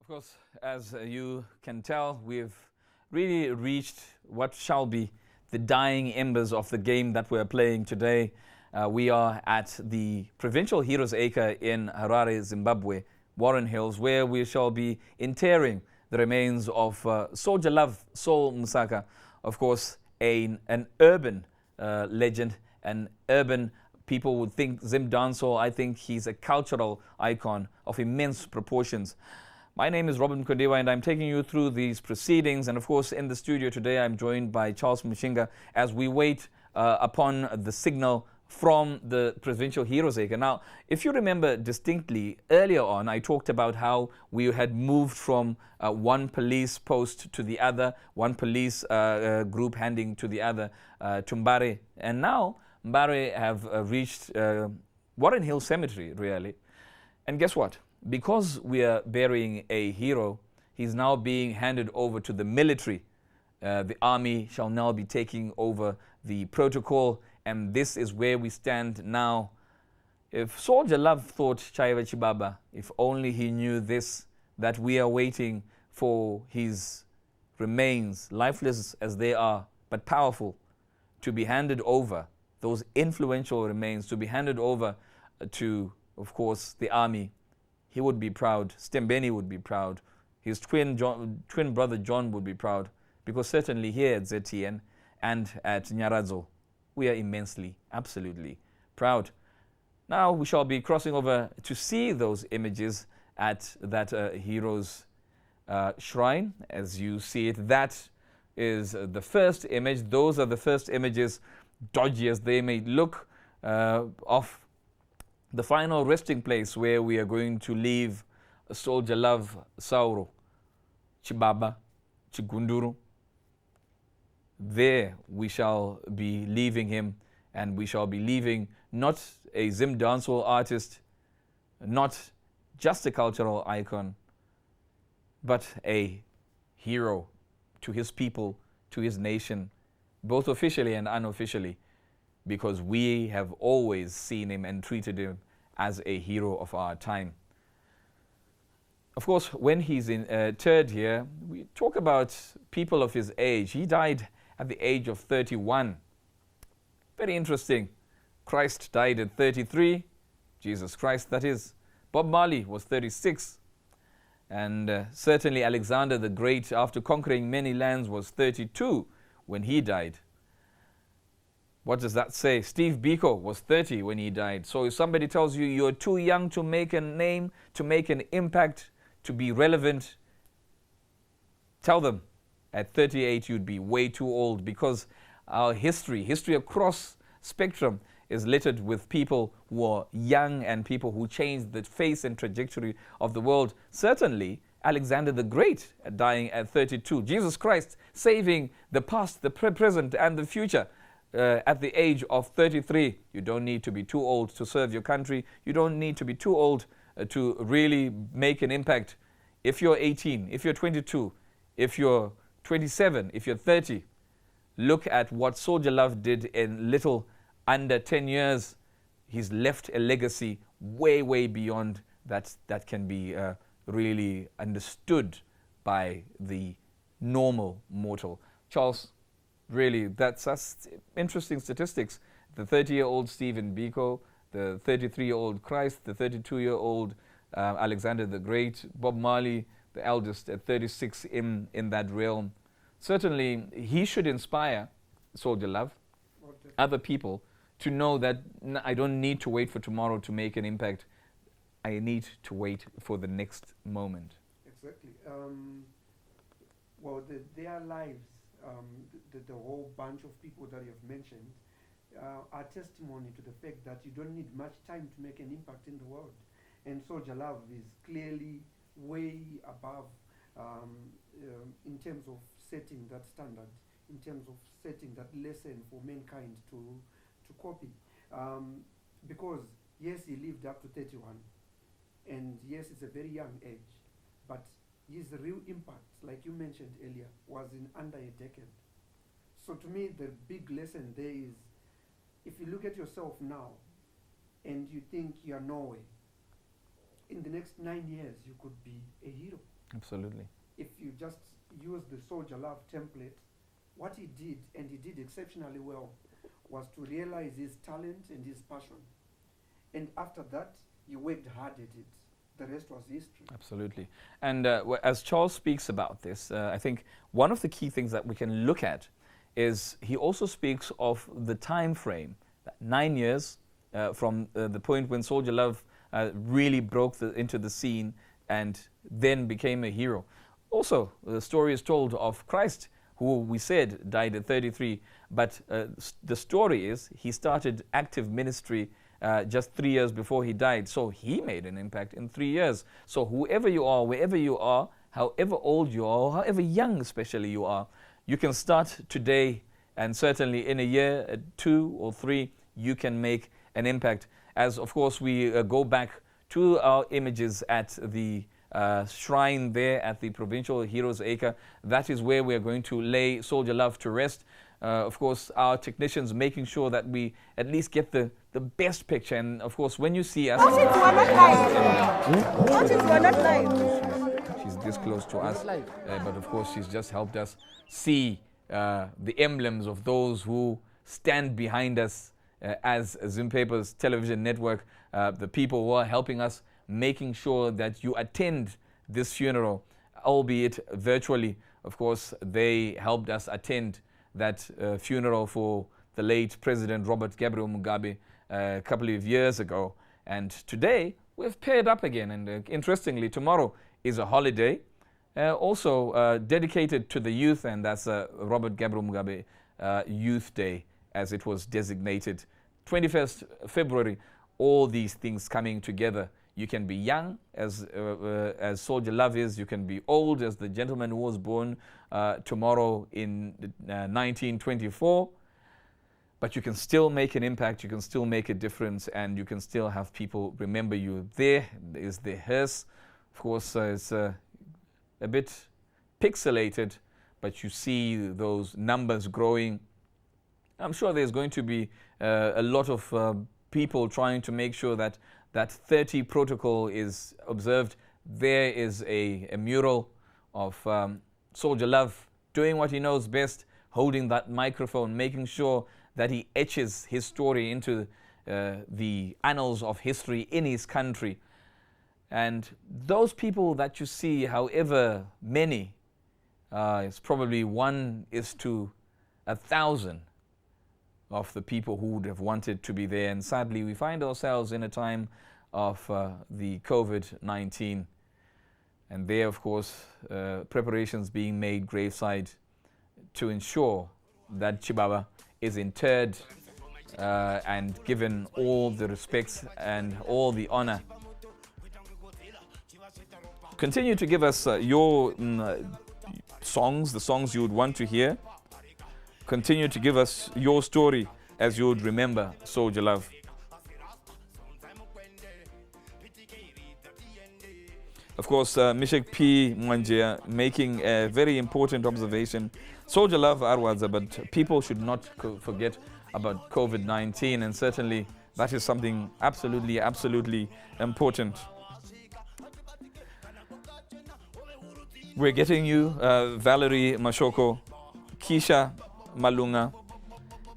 Of course, as you can tell, we've really reached what shall be the dying embers of the game that we're playing today. We are at the Provincial Heroes Acre in Harare, Zimbabwe, Warren Hills, where we shall be interring the remains of Soldier Love Saul Musaka, of course, an urban legend, an urban people would think Zim Dancehall. I think he's a cultural icon of immense proportions. My name is Robert Mkondiwa and I'm taking you through these proceedings. And of course, in the studio today, I'm joined by Charles Mushinga as we wait upon the signal from the Provincial Heroes Acre. Now, if you remember distinctly, earlier on, I talked about how we had moved from one police post to the other, one police group handing to the other, to Mbare. And now, Mbare have reached Warren Hill Cemetery, really. And guess what? Because we are burying a hero, he's now being handed over to the military. The army shall now be taking over the protocol, and this is where we stand now. If Soldier Love thought Chaiva Chibaba, if only he knew this, that we are waiting for his remains, lifeless as they are, but powerful, to be handed over, those influential remains, to be handed over to, of course, the army. He would be proud, Stembeni would be proud, his twin brother John would be proud, because certainly here at ZTN and at Nyaradzo, we are immensely, absolutely proud. Now we shall be crossing over to see those images at that hero's shrine. As you see it, that is the first image. Those are the first images, dodgy as they may look, of the final resting place where we are going to leave Soldier Love Sauro, Chibaba, Chigunduru. There we shall be leaving him, and we shall be leaving not a Zim dancehall artist, not just a cultural icon, but a hero to his people, to his nation, both officially and unofficially, because we have always seen him and treated him as a hero of our time. Of course, when he's interred here, we talk about people of his age. He died at the age of 31. Very interesting. Christ died at 33. Jesus Christ, that is. Bob Marley was 36. And certainly Alexander the Great, after conquering many lands, was 32 when he died. What does that say? Steve Biko was 30 when he died. So if somebody tells you you're too young to make a name, to make an impact, to be relevant, tell them at 38 you'd be way too old, because our history across spectrum is littered with people who are young and people who changed the face and trajectory of the world. Certainly Alexander the Great dying at 32. Jesus Christ saving the past, the present and the future at the age of 33. You don't need to be too old to serve your country. You don't need to be too old to really make an impact. If you're 18, if you're 22, if you're 27, if you're 30, look at what Soldier Love did in little under 10 years. He's left a legacy way, way beyond that can be really understood by the normal mortal. Charles, really, that's interesting statistics. The 30-year-old Stephen Biko, the 33-year-old Christ, the 32-year-old Alexander the Great, Bob Marley, the eldest at 36 in that realm. Certainly, he should inspire Soldier Love, other people, to know that I don't need to wait for tomorrow to make an impact. I need to wait for the next moment. Exactly. Well, their lives, the whole bunch of people that you've mentioned, are testimony to the fact that you don't need much time to make an impact in the world. And Soldier Love is clearly way above in terms of setting that standard, in terms of setting that lesson for mankind to copy. Because yes, he lived up to 31, and yes, it's a very young age, but his real impact, like you mentioned earlier, was in under a decade. So to me, the big lesson there is, if you look at yourself now and you think you are nowhere, in the next 9 years you could be a hero. Absolutely. If you just use the Soldier Love template, what he did, and he did exceptionally well, was to realize his talent and his passion. And after that, he worked hard at it. The rest was history. Absolutely. And as Charles speaks about this, I think one of the key things that we can look at is he also speaks of the time frame, that 9 years from the point when Soldier Love really broke into the scene and then became a hero. Also, the story is told of Christ, who we said died at 33, but the story is he started active ministry just 3 years before he died. So he made an impact in 3 years. So whoever you are, wherever you are, however old you are, or however young especially you are, you can start today, and certainly in a year, 2 or 3, you can make an impact. As of course we go back to our images at the shrine there at the Provincial Heroes Acre. That is where we are going to lay Soldier Love to rest. Of course, our technicians making sure that we at least get the best picture. And of course, when you see us... She's this close to us, but of course she's just helped us see the emblems of those who stand behind us as Zim Papers television network, the people who are helping us, making sure that you attend this funeral. albeit virtually. Of course, they helped us attend that funeral for the late President Robert Gabriel Mugabe a couple of years ago. And today, we've paired up again. And interestingly, tomorrow is a holiday, also dedicated to the youth, and that's Robert Gabriel Mugabe Youth Day, as it was designated. 21st February, all these things coming together. You can be young, as Soldier Love is. You can be old, as the gentleman who was born tomorrow in 1924. But you can still make an impact, you can still make a difference, and you can still have people remember you. There is the hearse. Of course, it's a bit pixelated, but you see those numbers growing. I'm sure there's going to be a lot of people trying to make sure that that 30 protocol is observed. There is a mural of Soldier Love doing what he knows best, holding that microphone, making sure that he etches his story into the annals of history in his country. And those people that you see, however many, it's probably 1:1,000 of the people who would have wanted to be there. And sadly, we find ourselves in a time of the COVID-19. And there, of course, preparations being made graveside to ensure that Chibaba is interred and given all the respects and all the honor. Continue to give us your songs, the songs you would want to hear. Continue to give us your story as you would remember Soldier Love. Of course, Mishek P. Mwanjia making a very important observation. Soldier Love Arwadza, but people should not forget about COVID-19, and certainly that is something absolutely, absolutely important. We're getting you Valerie Mashoko, Keisha Malunga.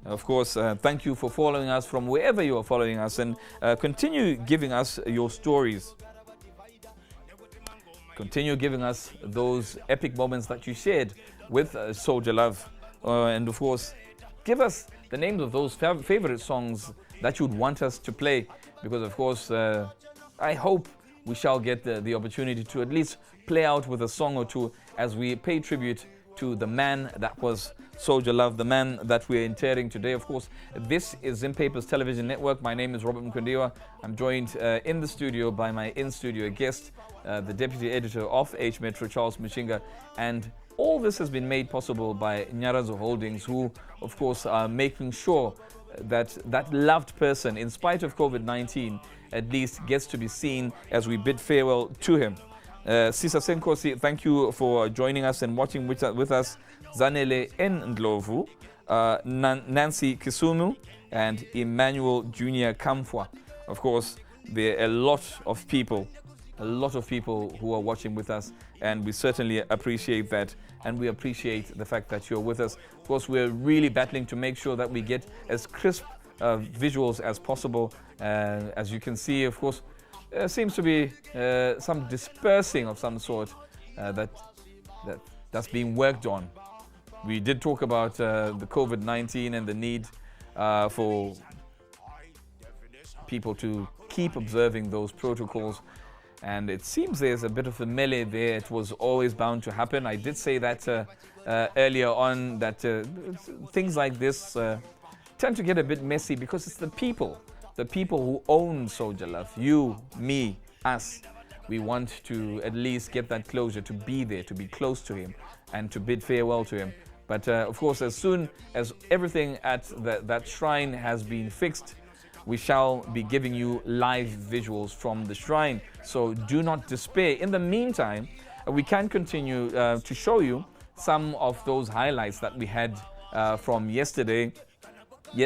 Of course, thank you for following us from wherever you are following us, and continue giving us your stories. Continue giving us those epic moments that you shared with Soldier Love. And of course, give us the names of those favorite songs that you'd want us to play, because of course, I hope we shall get the opportunity to at least play out with a song or two as we pay tribute to the man that was Soldier Love, the man that we're interring today. Of course, this is Zim Papers Television Network. My name is Robert Mukondiwa. I'm joined in the studio by my in-studio guest, the Deputy Editor of H Metro, Charles Mushinga. And all this has been made possible by Nyarazo Holdings, who, of course, are making sure that that loved person, in spite of COVID-19, at least gets to be seen as we bid farewell to him. Sisa Senkosi, thank you for joining us and watching with us. Zanele N. Ndlovu, Nancy Kisumu, and Emmanuel Junior Kamfwa. Of course, there are a lot of people who are watching with us, and we certainly appreciate that, and we appreciate the fact that you're with us. Of course, we're really battling to make sure that we get as crisp visuals as possible. As you can see, of course, there seems to be some dispersing of some sort that's being worked on. We did talk about the COVID-19 and the need for people to keep observing those protocols. And it seems there's a bit of a melee there. It was always bound to happen. I did say that earlier on, that things like this tend to get a bit messy because it's the people who own Soldier Love, you, me, us. We want to at least get that closure, to be there, to be close to him, and to bid farewell to him. But of course, as soon as everything at that shrine has been fixed, we shall be giving you live visuals from the shrine. So do not despair. In the meantime, we can continue to show you some of those highlights that we had from yesterday.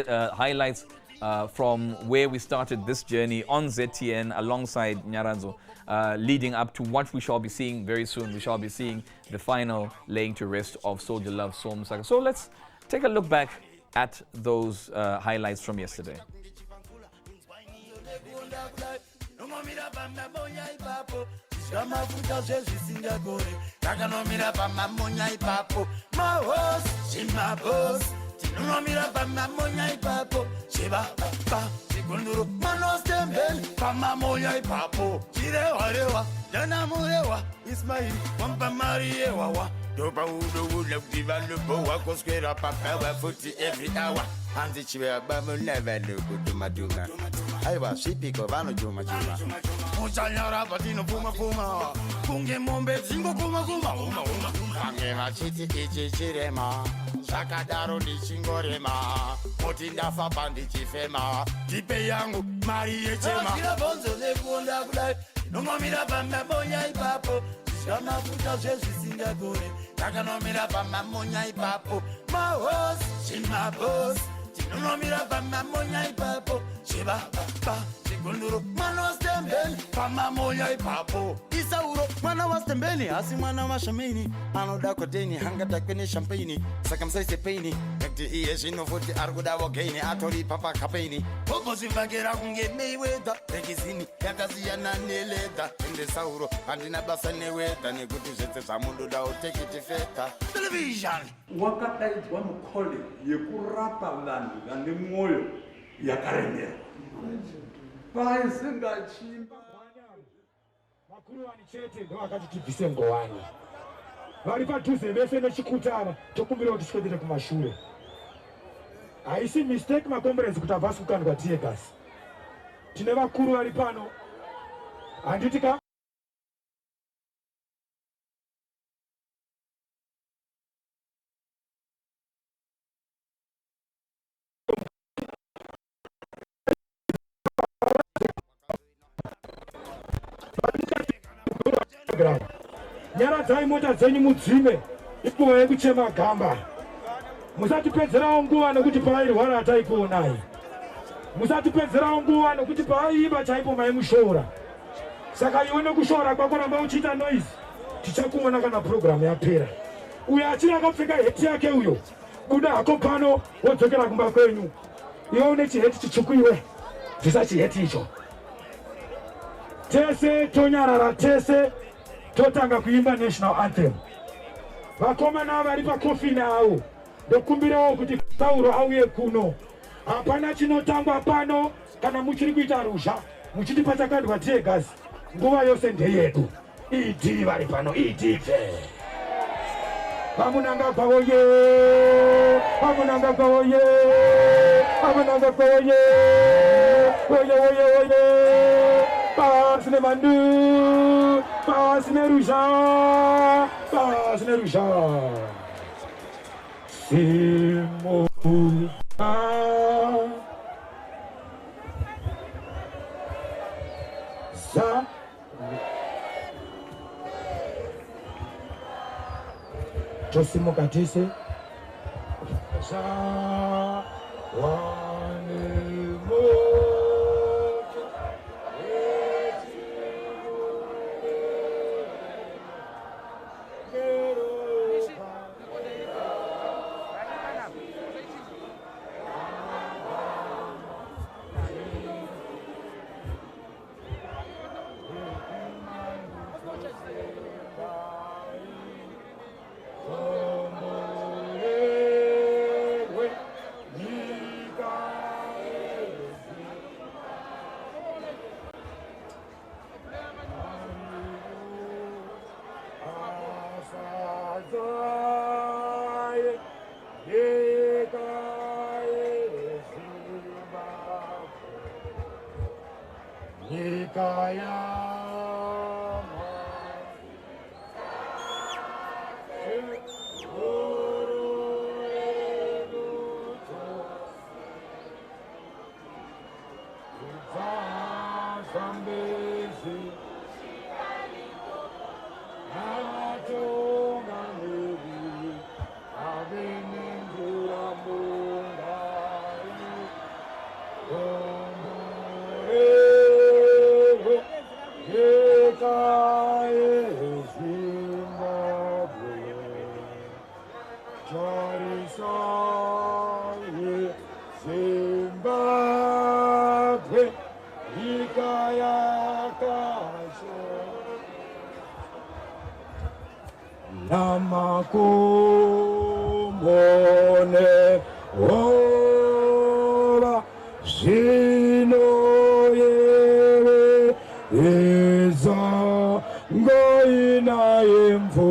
Highlights from where we started this journey on ZTN alongside Nyarazo, leading up to what we shall be seeing very soon. We shall be seeing the final laying to rest of Soldier Love Somsaka. So let's take a look back at those highlights from yesterday. zvamafuta zvezvisingagore takanomira pamamonya ipapo mahos zvimabhos tinonomira pamamonya ipapo zvevababa zvigunduru manostemben pamamonya ipapo chirehwarehwa ndanamurewa ismaili wampamari yewawa ndopaudoudla kuti vanobohwa koswera papawa futi every hour hanzi chiveabamunavanokudhumadhuma aiwa svipiko vanojumajuma muchanyara patinopfumapfuma kunge mombe dzingokumakuma vange vachiti ichi chirema zvakadaro ndichingorema moti ndafa pandichifema tipe yangu mari yechema bonzo nekuonda kudai nomamira pamamonya ipapo zvamafuta zvezvisingagore takanomira pamamonya ipapo mahos zvimabhos tinonomira pamamonya ipapo zvevababa zvigunduru mwana wastembeni pamamonya ipapo isauro mwana wastembeni asi mwana washamini anoda kodheni hangadakwe neshampeni saka musaise peni nekuti iye zvino futi ari kuda wogeni atoripa pakapeni ogozvivakira kunge meiwedha rekizini yakasiyana neledha ende sauro handina basa newedha nekuti zvese zvamundoda utekiti fedha television wakadaidzwa mukole yekurapa vanhu vane mwoyo yakaremera vaisingachimba vakuru vani chete ndovakati tibvise ngowani vari padhuze vese nechikutara tokumbira kuti tiswedere kumashure haisi mistake makomberenzi kuti abva sikukandwa tiye gasi tine vakuru vari pano handiti ka nyaradzai mota dzenyu mudzime ipuwa yekuchema gamba musatipedzerawo nguva nekuti paairwara ataikuonai musatipedzerawo nguva nekuti paaiba chaipo maimushora saka iwe nekushora kwako ramba uchiita noise tichakuona kana purogiramu yapera uyo achiri akapfeka heti yake uyo buda hako pano wodzokera kumba kwenyu iwe une chiheti chitsvuku iwe bvisa chiheti icho tese tonyarara tese totanga kuimba national anthem vakomana vari pakofini avo ndokumbirawo kuti Sauro auye kuno hapana chinotangwa pano kana muchiri kuita ruzha muchiti pachakandwa tiye gasi nguva yose ndeyedu idhi vari pano idhive vamunanga kwavoye vamunanga kwavoye vamunanga kwavoye oye oye oye pasine mandu pasine rusha pasine rusha simuka za tosimuka tise za wanemo namakumbone oba zino yewe eza ngoina imvu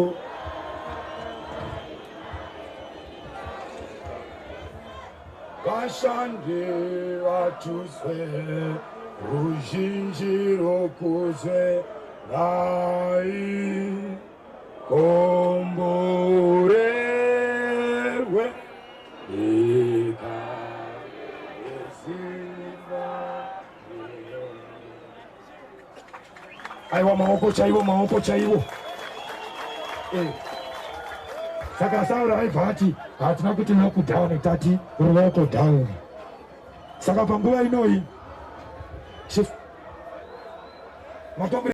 vashandi vatuswe ruzhinji rokuzwe ngai komborerwe nyika yesimba. Aiwa maoko chaiwo saka Sauro aibva ati hatina kuti lockdown tati lockdown. Saka panguva inoi matombo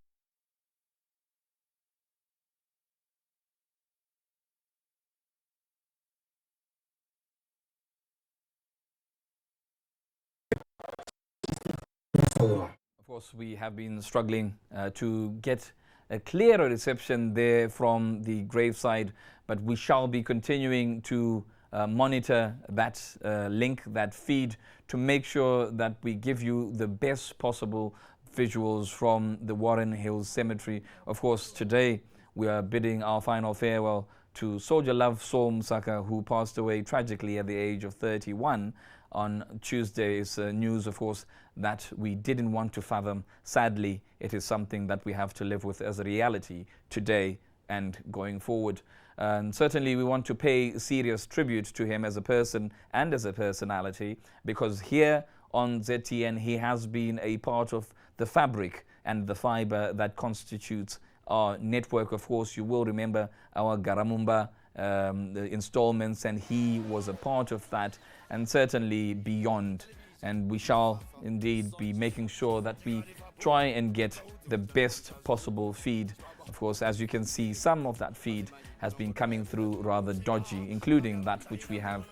Of course, we have been struggling to get a clearer reception there from the graveside, but we shall be continuing to monitor that link, that feed, to make sure that we give you the best possible visuals from the Warren Hills Cemetery. Of course, today we are bidding our final farewell to Soldier Love Saul Msaka, who passed away tragically at the age of 31 on Tuesday. It's news, of course, that we didn't want to fathom. Sadly, it is something that we have to live with as a reality today and going forward. And certainly we want to pay serious tribute to him as a person and as a personality, because here on ZTN he has been a part of the fabric and the fiber that constitutes our network. Of course, you will remember our Garamumba the installments, and he was a part of that, and certainly beyond. And we shall indeed be making sure that we try and get the best possible feed. Of course, as you can see, some of that feed has been coming through rather dodgy, including that which we have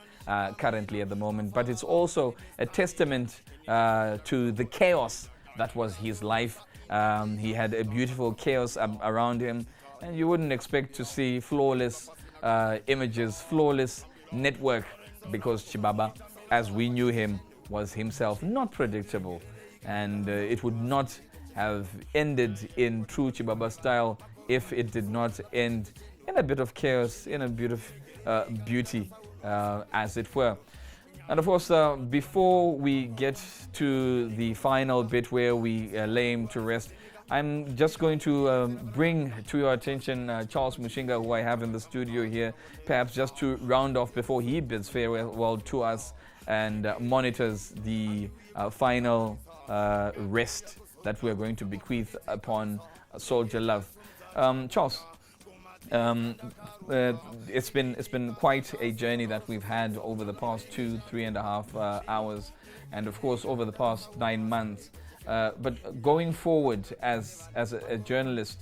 currently at the moment. But it's also a testament to the chaos that was his life. He had a beautiful chaos around him, and you wouldn't expect to see flawless images, flawless network, because Chibaba, as we knew him, was himself not predictable, and it would not have ended in true Chibaba style if it did not end in a bit of chaos, in a bit of beauty, as it were. And of course, before we get to the final bit where we lay him to rest, I'm just going to bring to your attention Charles Mushinga, who I have in the studio here, perhaps just to round off before he bids farewell to us and monitors the final rest that we're going to bequeath upon Soldier Love. Charles, it's been quite a journey that we've had over the past 3.5 hours, and of course over the past 9 months. But going forward as a journalist,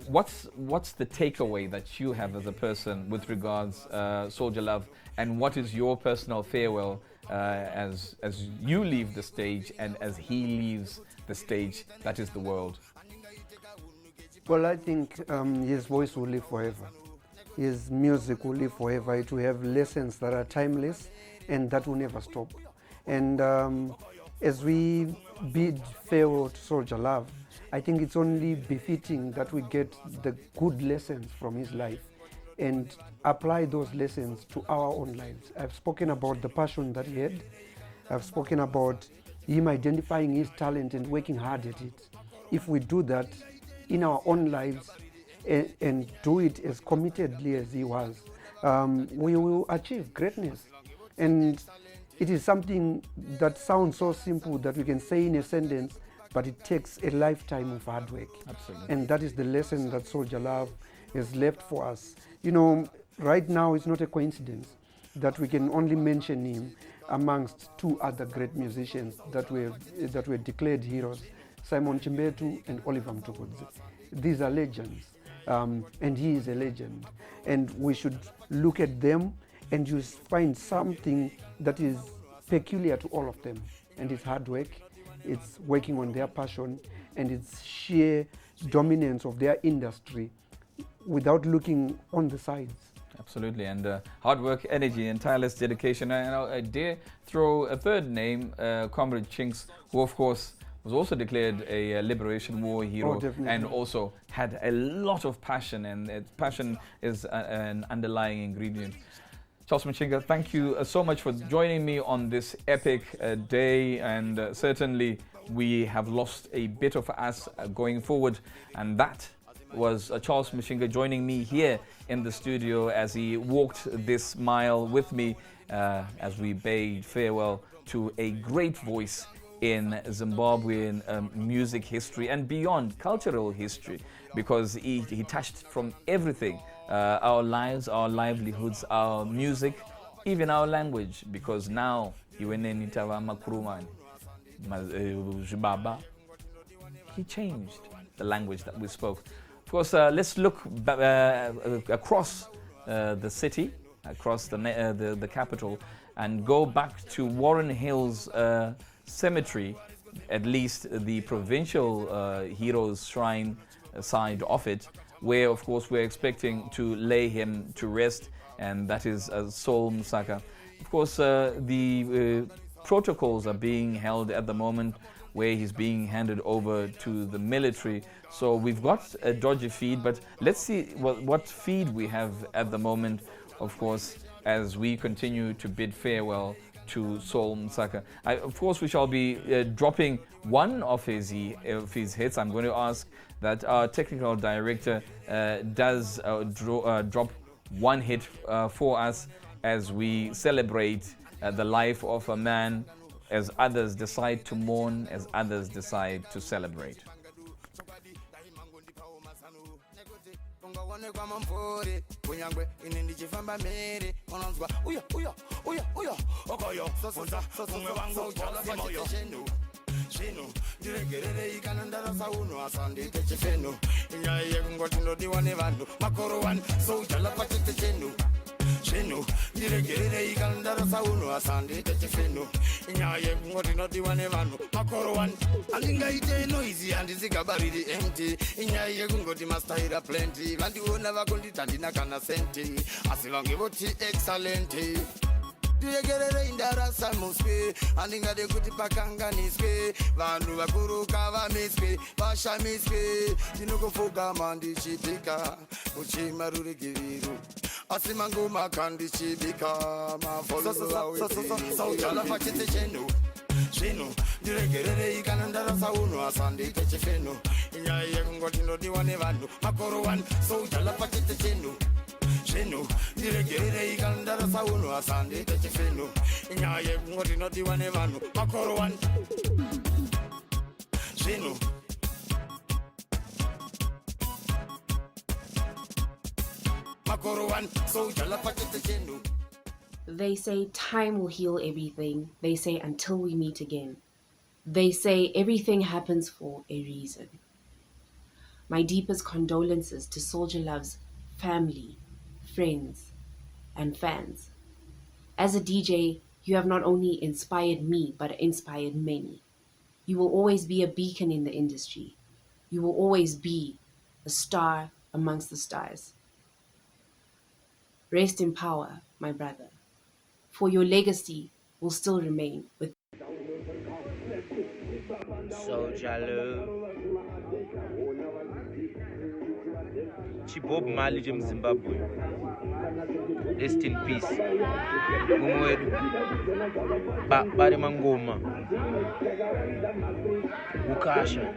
what's the takeaway that you have as a person with regards Soldier Love, and what is your personal farewell as you leave the stage and as he leaves the stage, that is the world? Well, I think his voice will live forever. His music will live forever. It will have lessons that are timeless and that will never stop. And as we bid farewell to Soldier Love, I think it's only befitting that we get the good lessons from his life and apply those lessons to our own lives. I've spoken about the passion that he had. I've spoken about him identifying his talent and working hard at it. If we do that in our own lives and do it as committedly as he was, we will achieve greatness. And it is something that sounds so simple that we can say in a sentence, but it takes a lifetime of hard work. Absolutely. And that is the lesson that Soldier Love has left for us. You know, right now it's not a coincidence that we can only mention him amongst two other great musicians that were declared heroes, Simon Chimbetu and Oliver Mtukudzi. These are legends, and he is a legend. And we should look at them and you find something that is peculiar to all of them. And it's hard work, it's working on their passion, and it's sheer dominance of their industry without looking on the sides. Absolutely, and hard work, energy, and tireless dedication. And I dare throw a third name, Comrade Chinks, who of course was also declared a Liberation War hero, and also had a lot of passion, and passion is an underlying ingredient. Charles Machinga, thank you so much for joining me on this epic day, and certainly we have lost a bit of us going forward, and that was Charles Machinga joining me here in the studio as he walked this mile with me as we bade farewell to a great voice in Zimbabwean music history and beyond, cultural history, because he touched from everything, our lives, our livelihoods, our music, even our language, because now he changed the language that we spoke. Of course, let's look across the city, across the capital, and go back to Warren Hills Cemetery, at least the provincial heroes shrine side of it, where of course we're expecting to lay him to rest, and that is Saul Msaka. Of course, the protocols are being held at the moment, where he's being handed over to the military. So we've got a dodgy feed, but let's see what feed we have at the moment, of course, as we continue to bid farewell to Saul Msaka. Of course, we shall be dropping one of his hits. I'm going to ask that our technical director does drop one hit for us as we celebrate the life of a man, as others decide to mourn, as others decide to celebrate. Shenu, diregere ikandara sauno asande techefeno. Inyaye ngoti noti wane vanu makoro one. Alinga ite noisy and zikabaridi empty. Inyaye ngoti mastaira plenty. Vandi ona vakundi tandina kana senti. Asivange voti excellent. Diregere indara samuswe. Alinga de kuti pakanga niswe. Vanu vakuru kava miswe. Vasha miswe. Dinokofuga mandi chipika. Uchimaruri kiviru. Asimangu makandi chibika mafolo so chala pachete chenu shenu diregere ikanandara sauno asandi techefeno inyaye ngoti ndodi wane vanhu makoro one so chala pachete chenu shenu diregere ikanandara sauno asandi techefeno inyaye ngoti ndodi wane vanhu makoro one shenu. They say time will heal everything. They say until we meet again. They say everything happens for a reason. My deepest condolences to Soldier Love's family, friends, and fans. As a DJ, you have not only inspired me, but inspired many. You will always be a beacon in the industry. You will always be a star amongst the stars. Rest in power, my brother, for your legacy will still remain with Soldier Love. Chibob Mali from Zimbabwe. Rest in peace. Mumwedu. Bari Mangoma. Ukasha.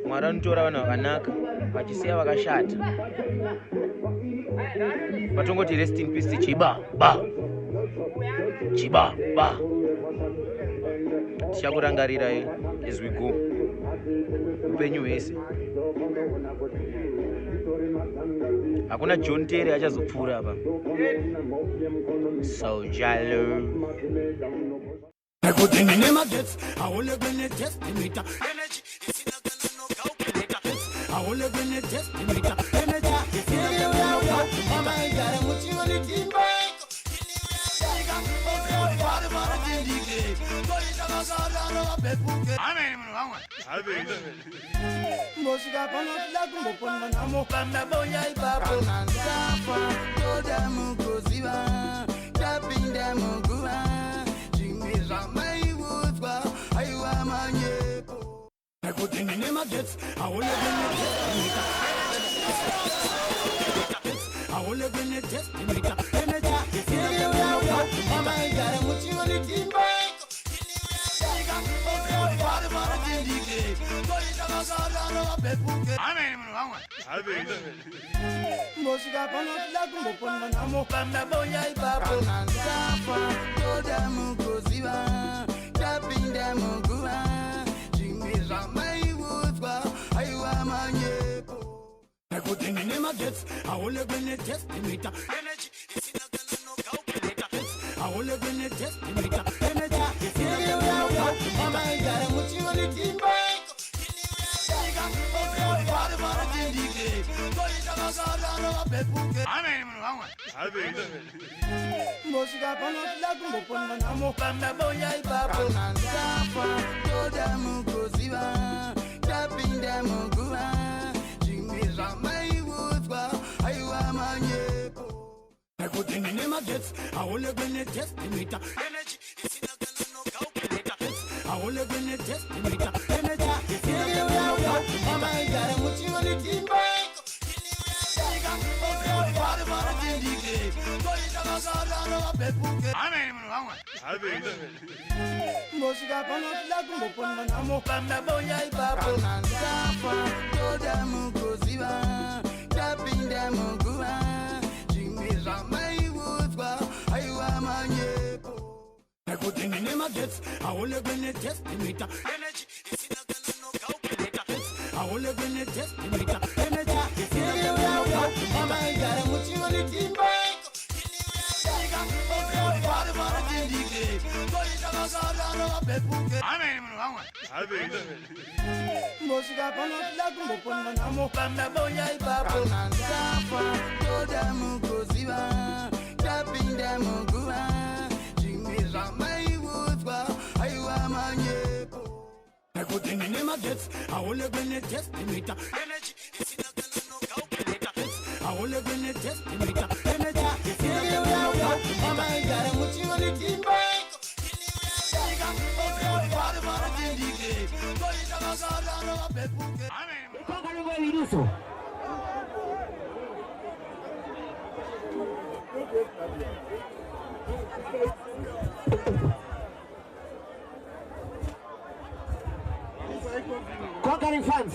Mwarantora vana vakanaka vachisiya vakashata. Patongoti rest in peace chiba ba. Tichakurangarira as we go. Upenyu hwese. Hakuna John Terry achazopfuura apa. Soldier Love. I could in the name of death. I will have been a test meter. Energy is in a no calculator. I will have been a test meter. Energy is in a no calculator. Oh my God, I'm watching on the team. vatindike toita vakarara vapepuke mosvika panotida kumboponwa namo pamabonya ipapo nandafa toda mukuziva tapinda muguva zvimwe zvamaiudzwa aiwa manyepo nekuti ndine magetsi aulekwenetestimita aulekwenetestimita amaigara muchionitimba mosvika panotida kumboponwa namo pamabonya ipapo nandafa toda mukuziva tapinda muguva zvimwe zvamaiudzwa aiwa manyepo nekuti ndine magetsi aulekwenetestimita energy isina kana nokaupeneta aulekwenetestimita energy amaigara muchionitimba mosvika panotida kumboponwa namo pamabonya ipapo nandafa toda mukuziva tapinda muguva zvimwe zvamaiudzwa aiwa manyepo nekuti ndine magetsi aulekwenetestimita energy isina kana nokaupeneta aulekwenetestimita energy amaigara muchionitimba mosvika panotida kumboponwa namo pamabonya ipapo nandafa toda mukuziva tapinda muguva zvimwe zvamaiudzwa aiwa manyepo nekuti ndine magetsi aulekwenetestimita energy isina kana nokaupeneta aulekwenetestimita energy amaigara muchionitimba mosvika panotida kumboponwa namo pamabonya ipapo nandafa toda mukuziva tapinda muguva zvimwe zvamaiudzwa aiwa manyepo nekuti ndine magetsi aulekwenetestimita energy isina kana nokaupeneta aulekwenetestimita energy amaigara muchionitimba Conquering fans.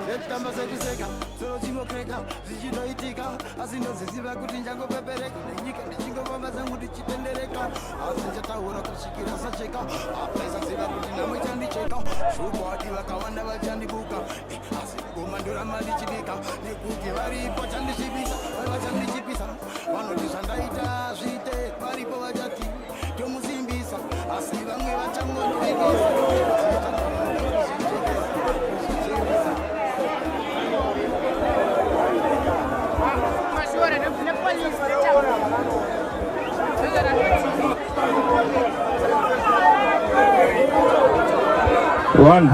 Letamba sekiseka, solo chinokreka, zvichinoitika, asi ndoziziva kuti njangopepereka, nenyika ndichingofamba zangu ndichitendereka, asi ndichataura kusvikira sacheka, apesa ziva kuti namwe chandicheka, shubwati vakawanda vachandibuka, asi gomandura malichidika, nekuti varipo chandichipisa, vachandichipisa, vanoti zvandaita zvite, varipo vachati tomusimbisa, asi vamwe vachangonoikisa. One.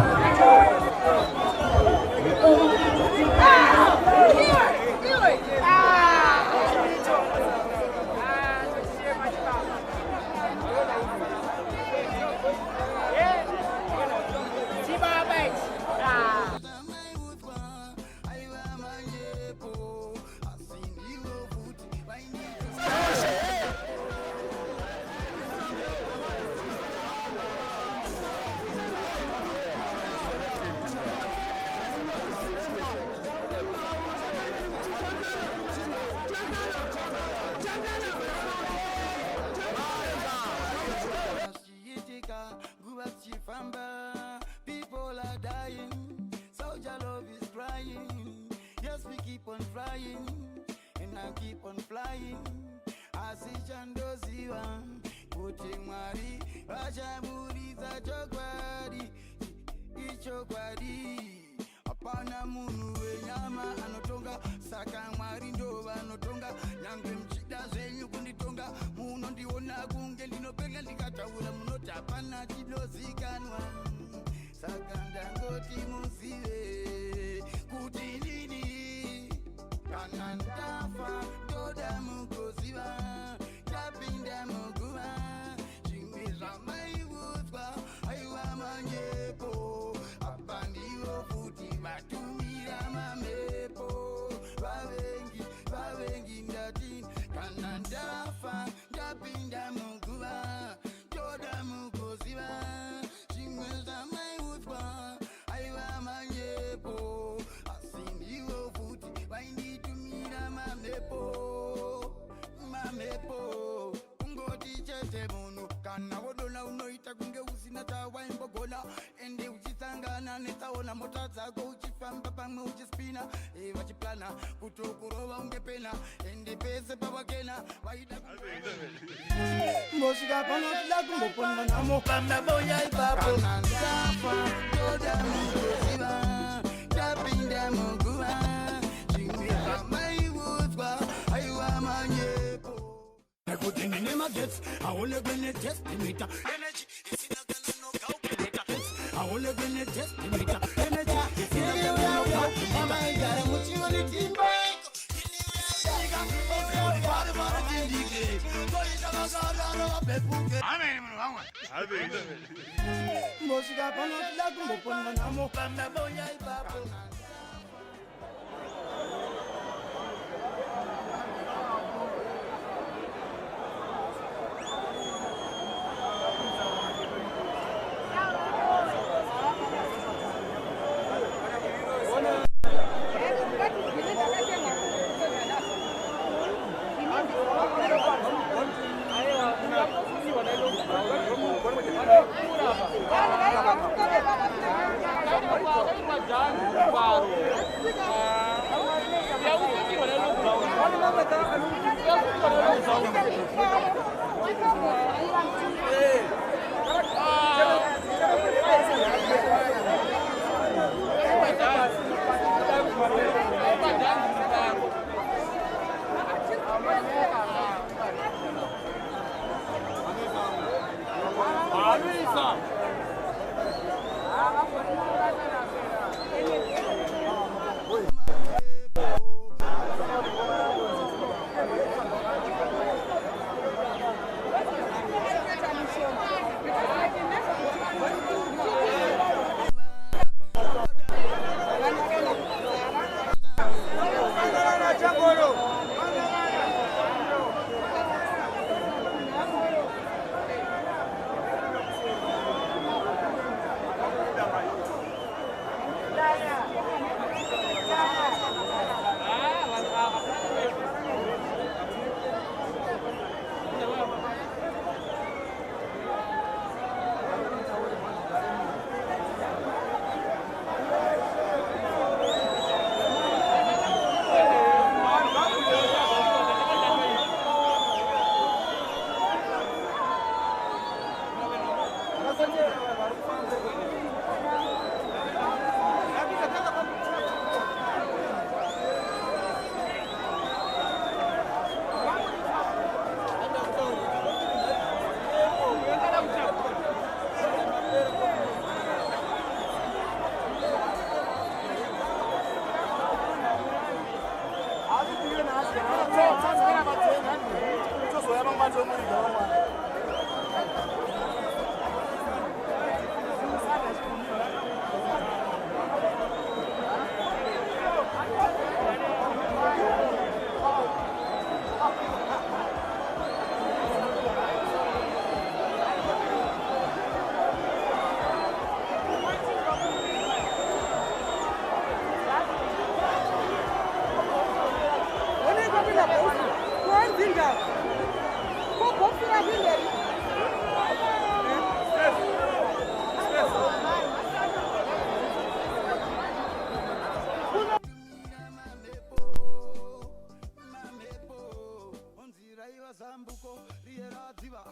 People are dying, soldier love is crying. Yes, we keep on flying, and I keep on flying. I see Chandoziwa, kuti Mwari vachaburitsa chokwadi ichokwadi. Hapana munhu wenyama anotonga, saka Mwari ndo vanotonga. Nyangwe mchida zvenyu kunditonga, munondiona kunge ndinopenga ndikataura, munoti hapana chinozikanwa. Saka ndangoti muzive kuti ndini kana ndafa ndoda mukuziva, ndapinda muguva zvimwe zvamaiudzwa aiwa manyepo. Apa ndivo futi vatumira mamhepo, vavengi ndati kana ndafa ndapinda muguva ndoda mukuziva zvimwe zvamaiudzwa aiva manyepo. Asi ndivo futi vainditumira mamhepo. Kungoti chete munhu kana wodona unoita kunge usina chawaimbogona, ende uchisangana netsaona mota dzako uchifamba pamwe uchispina, vachiplana kutokurova unge pena, ende pese pavakena vaida mosvika panotida kumboponwa namo pamaboya ipapo. Kana ndafa ndoda mukuziva, ndapinda muguva zvimwe zvamaiudzwa aiwa manyepo. Kuti ndine magetsi aonekwe netestimita energy isina kana nogaupeleta aonekwe netestimita energy isina kana nogaupeleta amaigara muchioni timba mosvika panotida kumboponwa namo pamaboya ipapo. Zambuko, Riera Diva,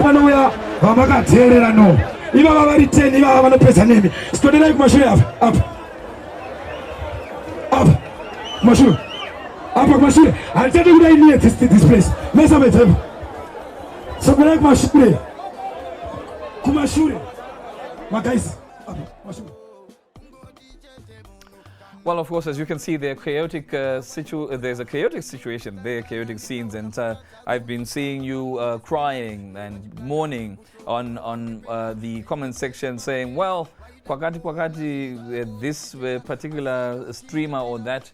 Hallelujah, Vamaga Terra no. Iva Vari 10, Iva Havana Pesanemi. Study like Mashu up. Mashu. Up Mashu. I'll tell you what I need this place. Mess up with him. So like Mashu. Kumashuri. My guys. Mashu. Well, of course, as you can see, there's a chaotic situation, there are chaotic scenes, and I've been seeing you crying and mourning on the comment section, saying, well, kwakati, this particular streamer or that,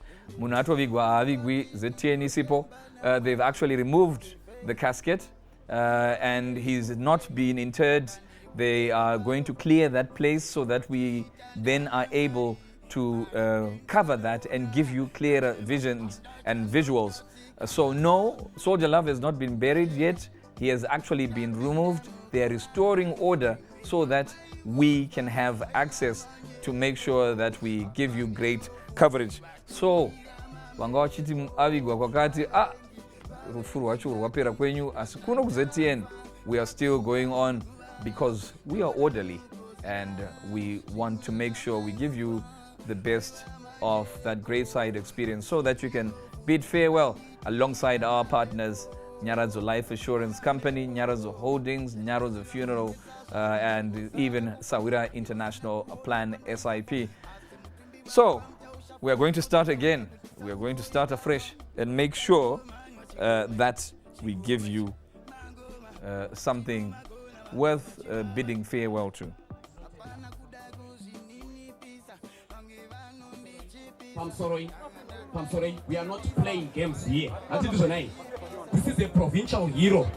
they've actually removed the casket and he's not been interred. They are going to clear that place so that we then are able to cover that and give you clearer visions and visuals. So no, Soldier Love has not been buried yet. He has actually been removed. They are restoring order so that we can have access to make sure that we give you great coverage. So vanga vachiti avigwa kwakati rufuru wacho rwapera kwenyu asi kuno kuZTN we are still going on because we are orderly and we want to make sure we give you the best of that graveside experience so that you can bid farewell alongside our partners, Nyaradzo Life Assurance Company, Nyaradzo Holdings, Nyaradzo Funeral, and even Sawira International Plan SIP. So we are going to start again. We are going to start afresh and make sure that we give you something worth bidding farewell to. I'm sorry, we are not playing games here. This is a provincial hero,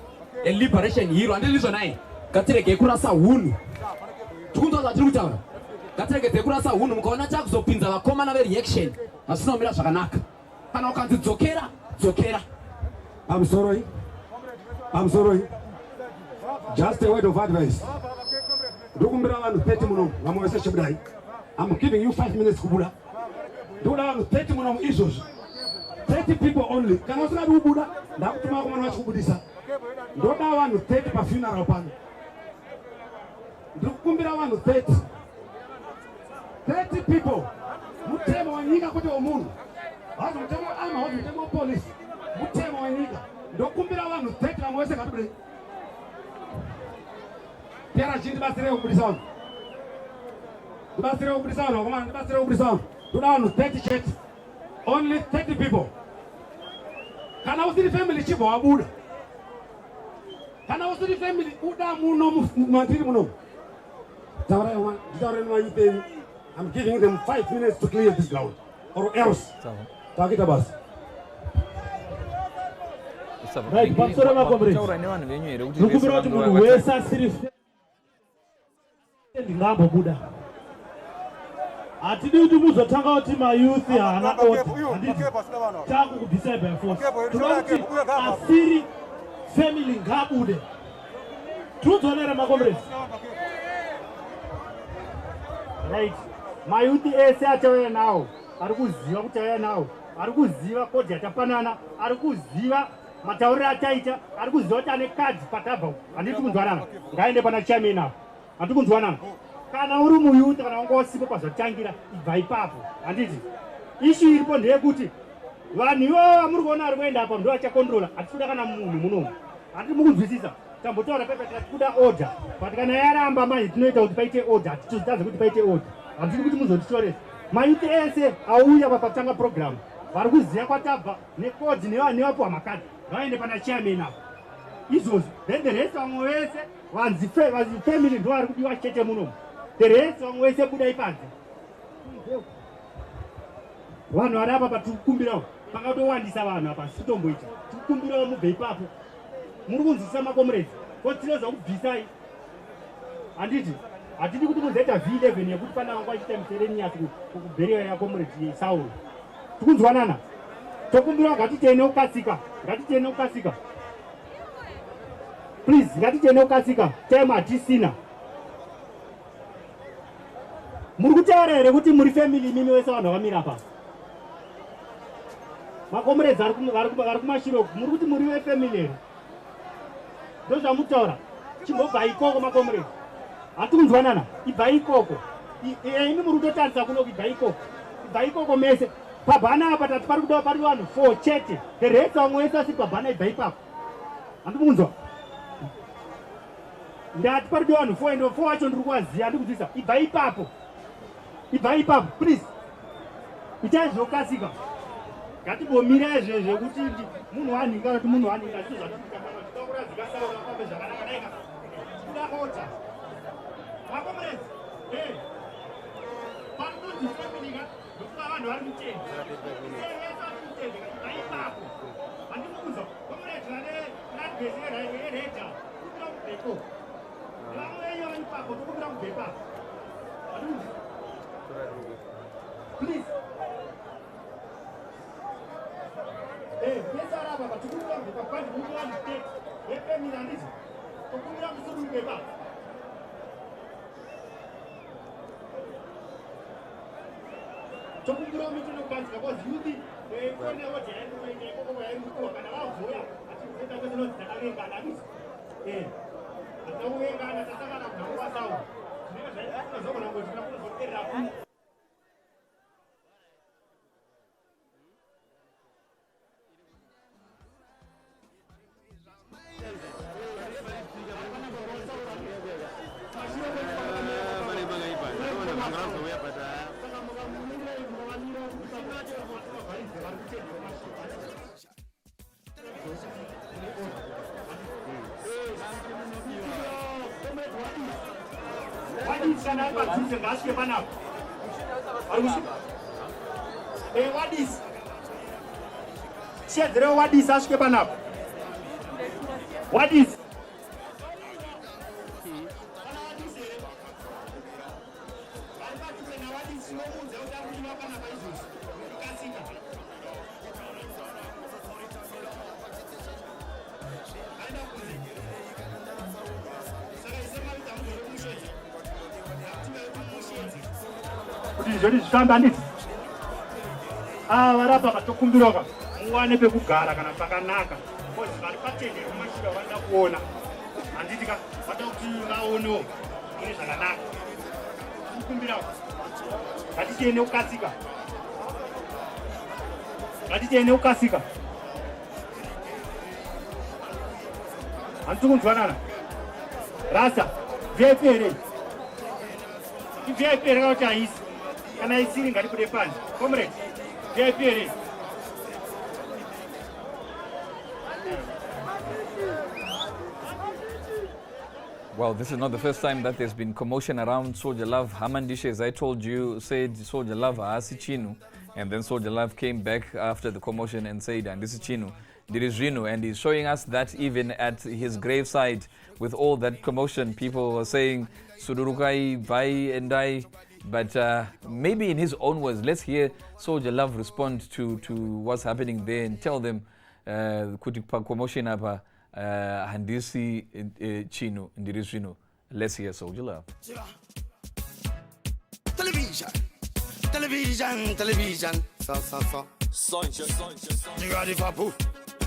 a liberation hero. And this is an Katereke Kurasa Wunu. Tunza Truta. Katereke Kurasa Wunu, Mkona Jackso Pinza, common reaction. As no Mira Shakanak. Kanokan Zokera. I'm sorry. Just a word of advice. I'm giving you 5 minutes, Kubula. Do not 30 issues. 30 people only. Can also do Buddha? That to my one Budisa. Don't want to take a funeral pan. Do Kumbira want to 30 people. Mutemo and Nika put your moon. I don't tell you, I'm out with the police. Mutemo and Nika. Don't Kumbira want to take them. Where's the country? Pierre Jim Bastere Ubrizon. Bastere Ubrizon, man, Bastere Ubrizon. To down 30 checks, only 30 people. Can I see the family chief or Abuda? Can I see the family Uda Muno Mantino? I'm giving them 5 minutes to clear this ground, or else. Talk it about. Right, Pastor Makombre. Lukubira to Wesa City. Ngambo Buda. Atidi utubuzo tanga otima youth ya anaota taku disable force tunauti asiri family ngabude tuzonera Makombre. Right, my youth ese achawe nao arikuziva kuchaya nao arikuziva kodi achapanana arikuziva matauri achaita arikuziva kuti ane cards patabva handiti kunzwanana ngaende pana chairman nawo handiti kunzwanana. Kana uri muyuta kana ungosipo pazotangira ibva ipapo handiti issue iripo ndeyekuti vanhu ivo muri kuona ari kuenda apa ndo achakontrola hatikuda kana munhu munomu handiti mukunzwisisa tambotaura pepe tikuda order but kana yaramba manje tinoita kuti paite order hatitozitaze kuti paite order handiti kuti muzonditoresa mayuti ese auya papatanga program vari kuziva kwatabva nekodi nevapuwa makadhi vaende pana chairman apo izvozvo. Then the rest vamwe vese vanzi family ndo vari kudiwa chete munomu. The rest vamwe vese budai panze. Vanhu vari apa patikukumbirawo pakatowandisa vanhu apa sitomboita tikukumbirawo mubve ipapo. Muri kunzwisisa makomuredzi ko tinoza kubvisai. Handiti hatidi kuti muzoita V11 yekuti pana vangu vachita miselenyasi kukubheriwa yakomuredzi Sauro. Tikunzwanana. Tokumbirawo ngatitene ukasika. Please, ngatitene ukasika. Time hatisina. Muri kutaura here kuti muri family mimi wese vanhu vakamira apa. Makomuredzi vari kumashiro muri kuti muri wefamily here. Ndo zvamutaura. Chimbobva ikoko makomuredzi. Hatikunzwanana. Ibva ikoko. Imi muri kutotarisa kuno ibva ikoko. Ibva ikoko mese. Pabhana apa tati pari kudawa pari vanhu 4 chete. The rest vamwe vese asi pabhana ibva ipapo. Handimunzwa. Ndati pari kudawa vanhu 4 ende 4 wacho ndiri kuvaziva handikuziva. Ibva ipapo. Please. Itai zvokasika. Ngatibomira zvekuti munhu waninga kuti munhu waninga ndizvo zvatinokamana titaura zikasaura pambe zvakanaka daika. Kudakota. Makomuredzi. Pari family ka. Ndokuva vanhu vari kutenda. Ibva ipapo. Handikuudza. Komuredzi radbhesera reda. Kubira kubveko. Vamwe venyu vari ipapo tokubira kubve ipapo. Handikuudza. Please. Yes, I have a two of the Papa Woodland State, FM and this. To put up the Sulu Gaba. To put up the Banska was Yudi, they were never dead, when they go away and go and allow Zoya. I think that was not the Again. The way Ghana Satana was out. Never someone was going to get up. What is? What is ask Panap? What is? Varapa vatokumbiroka muwane pekugara kana pakanaka kozi vari patende kumashira vanoda kuona handiti ka vada kuti vaonewo ine zvakanaka tikukumbirawo ngatitiene ukasika handiti kunzwanana rasa vip here ivip here kauti haisi kana isiri ngatibude panze comrade vip here. Well, this is not the first time that there's been commotion around Soldier Love. Hamandishe, as I told you, said Soldier Love Asi Chinu, and then Soldier Love came back after the commotion and said, and this is Chinu, Dirizrinu, and he's showing us that even at his graveside, with all that commotion, people were saying, Sudurukai, Vai, and I. But maybe in his own words, let's hear Soldier Love respond to what's happening there and tell them, commotion apa. Handisi Chino Ndirizino. Let's hear Soldier Love. Television. So. You got it, Papu.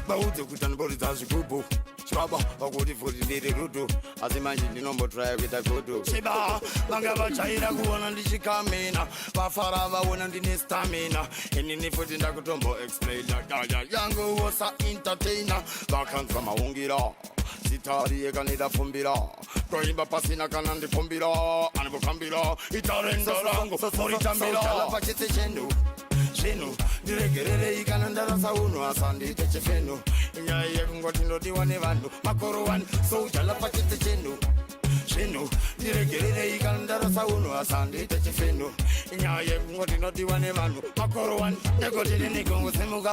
Bautu kutan bolitazi kubu. Chaba, ogudi for the lady rudu. As imagine the number try with a kudu. Shiba, Bangaba China, Guan and the Chikamina. Bafarava, one and the Nestamina. And in the foot in the Kutombo explain that Yango was an entertainer. Bakan from a Ungira. Sitari Eganida Fumbira. Proiba Pasina Kanandi Fumbira. And Bukambira. Itarenda Rango. For Itambira. Pachete Shenu. Diregere ikanandara sauno asandi techefeno inyaya yekungoti ndodiwa nevanhu makoro 1 soujala pachete chenu zvino ndiregererei kana ndarasa unhu asi handiite chifeno inyaya yekungoti ndodiwa nevanhu makoro 1 nekoti ndinikongozimuka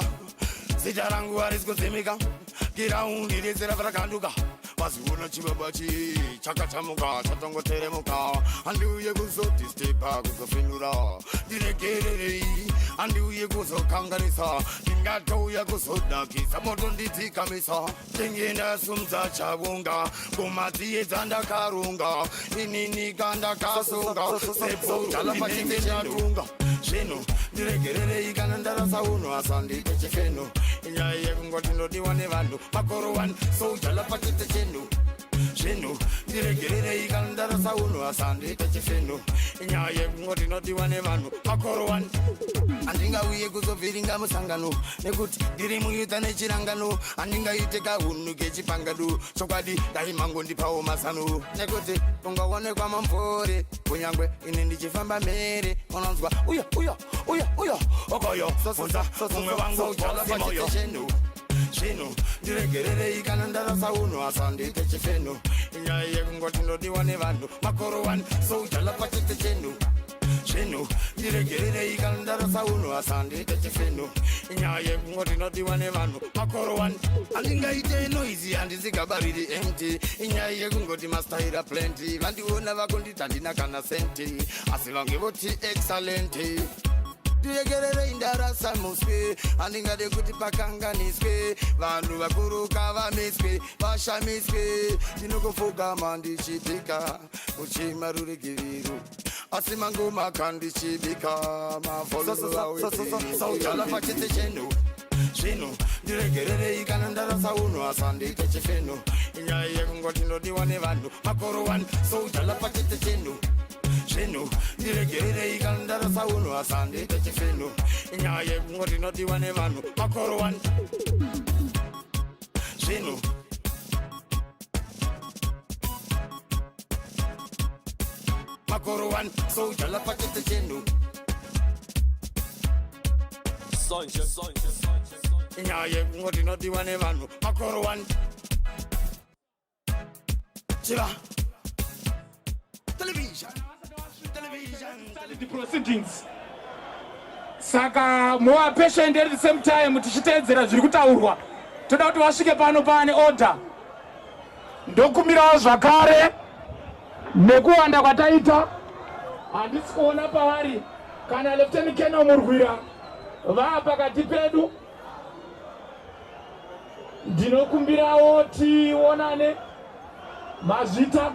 zita rangu harisi kuzimika giraundi rese rakanduka vaziona chibabachi chakachamuka chatongoteremuka handiuye kuzodhistepa kuzofenura ndiregererei handiuye kuzokanganisa ndingatouya kuzodakisa moto ndidzikamisa ndingenda sumza chavunga kumadziyedza ndakarunga ininika ndakasunga sepojalapachinechatunga zvino ndiregererei kana ndarasa unhu asi handiite chifeno inyaya yekungoti ndodiwa nevanhu makoro 1 soujala pachete chenu zvino ndiregererei kana ndarasa unhu asi handiite chifeno inyaya yekungoti ndodiwa nevanhu makoro 1 handingauye kuzobviringa musangano nekuti ndiri muyuta nechirangano handingaite kahunu kechipangadu chokwadi dai mangondipawo mazano nekuti kungaonekwa mamvore kunyangwe ine ndichifamba mere unonzwa uya okoyo sosunza umwe wangu jalapachete chenu zvino ndiregererei kana ndarasa unhu asi handiite chifeno inyaya yekungoti ndodiwa nevanhu makoro 1 soujala pachete chenu zvino ndiregererei kana ndarasa unhu asi handiite chifeno inyaya yekungoti ndodiwa nevanhu makoro 1 handingaite noizi handisikabariri empty inyaya yekungoti mastaira plenty vandiona vakonditi handina kana senti asi vange voti excellenti ndiregererei ndarasa muswe handingade kuti pakanganiswe vanhu vakuruka vamiswe vashamiswe ndinokufugama ndichipika uchimarurigiriro asi mangu makandichibika mavolsoujala pachete chenu zvino ndiregererei kana ndarasa unhu asi handiite chifeno inyaya yekungoti ndodiwa nevanhu makoro 1 soujala pachete chenu zvino ndiregererei kana ndarasa unhu asi handiite chifeno inyaya yekungoti ndodiwa nevanhu makoro 1 zvino makoro 1 soujala pachete chenu inyaya yekungoti ndodiwa nevanhu makoro 1 chiva television the proceedings saka more patient at the same time tichiteedzera zviri kutaurwa toda kuti wasvike pano pane order ndokumirawo zvakare nekuwanda kwataita handisi kuona pavari kana Lieutenant Colonel Murwira vaapakati pedu ndinokumbirawo tionane mazvita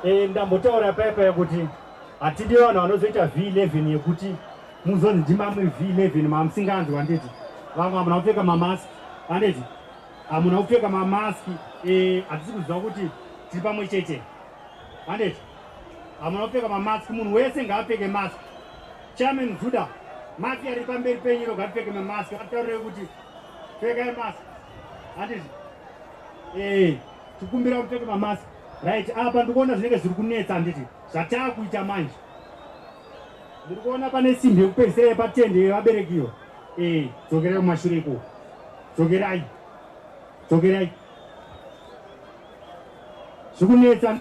ndambotaura paipa yekuti hatidi vanhu vanozoita V11 yekuti muzonzi ndimamwe V11 mamusinganzwi handiti vamwe hamuna kupfeka mamaski handiti hamuna kupfeka mamaski hatisi kuziva kuti tiri pamwe chete handiti hamuna kupfeka mamaski munhu wese ngaapfeke maski chairman Juda maski ari pamberi penyiro ngatipfeke mamaski atitaurire kuti pfekai maski handiti tikumbira kupfeka mamaski right apa ndikuona zvinenge zviri kunetsa handiti zvatakuita manje ndiri kuona pane simbi yekupedzisira yepatende yevaberekiwa dzokerai kumashure iko dzokerai zvikunetsa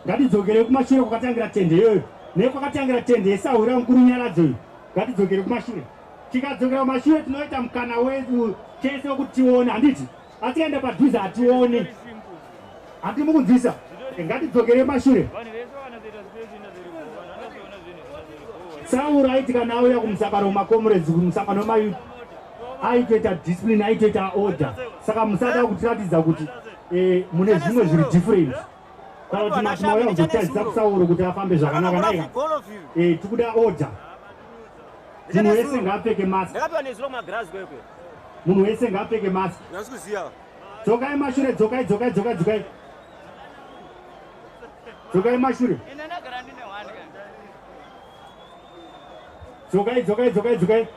ngatidzokerei kumashure kwakatangira tende iyoyo nekwakatangira tende yesaura mukuru nyaradzo iyo ngatidzokere kumashure tikadzokera kumashure tinoita mukana wedu chese wekuti tione handiti atikaenda padhuze hatione hati mukunzwisa ngatidzokere kumashure saura aitika nauya kumusangano wemakomrades kumusangano wemayuth aitoita discipline aitoita order saka musada kutiratidza kuti mune zvimwe zviri different kana kuti matimauya kuzotadzisa kusauro kuti afambe zvakanaka naika tikuda order munhu wese ngaapfeke mask munhu wese ngaapfeke mask dzokai mashure dzokai mashure dzokai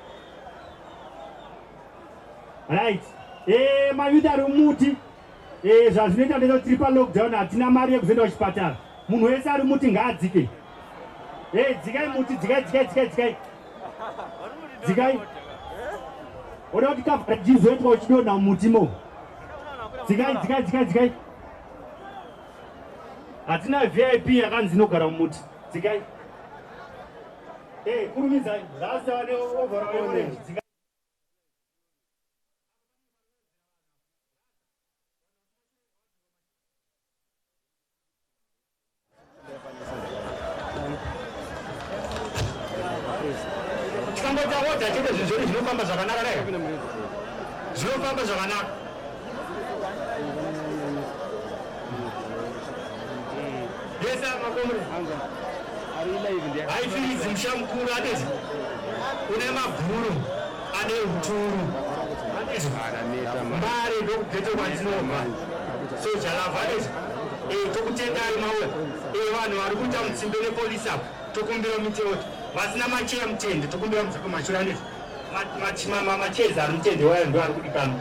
right mayuth ari muti zvazvinoita ndezvo tiri palockdown hatina mari yekuzoenda kuchipatara munhu wese ari muti ngaadzike. Dzikai muti, dzikai. Dzikai. Oda kuti kavhara chizoitwa uchidonha mutimo. Dzikai. Hatina VIP yakanzi inogara mumuti. Dzikai. Kurumidzai. Zvasava neovhara weorenji. Dzikai. Chikambotaota chete zvinhu zvinofamba zvakanaka dai. Zvinofamba zvakanaka. Yes, haifidzi musha mukuru adezi une mabhuru ane uturu adezi mare ndokugete kwandinobva soja lava adezi tokutendai mauya vanhu vari kuita mutsimbe nepolisi apo tokumbira miteoti vasina macheya mutende tokumbira mumashure anezi machezi ari mutende wayo ndo ari kudikanwa.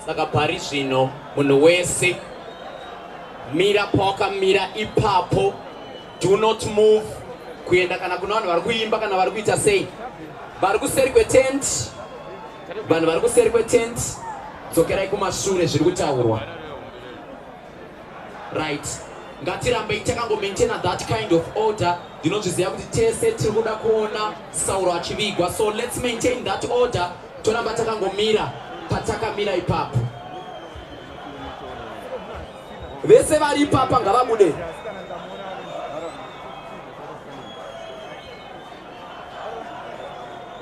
Saka pari zvino munhu wese mira pawakamira ipapo, do not move kuenda kana kuna vanhu vari kuimba kana vari kuita sei. Vari kuseri kwetent, vanhu vari kuseri kwetent, dzokerai kumashure zviri kutaurwa. Right, ngatirambei takangomaintaina that kind of order. Ndinozviziva kuti tese tiri kuda kuona Sauro achivigwa, so let's maintain that order. Toramba takangomira patakamira ipapo. Vese vari ipapa ngavabude.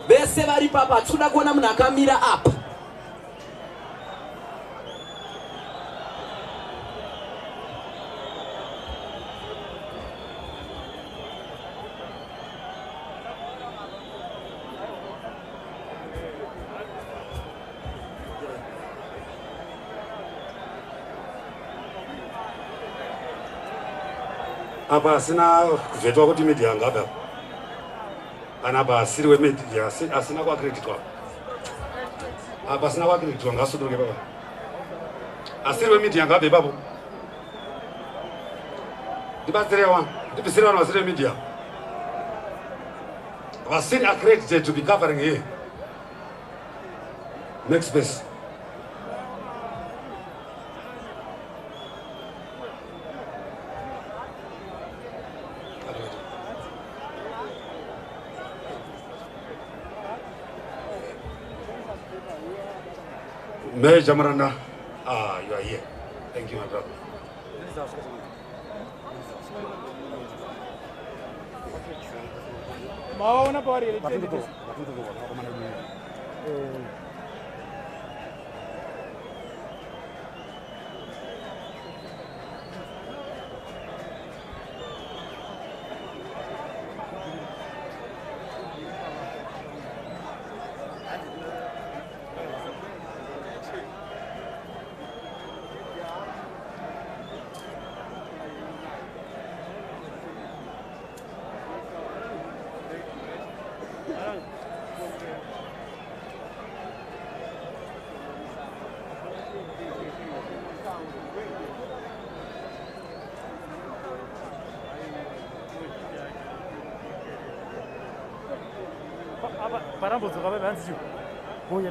Vese vari ipapa tinoda kuona munhu akamira apa. Apa asina kuvhetwa kuti media ngaba kana basiri we media asina kwa creditwa apa asina kwa creditwa ngasodoke baba asiri we media ngabe babo dibaterewa dibisira na asiri media wasiri accredited to be covering here. Next space. Major Maranda, you are here. Thank you, my brother. Parambozo 가면 안 되죠. 뭐야?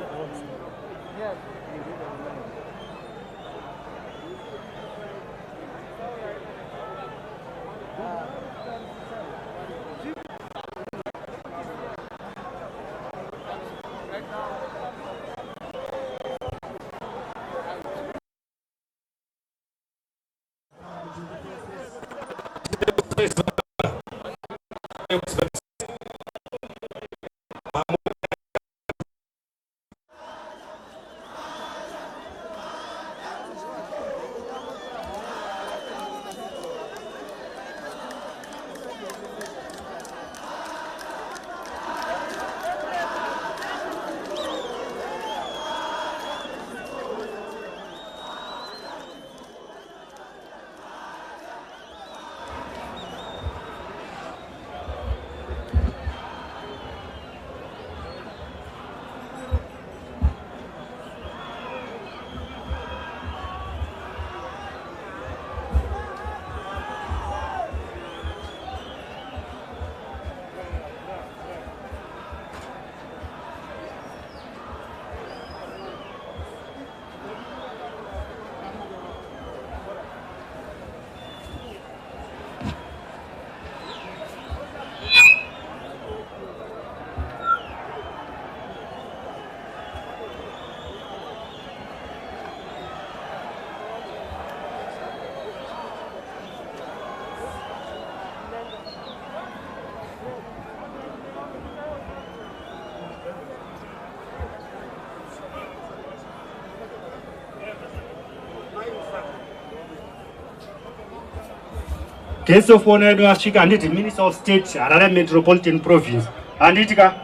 guest of honor yedu asvika handiti Minister of State Harare Metropolitan Province handitika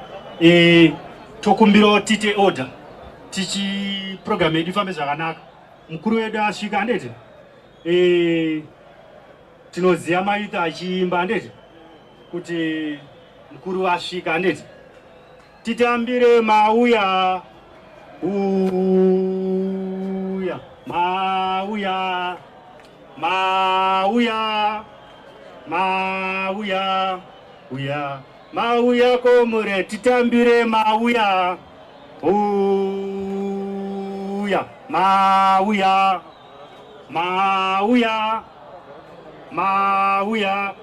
tokumbirawo tite order tichi program yedu ifambe zvakanaka. Mukuru wedu asvika handiti tinoziva mayuth achiimba handiti kuti mukuru asvika handiti titambire mauya uya mauya mauya mauya uya mauya komure titambire mauya uya mauya mauya mauya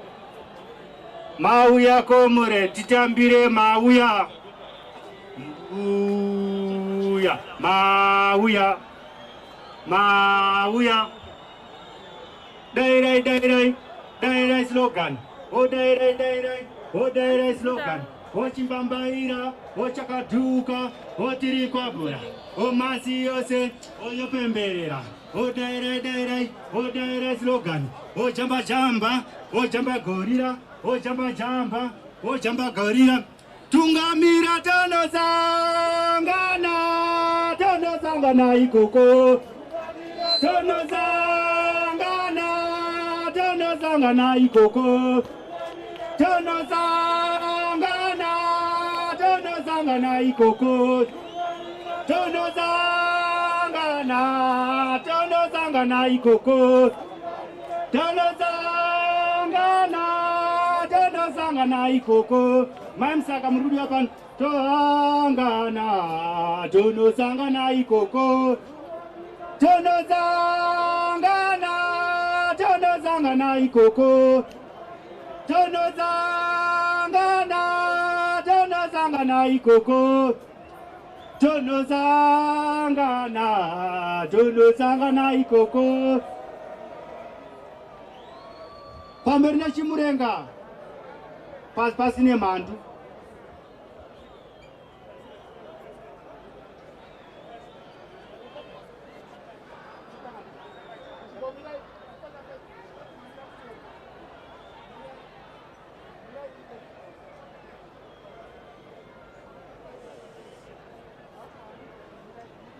mauya komure titambire mauya uya mauya mauya dai dai slogan o dai o dai slogan o chimbambaira o chakaduka o tirikobura o masi yose o yopemberera o dai o dai slogan o jamba o gorira o jamba gorira tungamira tonosangana ikoko tonosangana ikoko tonosangana ikoko tonosangana ikoko tonosangana ikoko mamsaka murudi wapan tonosangana ikoko tonosangana ikoko tonosangana ikoko tonosangana ikoko pamberi nechimurenga pasine mhandu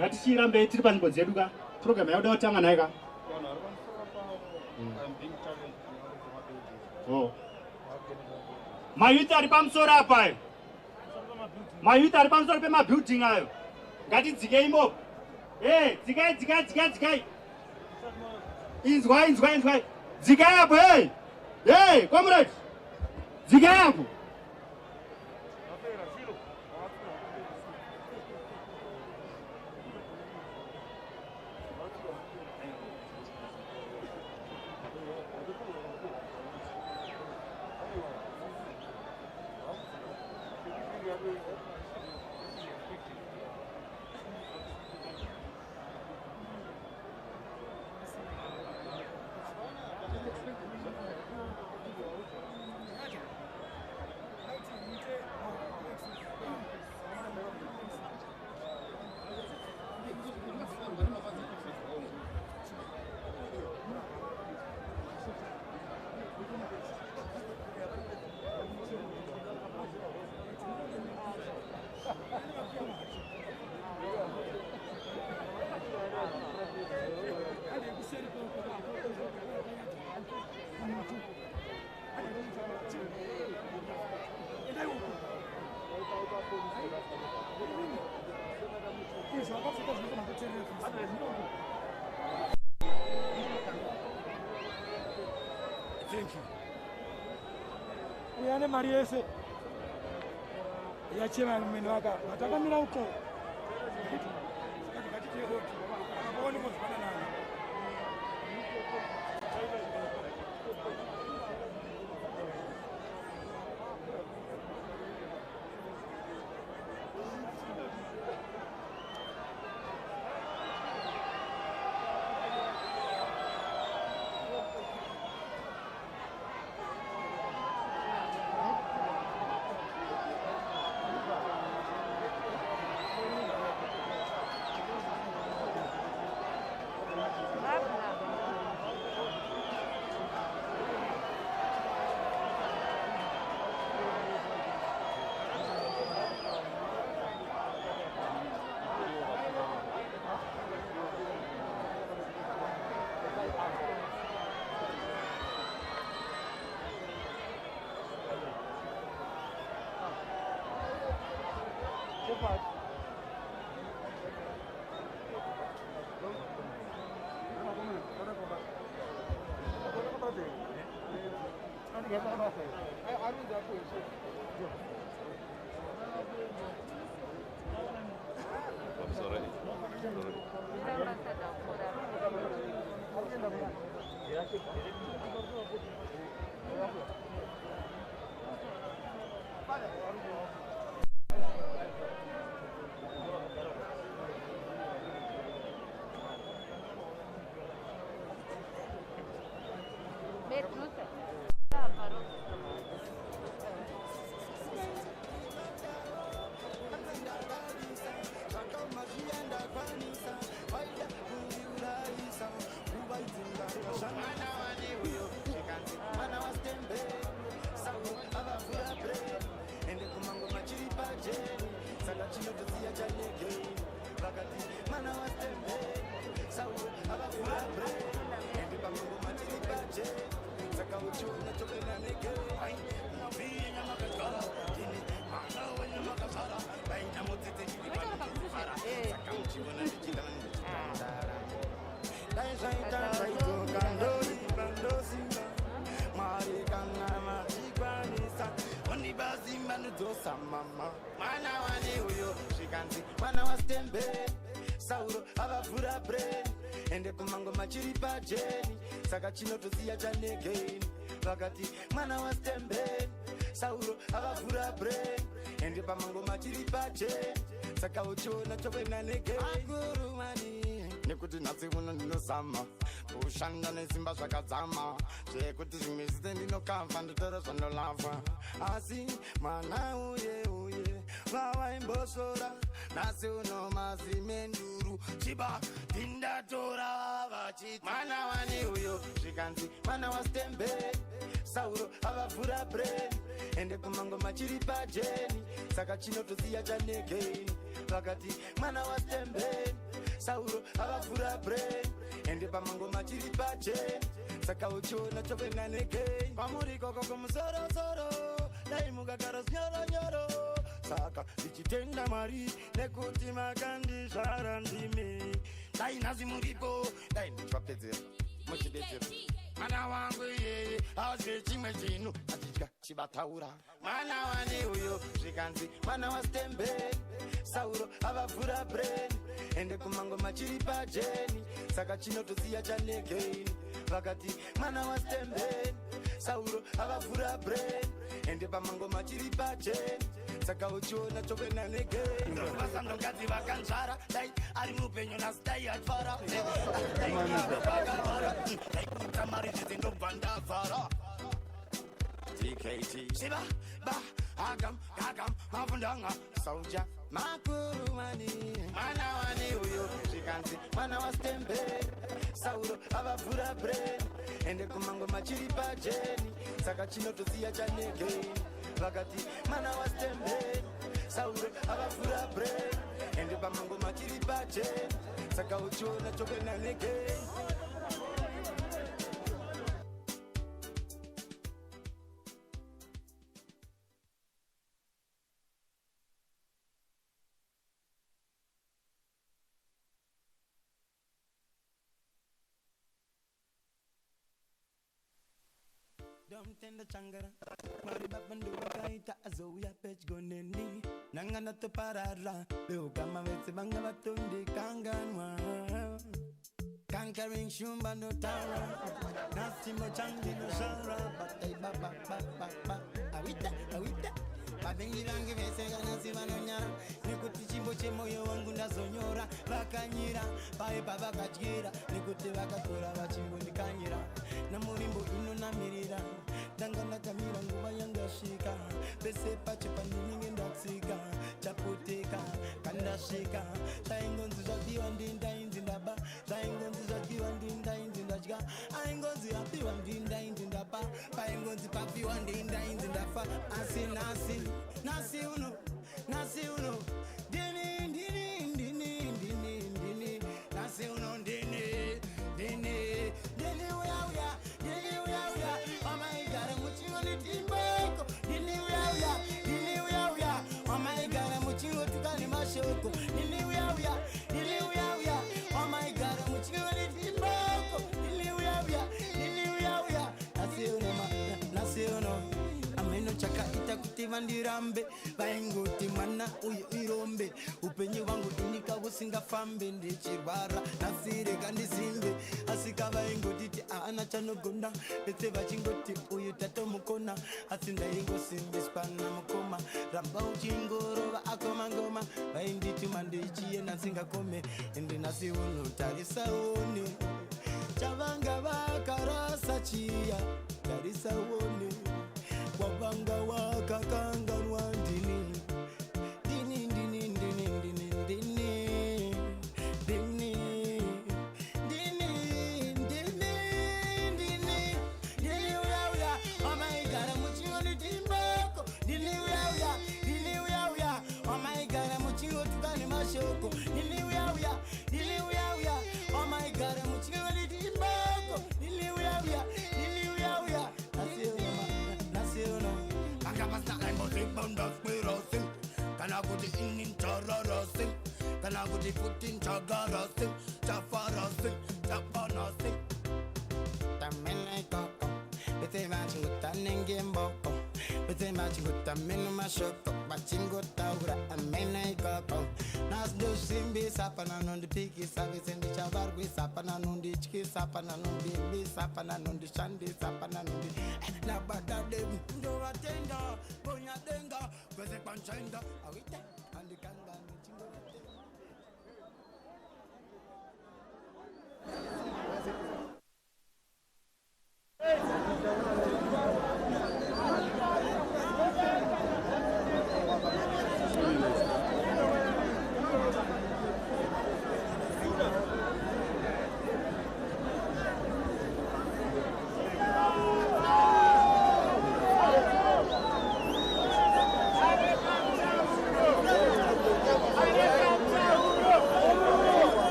ngatichirambe tiri panzvimbo dzedu ka program yakuda kutanga nayo ka mayuth ari pamusoro apa ayo mayuth ari pamusoro pemabuilding ayo ngatidzikei imopo dzikai inzwai dzikai apo comrade dzikai apo uyane mari yese yachema mumene waka atakamira uko I'm sorry. Saka chinotoziya chanegeni vakati mwana wastembe Sauro avavhura brain ende pamango machiri pacheni saka uchiona chokwena negeni akurumani nekuti nhasi uno ndinozama kushanda nesimba zvakadzama zvekuti zvimwe zvise ndinokamva ndotoro zvanolava asi mwana uye vavaimbosora nhasi uno mazimenduru chiba tindatora vachiti mwana wani uyo zvikanzi mwana wastembe Sauro avavhura brain ende kumango machiri pacheni saka chinotoziya chanegeni vakati mwana wastembe Sauro avavhura brain ende pamango machiri pacheni saka uchiona chokwena negeni pamuri koko kumusoro dai mukagara zvinyoronyoro saka ndichitenda Mwari nekuti makandizvara ndimi dai nhasi muripo dai ndichivapedzera muchidetsera mwana wangu yeye azve chimwe chinhu achitya chibataura mwana wani uyo zvikanzi mwana wastembe Sauro avavhura brain ende kumango machiri pacheni saka chinotoziya chanegeni vakati mwana wastembe Sauro avavhura brain ende pamango machiri pacheni saka uchiona chokwena negeni vasandokadzi vakanzvara dai ari mupenyu nhasi dai atfara tamari zvese ndobva ndavhara DKT shiva ba agam mavundanga sauja makuru mani mwana wani uyo zvikanzi mwana wastembe Sauro avavhura brain ende kumango machiri pacheni saka chinotoziya chanegeni vakati mwana wastembe Sauro avavhura brain ende pamango machiri pacheni saka uchiona chokwena negeni Domtenda changara Mari babandu wakaita azoya pech goneni Nangana to parara Leo kama wetse banga batundi kanganwa Conquering shumba no tara Nasimo changi no shara Batai ba Awita Babengi rangi vese ganasi vanonyara Nikuti chimbo che moyo wangu ndazonyora Vakanyira, pae baba kachira Nikuti vakatora vachimbo ndikanyira Namurimbo ino namirira Dangana kamira nguva yangashika Pese pache panini ndatsika Chapoteka, kandashika Saingonzi zvakiwa ndinda inzi ndaba Saingonzi zvakiwa ndinda inzi ndachika Aingonzi apiwa ndinda inzi ndapa Paingonzi papiwa ndinda inzi ndafa Asi Nasi uno Dini Nasi uno Dini uya Mama igara muchingo litimbeko Dini uya Mama igara muchingo tukani vaingoti vandirambe vaingoti mwana uyu irombe upenyu vangu inika usingafambe ndichirwara nasireka ndizimbe asika vaingotiti aana chanogona vese vachingoti uyu tatomukona asi ndaingosimbiswa namukoma ramba uchingorova akomangoma vainditi mandichienda singakome ende nasi unotarisaone chavanga vakarasa chiya tarisaone wavanga wakakanganwa ndini ndini ndini ndini ndini ndini ndini ndini ndini ndini ndini uya uya wamaigara muchingoni timboko ndini uya uya ndini uya uya wamaigara muchingo tukane mashoko ndini uya uya ndini uya uya wamaigara muchingoni timboko ndini uya uya ndini uya uya Can I go to in Chararasing? Can I go to put in Chagarasing? Chafarasing, Chapanasing. Taminako, with a matching with a Ningimbo, with a matching with a Minimashoko, Machingo Taura, and Menako. Nas do Simbi Sapanan on the Piki Service and the Chavar with Sapanan on the Chiki Sapanan on the B Sapanan on the Shandi Sapanan on the Nabada do attenda, Bonya Denga, with a Panchenda, and the Kanga.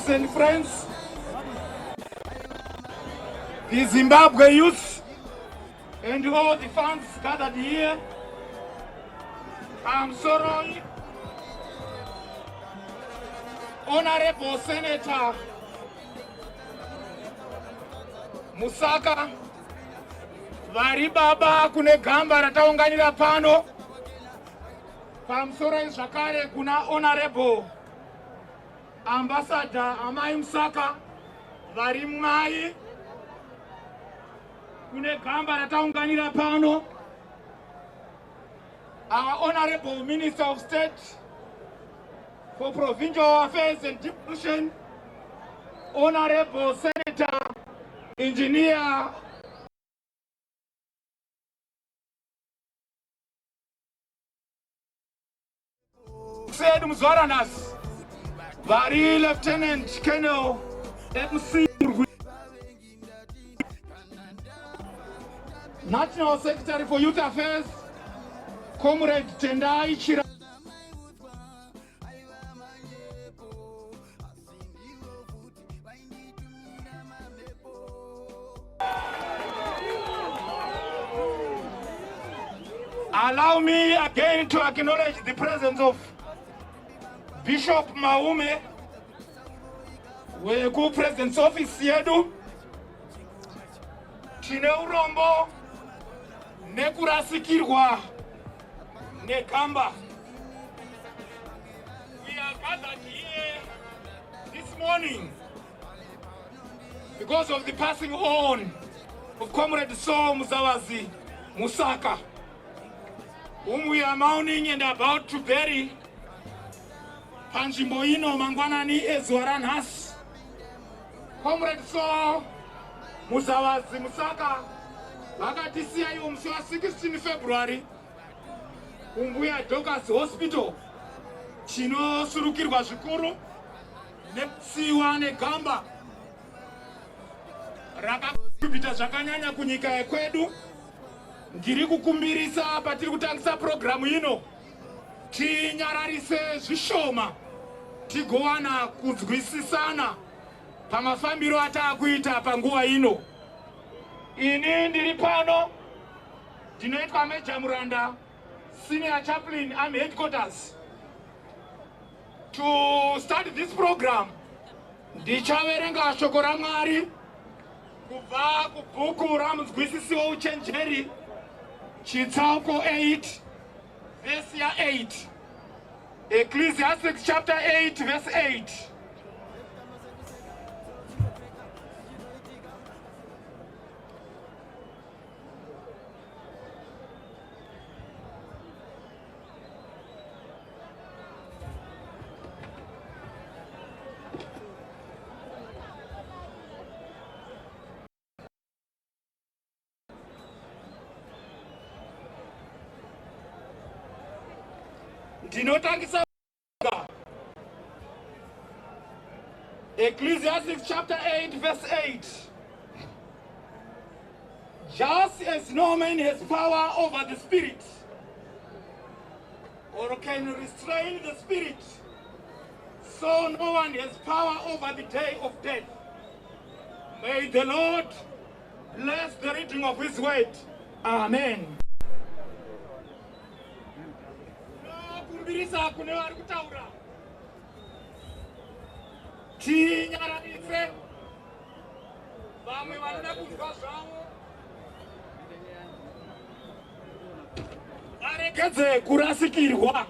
And friends, the Zimbabwe youth and all the fans gathered here, I'm sorry, Honorable Senator Musaka, vari baba kune gamba rataunganira pano, pamusoro zvakare kuna Honorable Ambassador Amai Musaka, vari mai kune gamba rataunganira pano, our Honorable Minister of State for Provincial Affairs and Devolution, Honorable Senator Engineer Said Muzwaranas, vari Lieutenant Colonel MC National Secretary for Youth Affairs, Comrade Tendai Chira. Allow me again to acknowledge the presence of Bishop Maume, weku President's Office yedu, tine urombo nekurasikirwa nekamba. We are gathered here this morning because of the passing on of Comrade Saul Muzawazi Musaka, whom we are mourning and about to bury panzvimbo ino mangwanani ezuva ranhasi. Comrade Saul Muzawazi Musaka vakatisiya iwo musi wa16 February kumbuya Doctors Hospital, chinosurukirwa zvikuru netsiwa negamba rakakubita zvakanyanya kunyika yekwedu. Ndiri kukumbirisa patiri kutangisa programu ino tinyararise zvishoma tigowana kunzwisisana pamafambiro ataakuita panguva ino. Ini ndiri pano ndinoitwa Major Muranda, Senior Chaplain Army Headquarters. To start this program, ndichaverenga shoko raMwari kubva kubhuku ramudzidzisi wouchenjeri chitsauko 8 vesi ya 8. Ecclesiastes chapter 8, verse 8. Ndinotangisa Ecclesiastes chapter 8, verse 8. Just as no man has power over the spirit, or can restrain the spirit, so no one has power over the day of death. May the Lord bless the reading of his word. Amen. Kumbirisa kune vari kutaura. Tinyararise. Vamwe vanoda kunzwa zvavo. Varekedze kurasikirwa.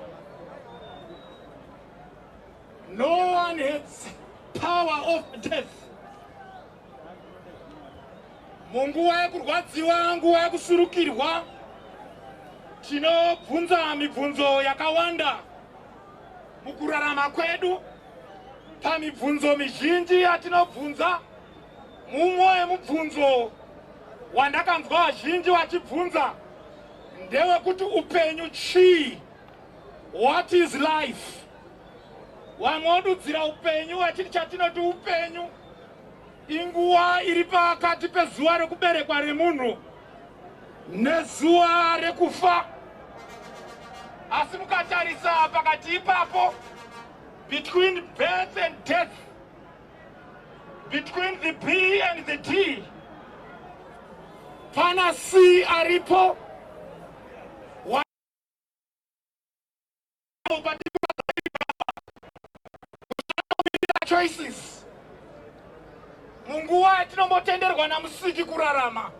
No one has power of death. Munguva yekurwadziwa, nguva yekusurukirwa, tinobvunza mibvunzo yakawanda mukurarama kwedu. Pamibvunzo mizhinji yatinobvunza, mumwe wemubvunzo wandakanzwa vazhinji vachibvunza ndewekuti upenyu chii? What is life? Vamwe vodudzira upenyu vachiti chatinoti upenyu inguva iri pakati pezuva rekuberekwa remunhu nezuva rekufa. Asi mukatarisa pakati ipapo, between birth and death, between the B and the D, pana C aripo. Choices. Munguva yatinombotenderwa namusiki kurarama,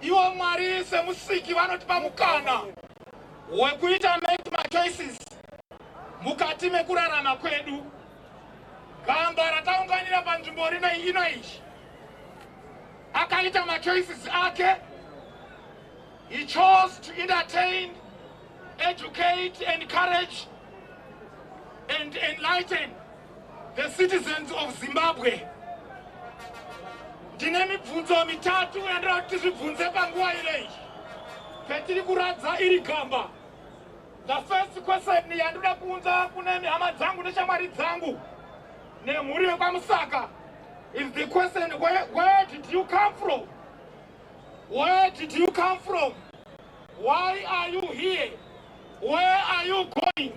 iwo Mwari semusiki vanotipa mukana wekuita make my choices mukati mekurarama kwedu. Gamba rataunganira panzvimbo ino ichi akaita machoices ake. He chose to entertain, educate, encourage and enlighten the citizens of Zimbabwe. Ndine mibvunzo mitatu yandira kuti tizvibvunze panguva ineyi petiri kuradza iri gamba. The first question yandoda kuunza kune hama dzangu neshamwari dzangu nemhuri yekwaMusaka is the question, where did you come from? Where did you come from? Why are you here? Where are you going?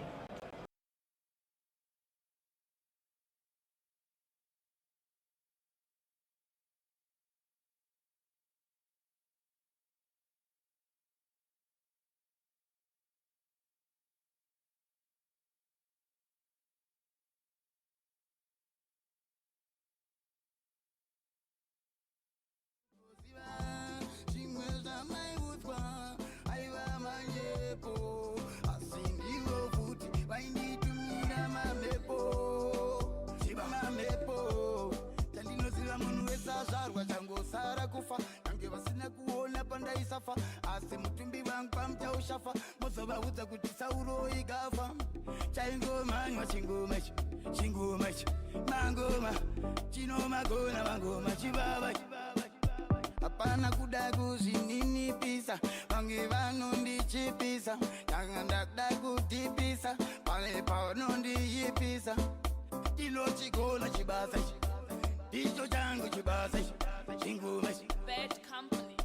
Nange vasina kuona pandaisafa, asi mutumbi wangu pamchaushafa, mozovaudza kuti Sauro igafa. Chaingomanywa chingoma chingoma mangoma chinomagona mangoma chivava. Hapana kuda kuzvininipisa, vange vanondichipisa, tanga ndada kutipisa, pale panondiyipisa. Ndinochigona chibasa ndicho changu chibasa chingoma Bad company.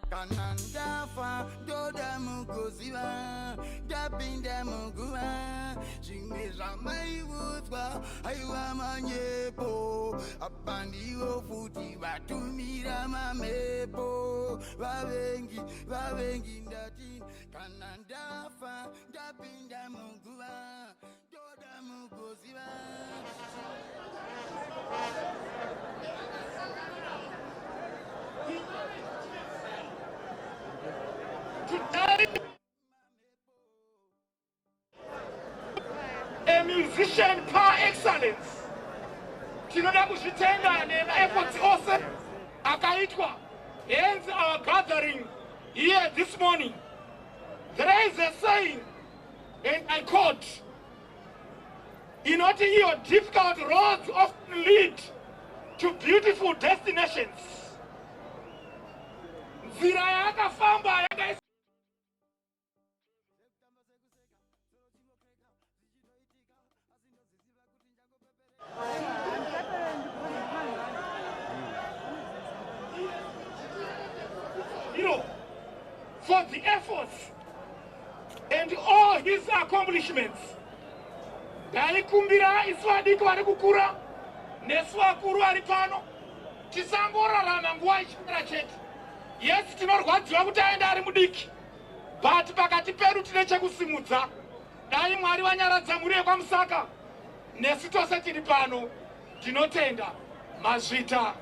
Kana ndafa ndoda mukuziva, ndapinda muguva, zvimwe zvamaiudzwa aiwa manyepo. Apa ndivo futi vatumira mamhepo, vavengi ndati. Kana ndafa ndapinda muguva, ndoda mukuziva. takatenda nemaefforts ose akaitwa. Hence our gathering here this morning. There is a saying, and I quote, "Inoti iyo difficult roads often lead to beautiful destinations." Nzira yakafamba yakaisa for the efforts and all his accomplishments. Ndaikumbira isu adiki vari kukura nesu vakuru vari pano tisangorarama nguva ichipera chete. Yes, tinorwadziwa kuti aenda ari mudiki, but pakati pedu tine chekusimudza. Dai Mwari vanyaradza mhuri yekwaMusaka, nesu tose tiri pano tinotenda mazvita.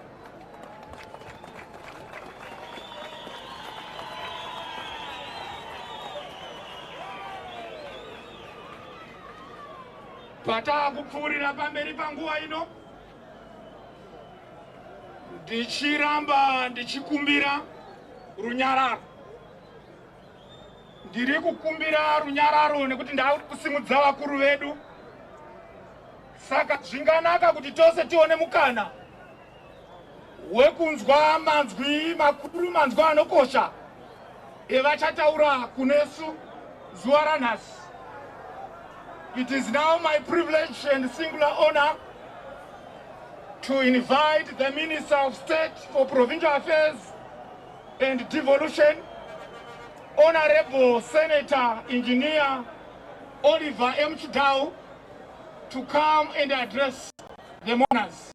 Patakupfuurira pamberi panguva ino, ndichiramba ndichikumbira runyararo. Ndiri kukumbira runyararo nekuti ndava kusimudza vakuru vedu. Saka zvinganaka kuti tose tione mukana wekunzwa manzwi makuru, manzwi anokosha evachataura kunesu zuva ranhasi. It is now my privilege and singular honor to invite the Minister of State for Provincial Affairs and Devolution, Honorable Senator Engineer Oliver M. Chudau, to come and address the mourners.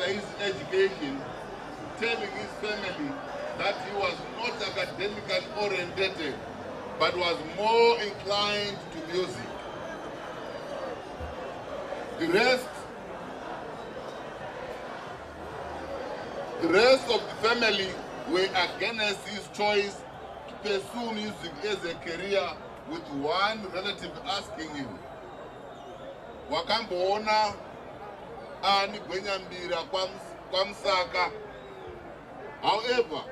after his education, telling his family that he was not academically oriented, but was more inclined to music. The rest of the family were against his choice to pursue music as a career, with one relative asking him, "Wakamboona ani gwenyambira kwamsaka?" However,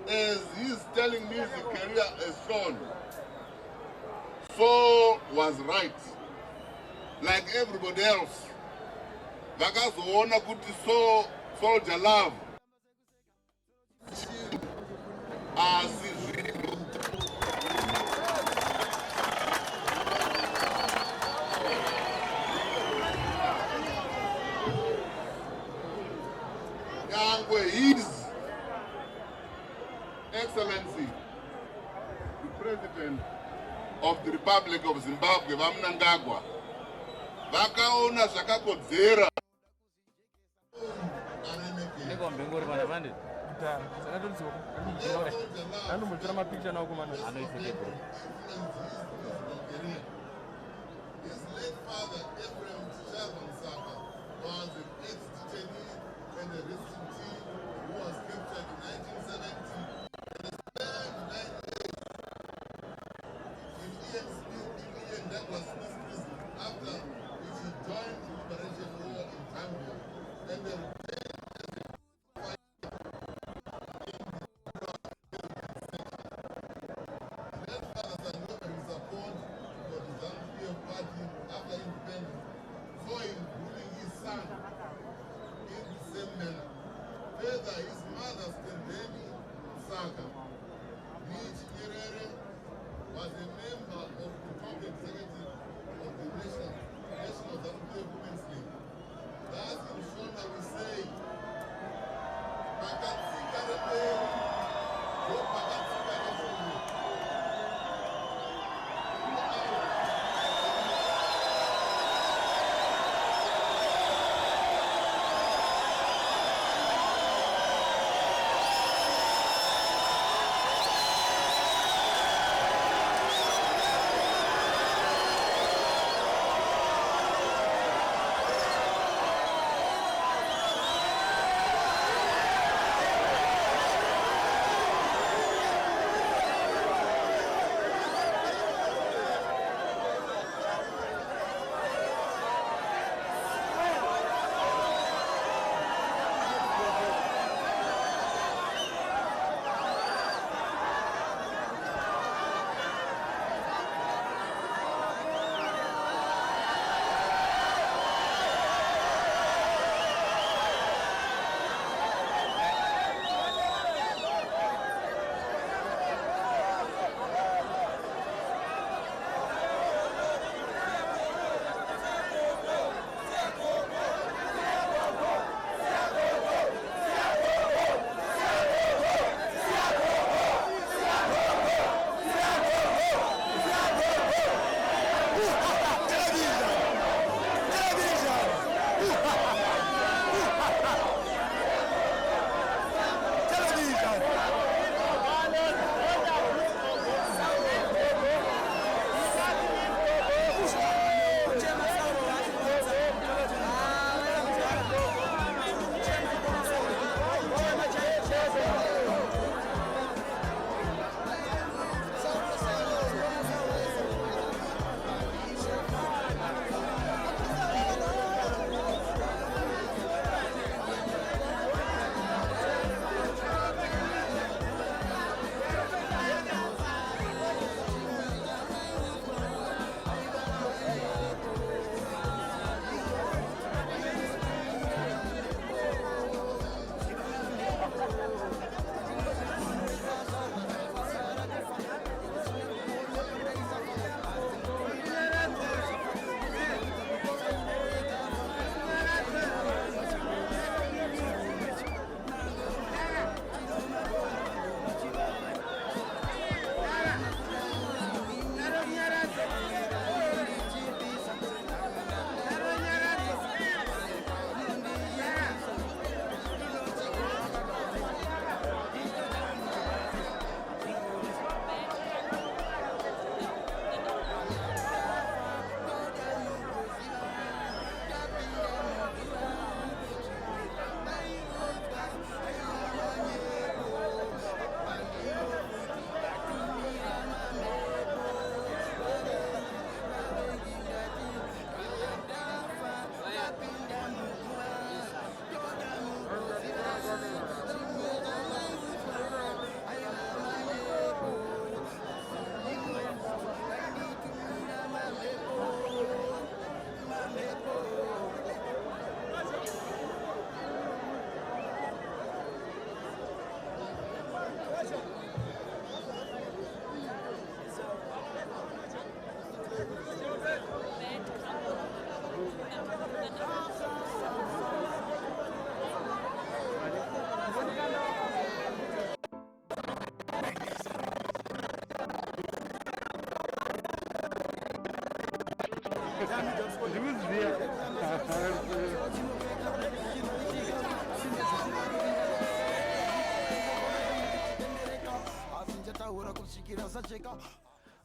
as his telling music career has shown, Saul was right. Like everybody else, vakazoona kuti Soldier Love asi zvinhu nyangwe His Excellency the President of the Republic of Zimbabwe, vaMnangagwa, vakaona zvakakodzera his late father, Ephraim Shaban Saka, was an ex-detainee and a refugee who was captured in 1970 and spent 9 years in Ian Douglas Smith prison, after which he joined the Liberation War in Zambia and then returned as a after independence, saw him ruling his son in the same manner. Further, his mother, Stendeni Saka, Nietzsche Nyerere, was a member of the top executive of the National Zambia Women's League. Thus, in Shona, we say, Pakatsika Rebeli, go Pakatsika Rebeli.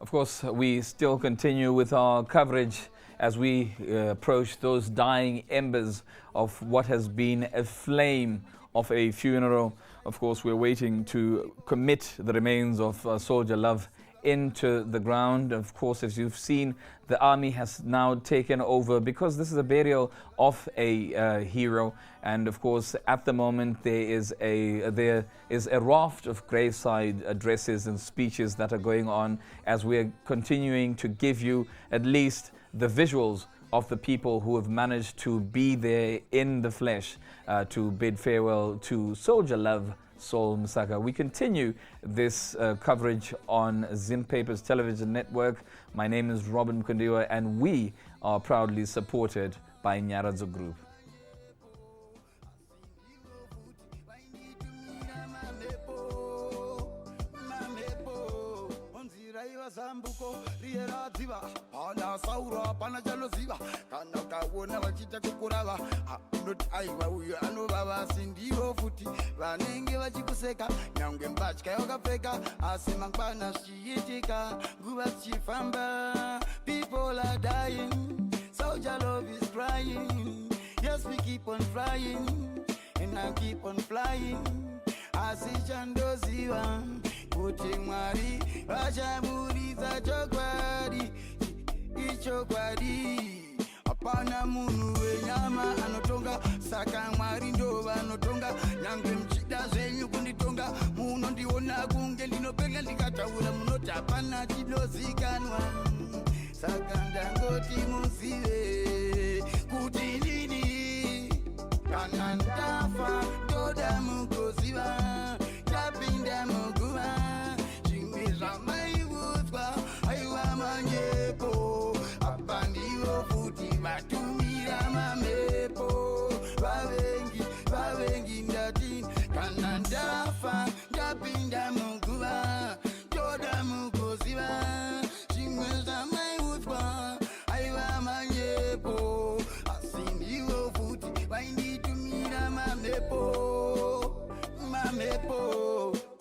Of course, we still continue with our coverage as we approach those dying embers of what has been a flame of a funeral. Of course, we're waiting to commit the remains of Soldier Love into the ground. Of course, as you've seen, the army has now taken over because this is a burial of a hero. And of course, at the moment, there is a raft of graveside addresses and speeches that are going on as we're continuing to give you at least the visuals of the people who have managed to be there in the flesh to bid farewell to Soldier Love, Saul Msaka. We continue this coverage on Zim Papers Television Network. My name is Robin Mkondiwa, and we are proudly supported by Nyaradzo Group. Zambuko riera ziva pana saura pana jaloziva kana kaona vachita kukurava unoti aiwa uyo anovava sindivo futi vanenge vachikuseka nyangwe mbatya yakapfeka asi mangwana zvichiitika nguva dzichifamba. People are dying, Soldier Love is crying. Yes, we keep on flying and I keep on flying. Asi chandoziva kuti Mwari vachaburitsa chokwadi, ichokwadi. Hapana munhu wenyama anotonga, saka Mwari ndo vanotonga. Nyangwe mchida zvenyu kunditonga, munondiona kunge ndinopenga ndikataura munoti hapana chinozikanwa. Saka ndangoti muzive kuti ndini kana ndafa toda mugoziva tapinda muguva. Zvimwe zvamaiudzwa aiwa manyepo, apa ndivo futi vatumira mamhepo. Vavengi ndati kana ndafa ndapinda muguva toda mugoziva. Zvimwe zvamaiudzwa aiwa manyepo, asi ndivo futi vainditumira mamhepo.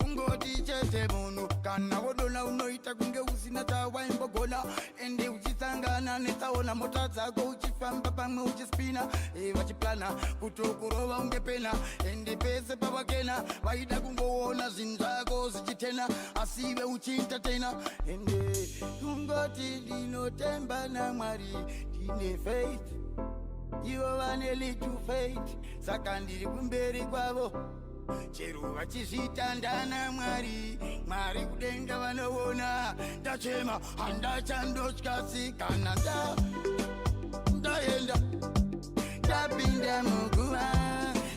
Ungoti chete munhu kana wodona unoita kunge usina chawaimbogona, ende uchisangana netsaona mota dzako uchifamba pamwe uchispina vachiplana kutokurova ungepena, ende pese pavakena vaida kungoona zvinhu zvako zvichitena, asive uchientertaina. Ende ungoti ndinotemba naMwari, ndine faith, ivo vane little faith, saka ndiri kumberi kwavo. Chero vachizvitanda naMwari, Mwari kudenga vanoona. Ndachema handachandotyasi kana ndaenda ndapinda muguva.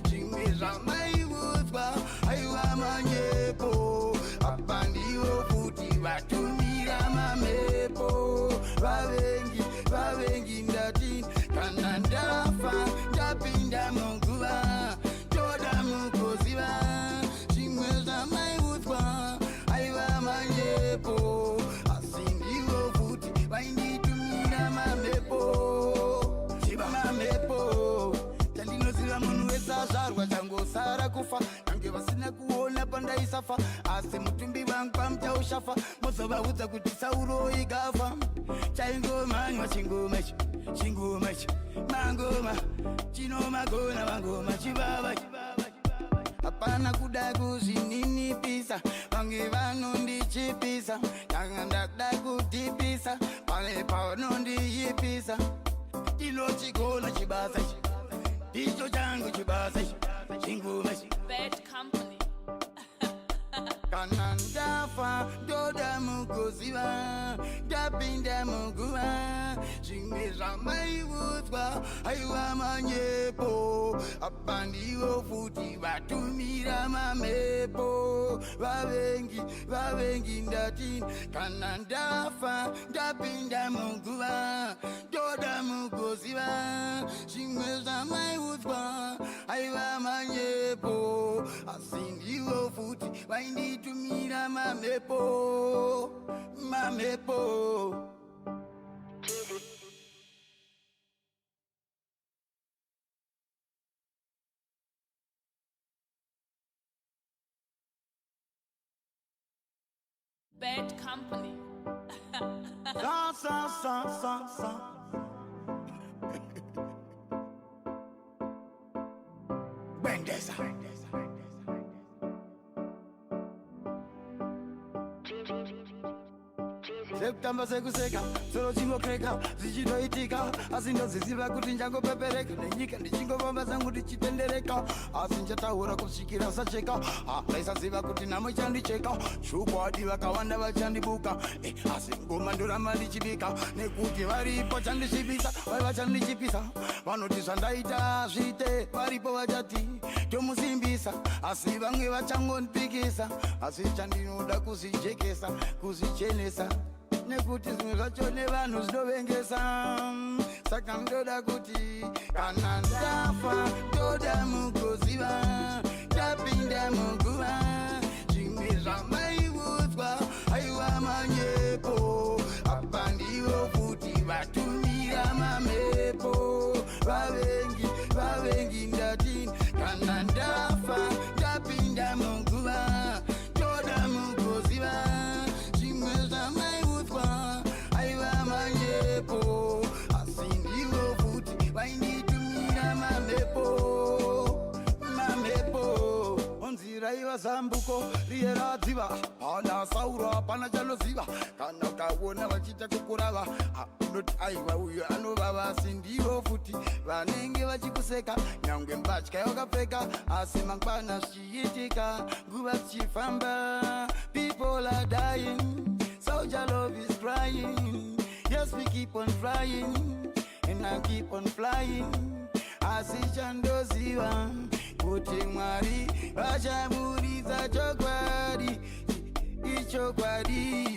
Zvimwe zvamaiudzwa aiwa manyepo, apa ndivo futi vatumira mamhepo. Vavengi ndati kana ndafa ndapinda muguva toda mugoziva. Zvimwe zvamaiudzwa aiva manyepo, asi ndivo futi vainditumira mamhepo. Tandinoziva munhu wese azvarwa changosara kufa, nange vasina kuona pandaisafa, asi mutumbi vangu pamuchaushafa. Mozovaudza kuti Sauro igafa. Chaingomanywa chingoma ichi, mangoma chinomagona, mangoma chivava. Hapana kuda kuzvininipisa, vange vanondichipisa, ndanga ndada kutipisa, pale panondiyipisa. Ndinochigona chibasa ichi, ndicho changu chibasa ichi, chingoma ichi. Bad company. Kana ndafa ndoda mugoziva, ndapinda muguva. Zvimwe zvamaiudzwa aiwa manyepo, apa ndivo futi vatumira mamhepo. Vavengi ndati kana ndafa ndapinda muguva toda mugoziva. Zvimwe zvamaiudzwa aiva manyepo, asi ndivo futi vainditumira mamhepo. Bad company. Sa. Bendeza. Sekutamba sekuseka solo chingokreka zichitoitika asi ndoziziva kuti njangopepereka nenyika ndichingovamba zangu ndichitendereka asi nchataura kusvikira sacheka ndaisaziva kuti namo chandicheka chokwadi vakawanda vachandibuka asi ngoma ndoramba ndichibika nekuti varipo chandichipisa vai vachandichipisa vanoti zvandaita zvite varipo vachati tomusimbisa asi vamwe vachangondipikisa asi chandinoda kuzijekesa kuzichenesa nekuti zvimwe zvacho nevanhu zvinovengesa saka ndoda kuti kana ndafa ndoda mugoziva tapinda muguva zvimwe zvamaiudzwa aiwa manyepo apa ndivo futi vatumira mamhepo vavengi ndatini kana ndafa tapinda muguva ndoda mugoziva zvimwe zvamaiudzwa aiva manyepo asi ndivo futi vainditumira mamhepo onzira iva zambuko riye radziva hana sauro hapana chanoziva kana ukaona vachiita kukurava unoti aiwa uyo anovava asi ndivo futi vanenge vachikuseka nyangwe mbatya yakapfeka asi mangwana zvichiitika nguva zichifamba people are dying soldier love is crying yes we keep on flying and I keep on flying asi chandoziva kuti Mwari vachaburitsa chokwadi ichokwadi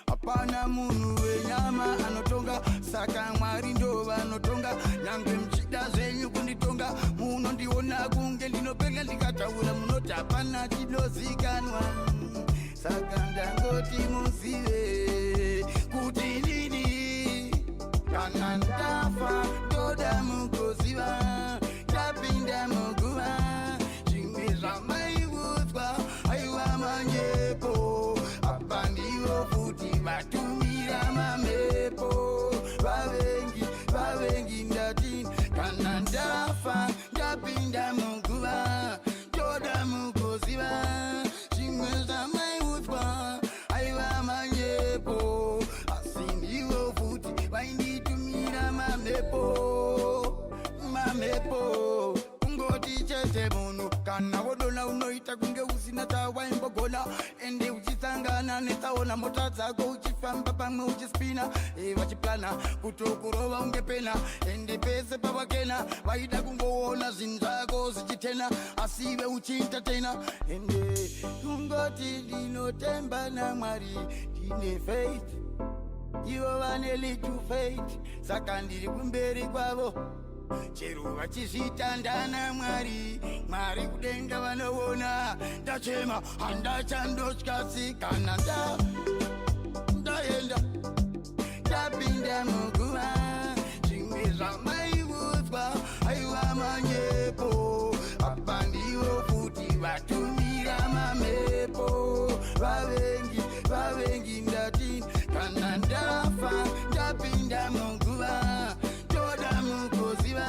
hapana munhu wenyama anotonga saka Mwari ndo vanotonga nyangwe mchida zvenyu kunditonga munondiona kunge ndinopenga ndikataura munoti hapana chinozikanwa saka ndangoti muzive kuti ndini kana ndafa ndoda mugoziva tapinda muguva zvimwe zvamaiudzwa aiwa manyepo apa ndivo futi vatumira mamhepo vavengi ndatini kana ndafa ndapinda muguva ndoda mugoziva zvimwe zvamaiudzwa aiva manyepo asi ndivo futi vainditumira mamhepo ungoti chete munhu kana wodona unoita kunge usina tawaimbogona ende uchisangana netsaona mota dzako uchifamba pamwe uchispina vachiplana kutokurova unge pena ende pese pavakena vaida kungoona zvinhu zvako zvichitena asi ive uchientatena ende ungoti ndinotemba naMwari ndine faith ivo vane little faith saka ndiri kumberi kwavo chero vachizvitandana Mwari kudenga vanoona ndachema handachandotyasi kana ndaenda ndapinda muguva zvimwe zvamaiudzwa aiwa manyepo apa ndivo futi vatumira mamhepo vavengi ndatini kana ndafa ndapinda muguva ndoda mugoziva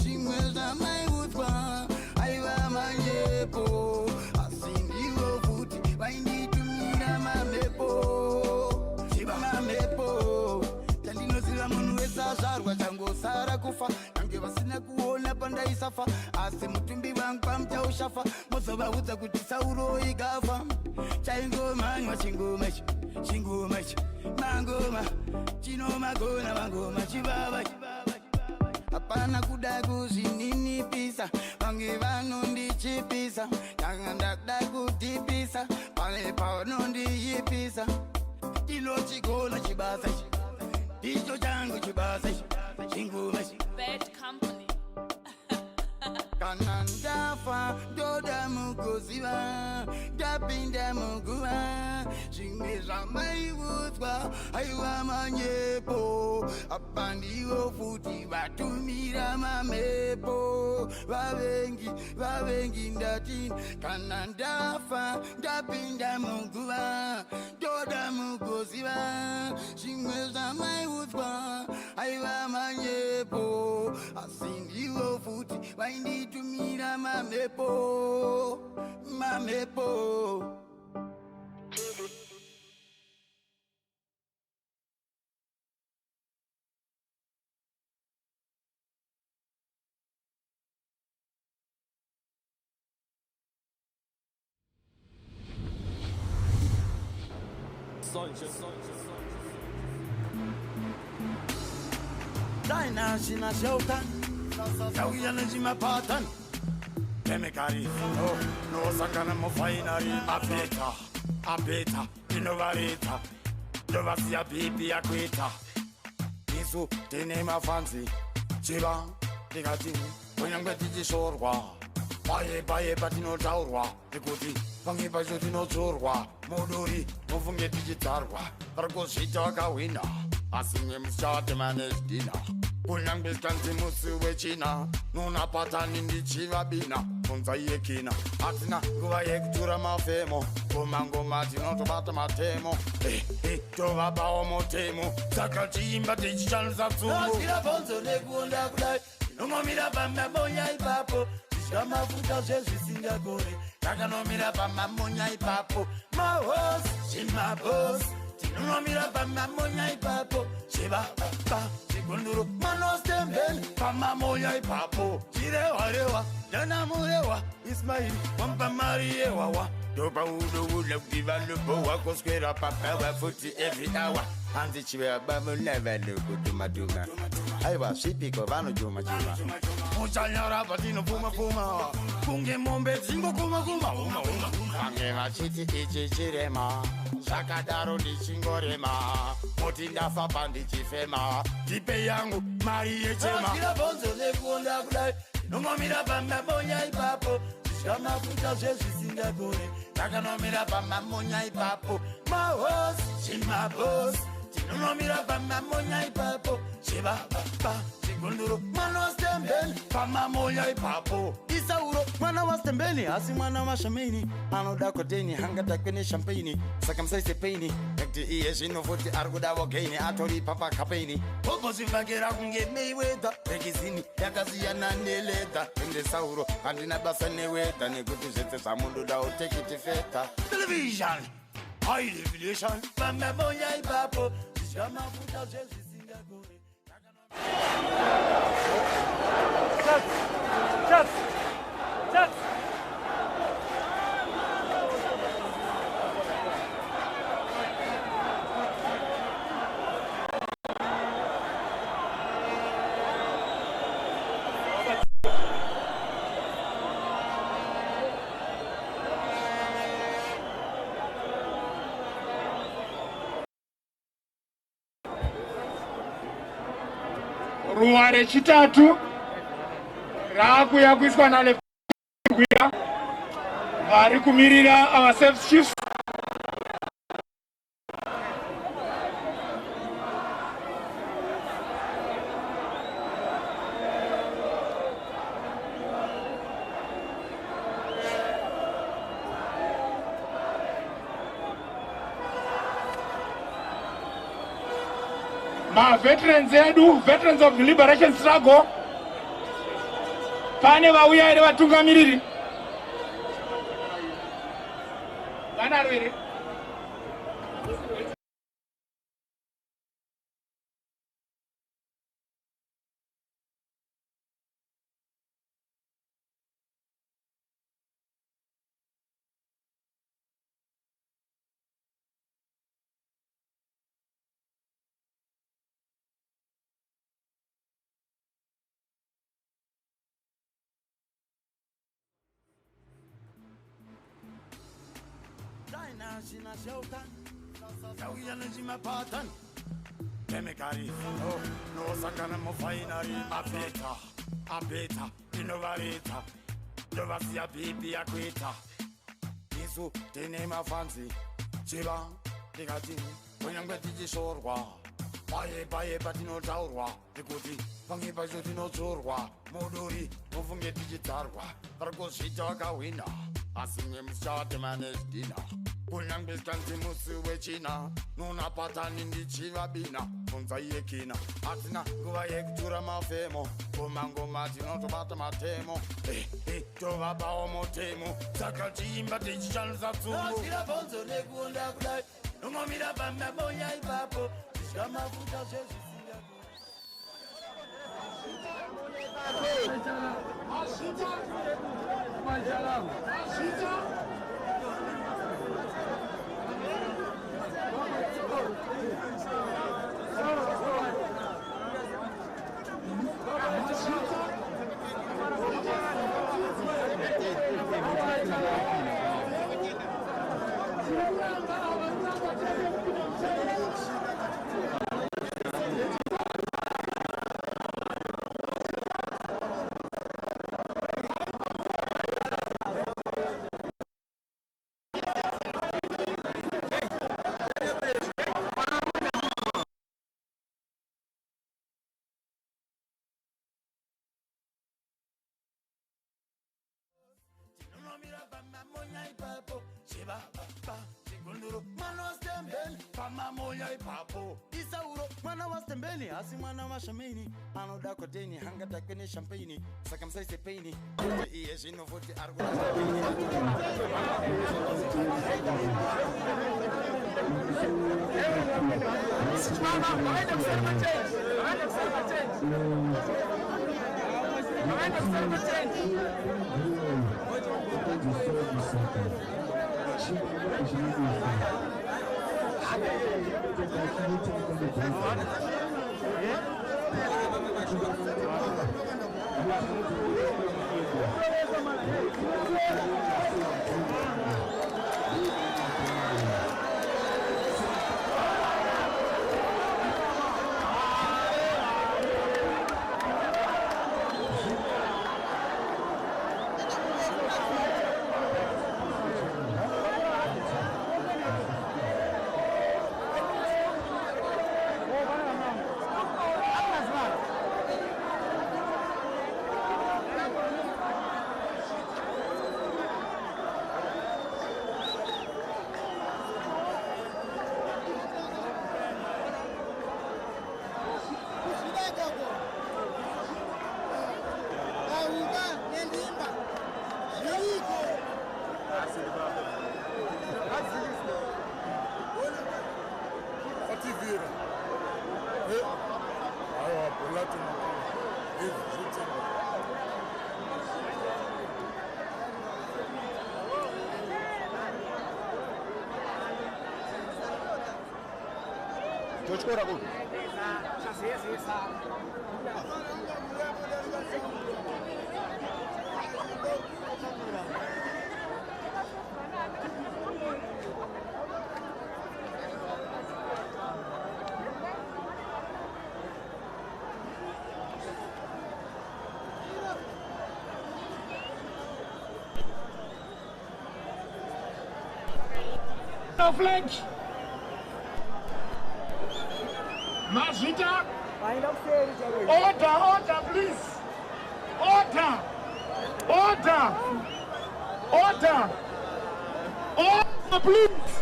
zvimwe zvamaiudzwa aiva manyepo asi ndivo futi vainditumira mamhepo chandinoziva munhu wese azvarwa changosara kufa nange vasina kuona pandaisafa asi mutumbi vangu pamuchaushafa mozovaudza kuti Sauro ikafa chaingomanywa chingoma ichi mangoma chinomagona mangoma chivava hapana kuda kuzvininipisa vamwe vanondichipisa tanga ndada kutipisa pamwe pavanondiyipisa ndinochigona chibasa icho changu chibasa chingoma Bad company. kana ndafa ndoda mugoziva ndapinda muguva zvimwe zvamaiudzwa aiwa manyepo apa ndivo futi vatumira mamhepo vavengi ndatini kana ndafa ndapinda muguva ndoda mugoziva zvimwe zvamaiudzwa aiva manyepo asi ndivo futi vainditumira mamhepo. Daina shina shautan, sauya na jima patan. Kemikari, no sangana mo finari. Apeta, inovarita. Dovasia pipi akwita. Nisu tene mafanzi, chiva, digatini, kwenyangwe tichishorwa. Baye patinotaurwa, ekuti pange pacho tinodzorwa. Muduri, mufunge tichitarwa. Parikuzvita wakawina, asi mwe mushate manage dinner. Kunyange kanzi musi wechina, nuna patani ndichivabina. Funza yekina, atina nguva yekutura mafemo. Ngoma tinotobata matemo. Tovabawo motemo. Saka chiimba tichishandisa tsumo. Asira bonzo nekuonda kudai, nomomira pamamonya ipapo. Zvamafuta zvezvisingagore, takanomira pamamonya ipapo. Mahos, zvimabos, tinonomira pamamonya ipapo. Zvivababa, zvigunduru, manostemben, pamamonya ipapo. Chirewa, danamurewa, Ismail, wampamari ewawa. Doba uda kudiva lupo wakoskwera papawa futi every hour. Hanzi chive abamu never lupo dumaduma. Aiwa, shipiko vano juma. Muchanyara patino puma. Kunge mombe zingo kuma. Kange machiti ichi chirema. Shakadaro ndichingorema. Moti ndafa pandichifema. Tipe yangu, mari yechema. Asira bonzo nekuonda kudai, nomomira pamamonya ipapo. Zvamafuta zvezvisingagore, takanomira pamamonya ipapo. Mahos, zvimabos, tinonomira pamamonya ipapo. Zvivababa, zvigunduru, mwana wasitembeni, pamamonya ipapo. Isauro, mwana wasitembeni, asi mwana washameni. Anoda koteni, hangadakwe neshampeni. Saka musaise peni, nekti iye zvino futi arikuda vogaini. Atori papa kapeni. Ogozvivakira kunge Mayweather. Rekizini, yakasiyana neleda. Ende sauro, handina basa neweda. Nekuti zvese zvamundoda utekiti feta. Television, high definition. Pamamonya ipapo, zvamafuta zvezvisingagore. Shots. Ruwa rechitatu rakuya kuiswa nalefugwira vari kumirira our self chiefs. Veterans edu, veterans of the liberation struggle, pane vauya ere vatungamiriri vanaro ere? Shina shautan, sauya na jima patan. Kemikari, no sangana mo finari. Apeta, inovarita. Dovasia pipi akwita. Nisu tene mafanzi, chiva, digatini, kwenyangwe tichishorwa. Baye patinotaurwa, ekuti pange pacho tinodzorwa muduri mufunge tichidzarwa parikuzviita wakahwina asi mwe musichavatemanezidhina kunyange sikanzi musi wechina nunapatani ndichivabina bvunza iyekina hatina nguva yekutura mafemo ngoma tinotobata matemo tovapawo motemo saka tiimba tichishandisa tsumbuirabvonzo nekuonda kudai nongomira pamabonya ipapo tisikamafuta zvezvisinga Mamonya ipapo, Shiba, Sigunduru, Mano was Tembeni, Pamamonya ipapo, Isauro, Mana was Tembeni, Asimana Mashamini, Ano Dakoteni, Hanga Dakini Champagne, Circumcised Penny, yes, you know what the No flinch. Mazita. Order, please. Order, please.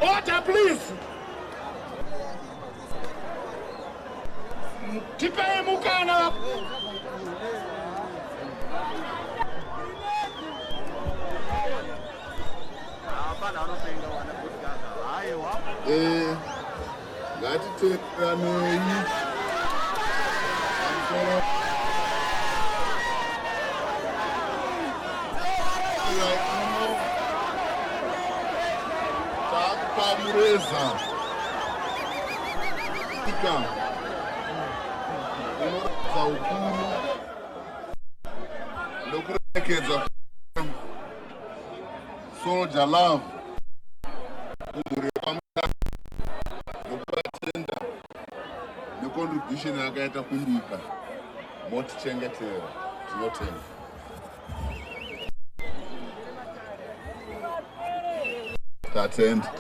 Order, please. Tipe mukana. ngatiteranei takukamureza ika unoratidza ukuru nekuremekedza Soldier Love nekuvatenda necontribution yakaita kunyika motichengetera tinotenda tatenda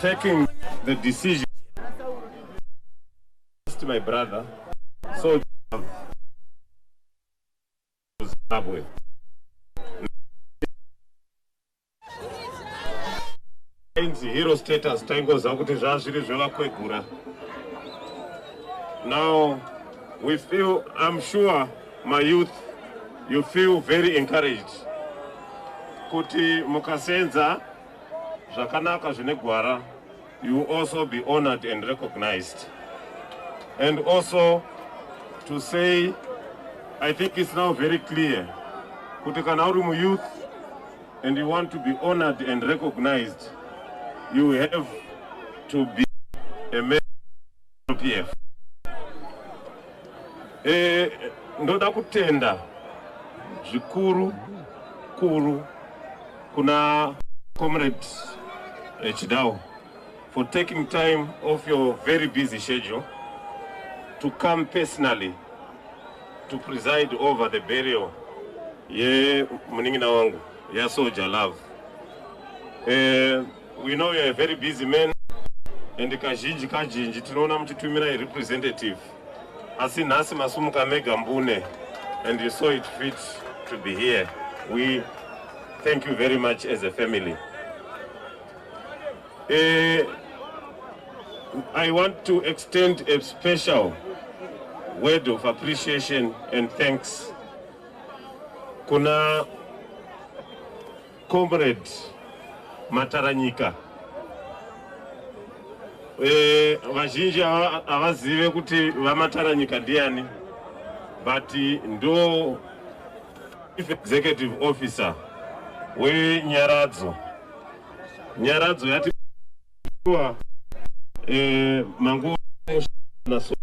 Taking the decision to my brother, so Zimbabwe. Hero status tangoza kuti zvazviri zvavakwegura. Now we feel, I'm sure my youth, you feel very encouraged kuti mukasenza zvakanaka zvine gwara, you will also be honored and recognized. And also to say, I think it's now very clear kuti kana uri mu youth and you want to be honored and recognized, you have to be a member of PF. Ndoda kutenda zvikuru kuna comrade Chidao for taking time off your very busy schedule to come personally to preside over the burial ye muningina wangu ya Soldier Love. We know you're a very busy man, and kazhinji tinoona muchitumira a representative. Asi nhasi masumuka mega mbune, and you saw it fit to be here. We thank you very much as a family. I want to extend a special word of appreciation and thanks. Kuna comrade Mataranyika. Vazhinji avazive kuti vaMataranyika ndiani, but ndo chief executive officer weNyaradzo. Nyaradzo yati mangu naso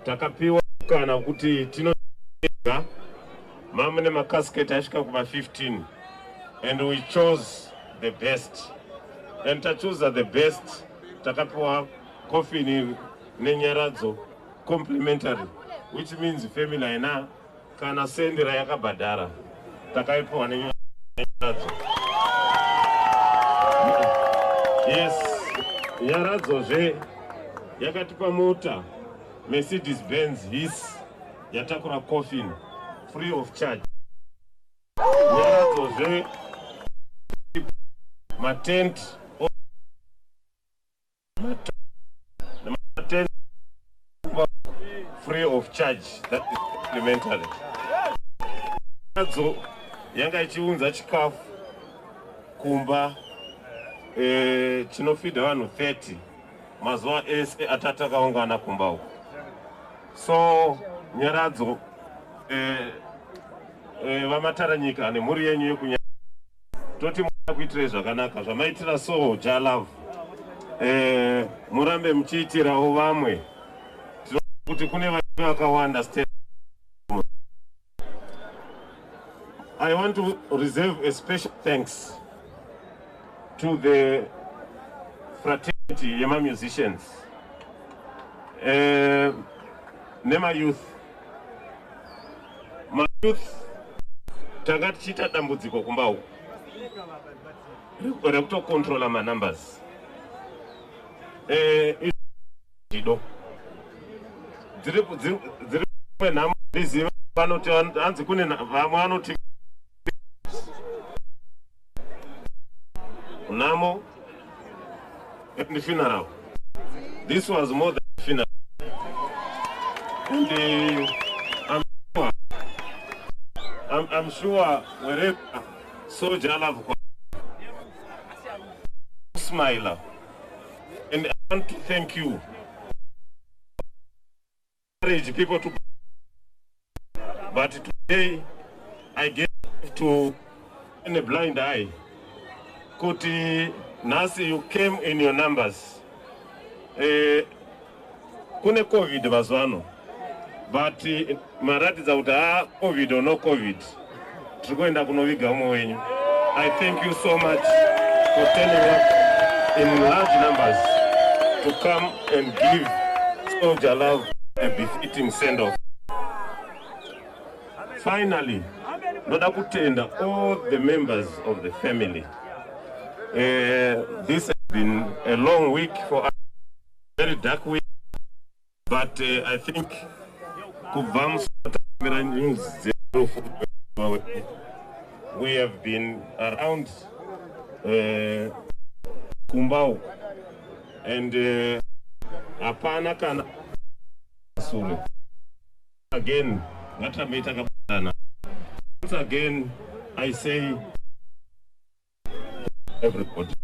takapiwa kana kuti tinoga mamune makasketi asvika kuma 15, and we chose the best, and to choose the best takapiwa coffin neNyaradzo complimentary, which means family aina kana sendera yakabhadhara takaipiwa neNyaradzo. Yes, Nyaradzo zve yakatipa mota Mercedes Benz his yatakura coffin free of charge. Nyaradzo zve matent free of charge, that is complimentary. Nyaradzo yanga ichiunza chikafu kumba chinofida vanhu 30 mazuva ese atati akaungana kumba uko. So Nyaradzo vaMataranyika nemhuri yenyu yekunyara toti muna kuitire zvakanaka zvamaitira Soldier Love, murambe muchiitirawo vamwe. Kuti kune vanhu vakawanda. I want to reserve a special thanks to the fraternity yema musicians. Nema youth. My youth tanga tichita dambudziko kumbau. Rikuda kuto controla my numbers. Dido. Dziri kwenhamo ndizive panoti hanzi kune vamwe vanoti Namo and funeral. This was more than a funeral. And I'm sure wherever soldier love smile. And I want to thank you. Encourage people to, but today I get to in a blind eye. Kuti Nasi, you came in your numbers. Kune COVID mazwano, but marati zauta COVID or no COVID. Tugoenda kunoviga mwenyu. I thank you so much for turning up in large numbers to come and give Soldier Love a befitting send-off. Finally, Noda kutenda all the members of the family. This has been a long week for us, very dark week, but I think we have been around Kumbau and Apana Kana Sulu. Again, once again, I say everybody.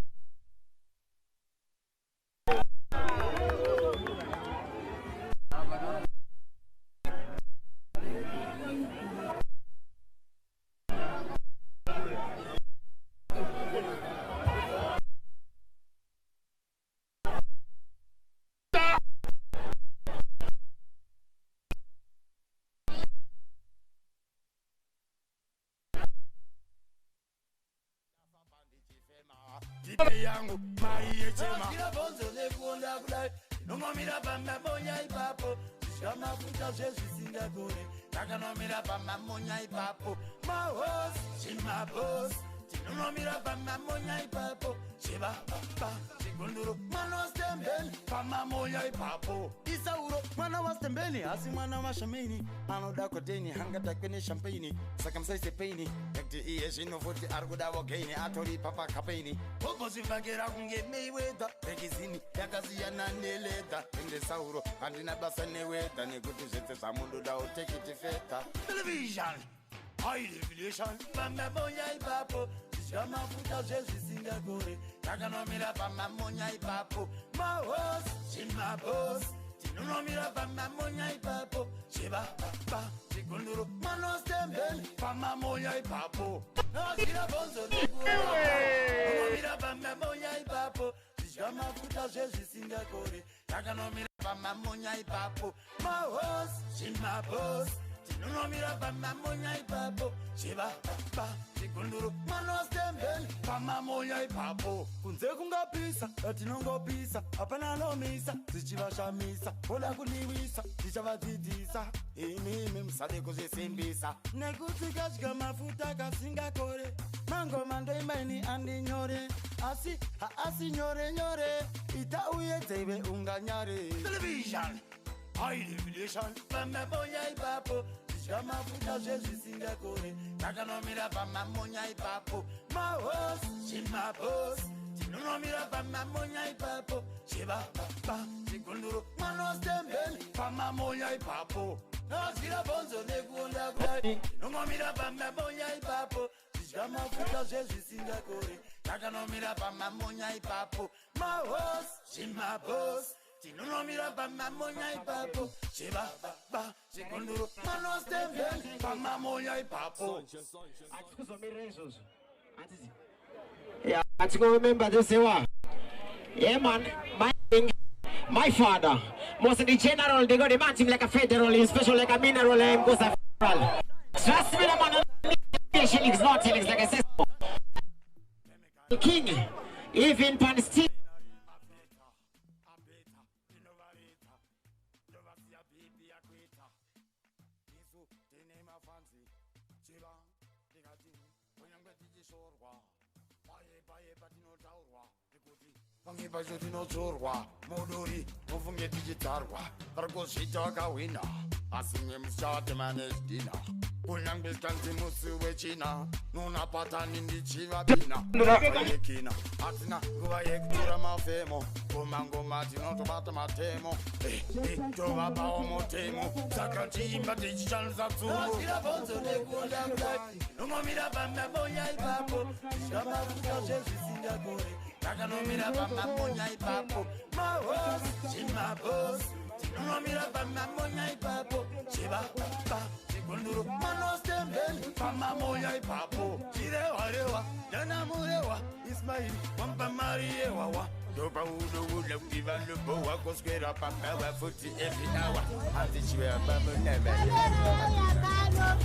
yangu maiye chema kila bonzo nekuonda kudai nomamira pamamonya ipapo zvamafuta zvezvisingagone takanomira pamamonya ipapo mahosi chimabosi tinonomira pamamonya ipapo chevababa chigunduro mwana wastembeni pamamonya ipapo Isauro mwana wastembeni asi mwana washamini anoda kodeni hangadakwe neshampeni saka musaise peni yakti iye zvino futi ari kuda wogeni atori papa kapeni ogozvivakira kunge Mayweather rekizini yakasiyana neledha ende Sauro handina basa newedha nekuti zvese zvamundoda utekiti fedha television high definition pamamonya ipapo zvamafuta zvezvisingagore takanomira pamamonya ipapo mahosi chimabosi tinonomira pamamonya ipapo chevababa chigunduro manostembeni pamamonya ipapo nozvira bonzo nekuonomira pamamonya ipapo zvamafuta zvezvisingagore takanomira pamamonya ipapo mahosi chimabosi tinonomira pamamonya ipapo chevababa chigunduro manostembeni pamamonya ipapo kunze kungapisa atinongopisa hapana anomisa tichivashamisa koda kuliwisa tichavadzidzisa imimi musade kuzvisimbisa nekuti kadya mafuta kasingakore mangoma ndoimbaini andinyore asi haasi nyore nyore ita uyedzeive unganyare television high definition pamamonya ipapo zvamafuta zvezvisingagore takanomira pamamonya ipapo mahosi chimabosi tinonomira pamamonya ipapo chevababa chigunduro manostembeni pamamonya ipapo nozvira bonzo nekuonda kudai nomamira pamamonya ipapo zvamafuta zvezvisingagore takanomira pamamonya ipapo mahosi chimabosi tinonomira pamamonya ipapo chevababa chigunduro manostembeni pamamonya ipapo hatikuzomira izvozvo hatiti hatingoremember this one. Yeah man, my father was the general, they got the match him like a federal, special like a mineral, and goes a federal. Trust me, the man, shillings, not shillings, like I said. The king Even Palestine. Vangipa zvinotsorwa muduri mufunge tichitarwa varikuzvita vakahwina asi mwe musichawate manezidhina kunyange sikanzi musi wechina nunapatani ndichivabina ekina hatina nguva yekutura mafemo ngoma tinotobata matemo tovapawo motemo saka tiimba tichishandisa tsuru nomomira pamabonya ipapo zvamafuta zvezvisingagore takanomira pamamonya ipapo mahosi chimabhosi tinonomira pamamonya ipapo chivapapa chigunduru manostembeni pamamonya ipapo chirewarewa ndanamurewa ismaili wampamariyewawa ndopaudokuda kuti vanhu wakoswera pambawa futi evinawa handichiwera pamuneve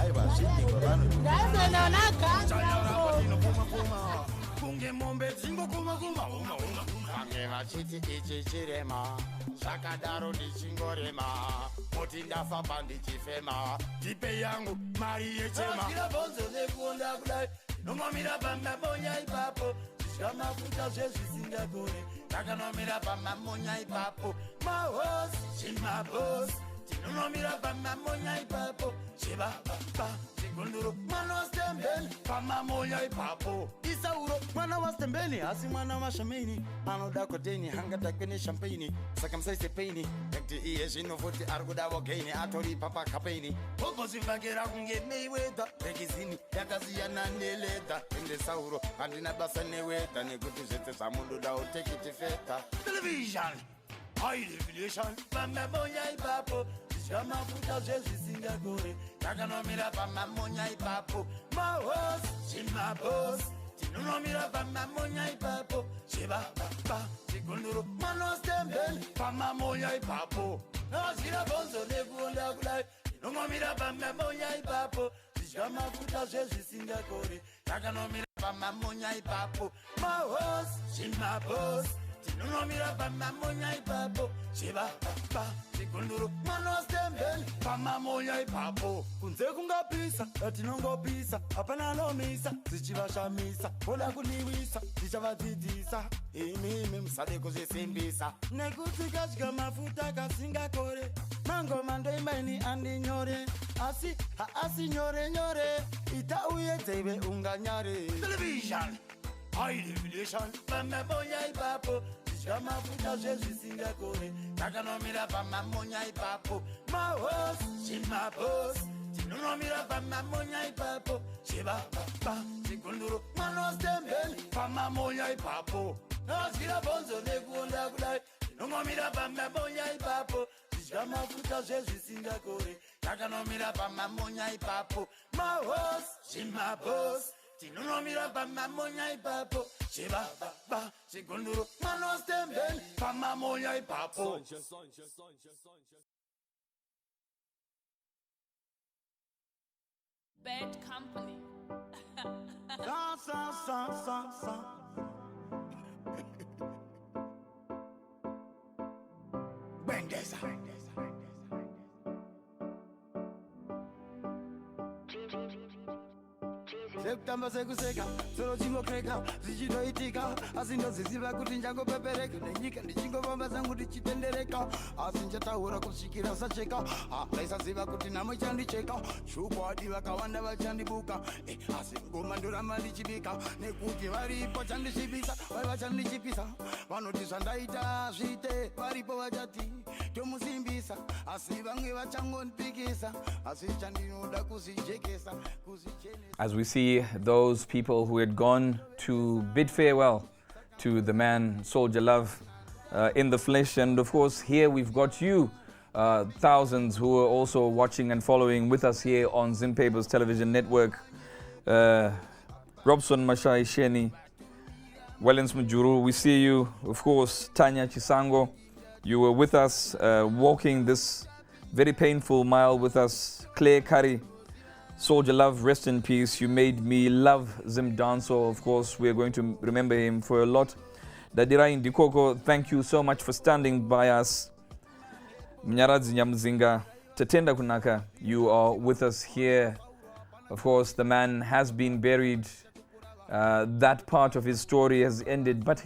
aiwa zvindiko vanhu kunge mombe dzingokuma vamwe vachiti ichi chirema zvakadaro ndichingorema kuti ndafamba ndichifema tipe yangu mari yechema zvirabvonzo nekuonda kudai nomamira pamamonya ipapo zvamafuta zvezvisingagore takanomira pamamonya ipapo mahosi chimabhosi tinonomira pamamonya ipapo chivapapa chigunduru mwana wastembeni pamamonya ipapo isauro mwana wastembeni asi mwana washameni anoda kodeni hangadakwe neshampeni saka musaise peni nekuti iye zvino futi ari kuda vogaini atori papakapeni ogozvivakira kunge meiwedha rekizini yakasiyana neledha ende sauro handina basa newedha nekuti zvese zvamundoda utekitifeta television high definition pamamonya ipapo zvamafuta zvezvisingagore takanomira pamamonya ipapo mahosi chimabhosi tinonomira pamamonya ipapo chivapapa chigunduru manostembeni pamamonya ipapo nazvirabvonzo nekuonda kudai tinonomira pamamonya ipapo zvamafuta zvezvisingagore takanomira pamamonya ipapo mahosi chimabhosi tinonomira pamamonya ipapo chivapapa chigunduru manostembeni pamamonya ipapo kunze kungapisa atinongopisa hapana anomisa dzichivashamisa voda kuniwisa tichavadzidzisa imimi musade kuzvisimbisa nekuti kadya mafuta kasingakore mangoma ndoimbaini andinyore asi haasi nyore ita uye dzeive unganyare television high definition pamamonya ipapo zvamafuta zvezvisingagore takanomira pamamonya ipapo mahosi chimabhosi tinonomira pamamonya ipapo chivapapa chigunduru manostembeni pamamonya ipapo nazvirabvonzo nekuonda kudai tinonomira pamamonya ipapo zvamafuta zvezvisingagore takanomira pamamonya ipapo mahosi chimabhosi tinonomira pamamonya ipapo chivapapa chigunduru manostembeni pamamonya ipapo Bad company. Sa. Bendeza. sekutamba sekuseka soro chingokreka zvichitoitika asi ndoziziva kuti njangopepereka nenyika ndichingofamba zangu ndichitendereka asi ndichataura kusvikira usacheka ndaisaziva kuti nhamo ichandicheka chokwadi vakawanda vachandibuka asi ngoma ndoramba ndichibika nekuti varipo chandichipisa vari vachandichipisa vanoti zvandaita zviite varipo vachati tomusimbisa asi vamwe vachangondipikisa asi chandinoda kuzijekesa kuzichenesa. As we see those people who had gone to bid farewell to the man Soldier Love in the flesh, and of course here we've got you, thousands who are also watching and following with us here on Zim Papers Television Network. Robson Mashai Sheni, Wellens Mujuru, we see you. Of course, Tanya Chisango, you were with us, walking this very painful mile with us. Claire Curry, Soldier Love, rest in peace. You made me love Zim Danso. Of course, we are going to remember him for a lot. Dadirai Ndikoko, thank you so much for standing by us. Mnyaradzi Nyamuzinga, Tatenda Kunaka, you are with us here. Of course, the man has been buried. That part of his story has ended, but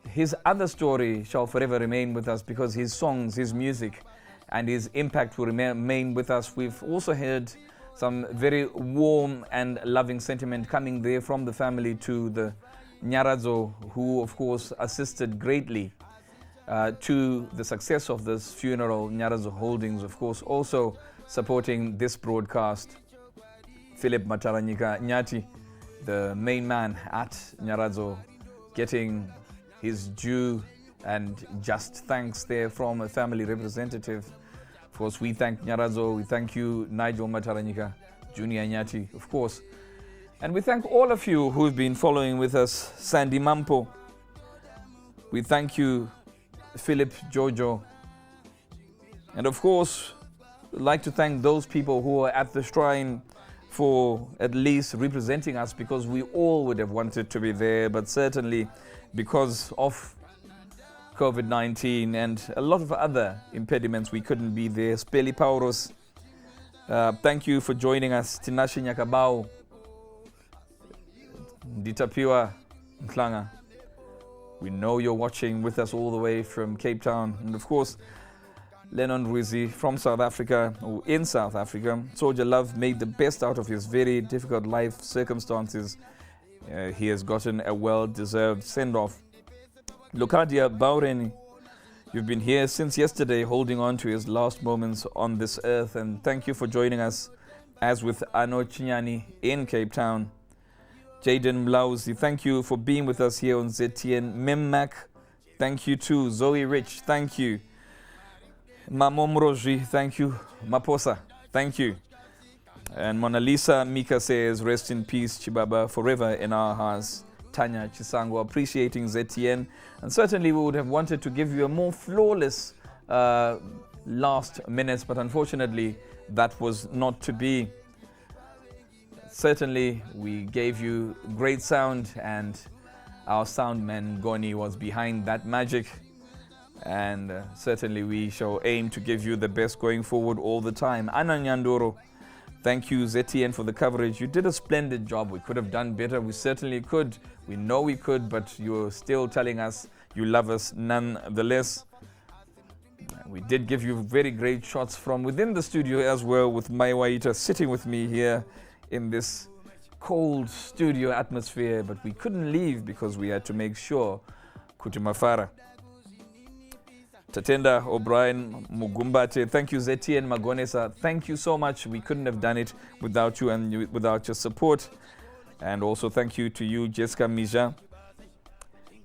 his other story shall forever remain with us because his songs, his music, and his impact will remain with us. We've also heard some very warm and loving sentiment coming there from the family to the Nyaradzo, who of course assisted greatly to the success of this funeral. Nyaradzo Holdings, of course, also supporting this broadcast. Philip Mataranyika Nyati, the main man at Nyaradzo, getting his due and just thanks there from a family representative. Of course, we thank Nyaradzo, we thank you, Nigel Mataranyika, Junior Nyati, of course. And we thank all of you who've been following with us. Sandy Mampo, we thank you, Philip Jojo. And of course, we'd like to thank those people who are at the shrine for at least representing us, because we all would have wanted to be there, but certainly because of COVID-19 and a lot of other impediments, we couldn't be there. Speli Pauros, thank you for joining us. Tinashe Nyakabao, Ditapiwa Mklanga, we know you're watching with us all the way from Cape Town. And of course, Lennon Ruizi from South Africa, or in South Africa. Soldier Love made the best out of his very difficult life circumstances. He has gotten a well-deserved send-off. Lukadia Baureni, you've been here since yesterday, holding on to his last moments on this earth, and thank you for joining us, as with Ano Chinyani in Cape Town. Jaden Mlauzi, thank you for being with us here on ZTN. Memmac, thank you too. Zoe Rich, thank you. Mamomroji, thank you. Maposa, thank you. And Mona Lisa Mika says, rest in peace, Chibaba, forever in our hearts. Tanya Chisango, appreciating ZTN. And certainly we would have wanted to give you a more flawless last minutes, but unfortunately that was not to be. Certainly we gave you great sound, and our sound man Goni was behind that magic. And certainly we shall aim to give you the best going forward all the time. Anna Nyandoro, thank you ZTN for the coverage. You did a splendid job. We could have done better. We certainly could. We know we could, but you're still telling us you love us nonetheless. We did give you very great shots from within the studio as well, with Maiwaita sitting with me here in this cold studio atmosphere, but we couldn't leave because we had to make sure Kutimafara. Tatenda O'Brien Mugumbate, thank you ZTN Magonesa, thank you so much. We couldn't have done it without you and without your support. And also thank you to you, Jessica Mija.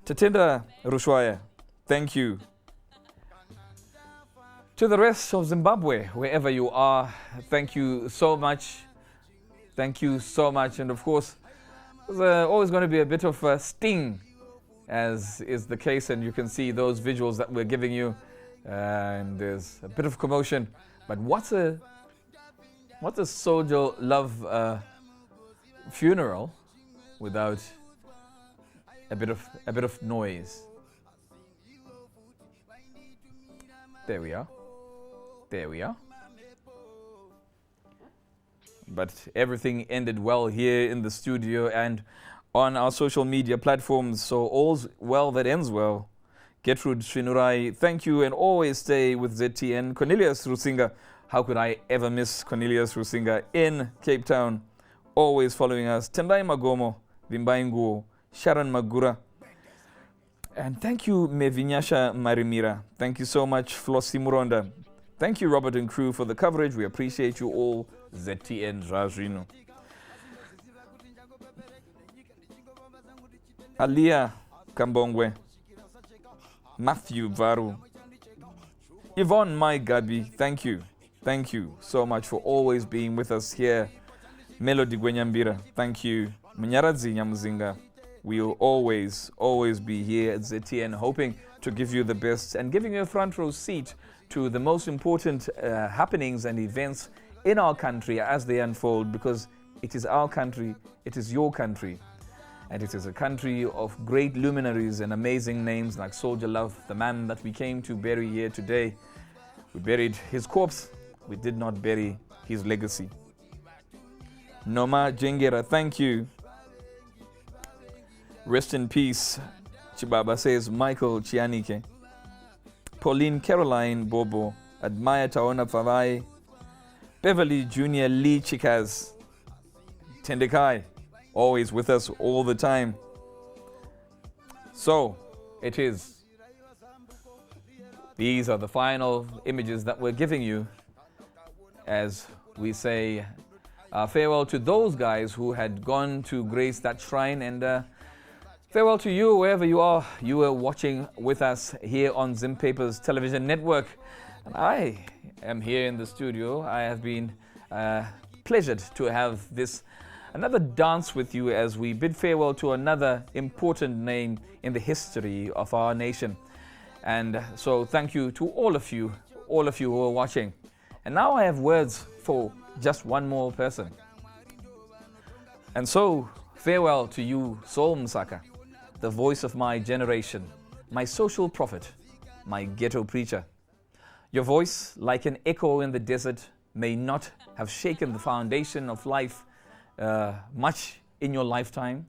Tatenda Rushwaya, thank you. To the rest of Zimbabwe, wherever you are, thank you so much. Thank you so much. And of course, there's always going to be a bit of a sting, as is the case, and you can see those visuals that we're giving you, and there's a bit of commotion. But what's a Soldier Love funeral without a bit of noise? There we are. There we are. But everything ended well here in the studio and on our social media platforms, so all's well that ends well. Gertrude Shinurai, thank you, and always stay with ZTN. Cornelius Rusinga, how could I ever miss Cornelius Rusinga in Cape Town, always following us. Tendai Magomo, Vimbainguo, Sharon Magura, and thank you Mevinyasha Marimira. Thank you so much Flossie Muronda. Thank you Robert and crew for the coverage. We appreciate you all. ZTN Rajino. Alia Kambongwe, Matthew Varu, Yvonne Mai Gabi, thank you. Thank you so much for always being with us here. Melody Gwenyambira, thank you. Mnyaradzi Nyamuzinga, we'll always be here at ZTN, hoping to give you the best and giving you a front row seat to the most important happenings and events in our country as they unfold, because it is our country, it is your country. And it is a country of great luminaries and amazing names like Soldier Love, the man that we came to bury here today. We buried his corpse. We did not bury his legacy. Noma Jengera, thank you. Rest in peace, Chibaba says Michael Chianike. Pauline Caroline Bobo, admire Taona Favai. Beverly Junior Lee Chikaz. Tendekai, always with us all the time. So, it is. These are the final images that we're giving you as we say farewell to those guys who had gone to grace that shrine, and farewell to you wherever you are. You were watching with us here on Zim Papers Television Network, and I am here in the studio. I have been pleasured to have another dance with you as we bid farewell to another important name in the history of our nation. And so thank you to all of you who are watching. And now I have words for just one more person. And so, farewell to you, Saul Msaka, the voice of my generation, my social prophet, my ghetto preacher. Your voice, like an echo in the desert, may not have shaken the foundation of life much in your lifetime.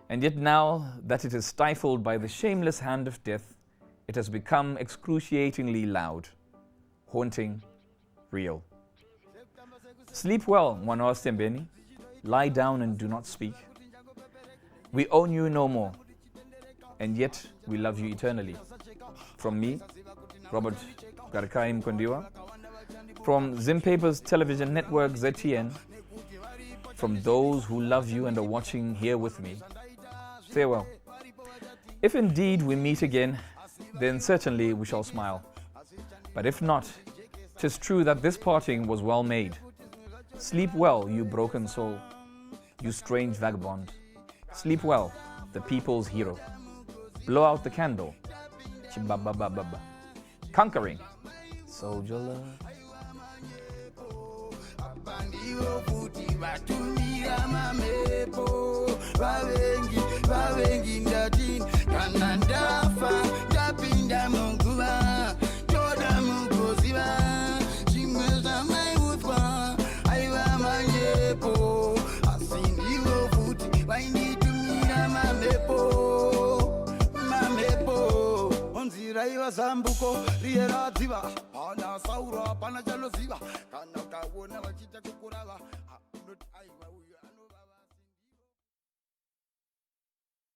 And yet now that it is stifled by the shameless hand of death, it has become excruciatingly loud, haunting, real. Sleep well, Mwana Stembeni. Lie down and do not speak. We own you no more, and yet we love you eternally. From me, Robert Garakai Mkondiwa, from Zim Papers Television Network ZTN, from those who love you and are watching here with me, farewell. If indeed we meet again, then certainly we shall smile. But if not, 'tis true that this parting was well made. Sleep well, you broken soul, you strange vagabond. Sleep well, the people's hero. Blow out the candle. Chibababababa. Conquering. Soldier love. Vavengi ndatin kana ndafa ndapinda munguva toda mukoziva zvimwe zvamaivutwa aiva manyepo asi ndivo futi vainditumira mamhepo onzira iva zambuko riye radziva pana sauro pana chanoziva.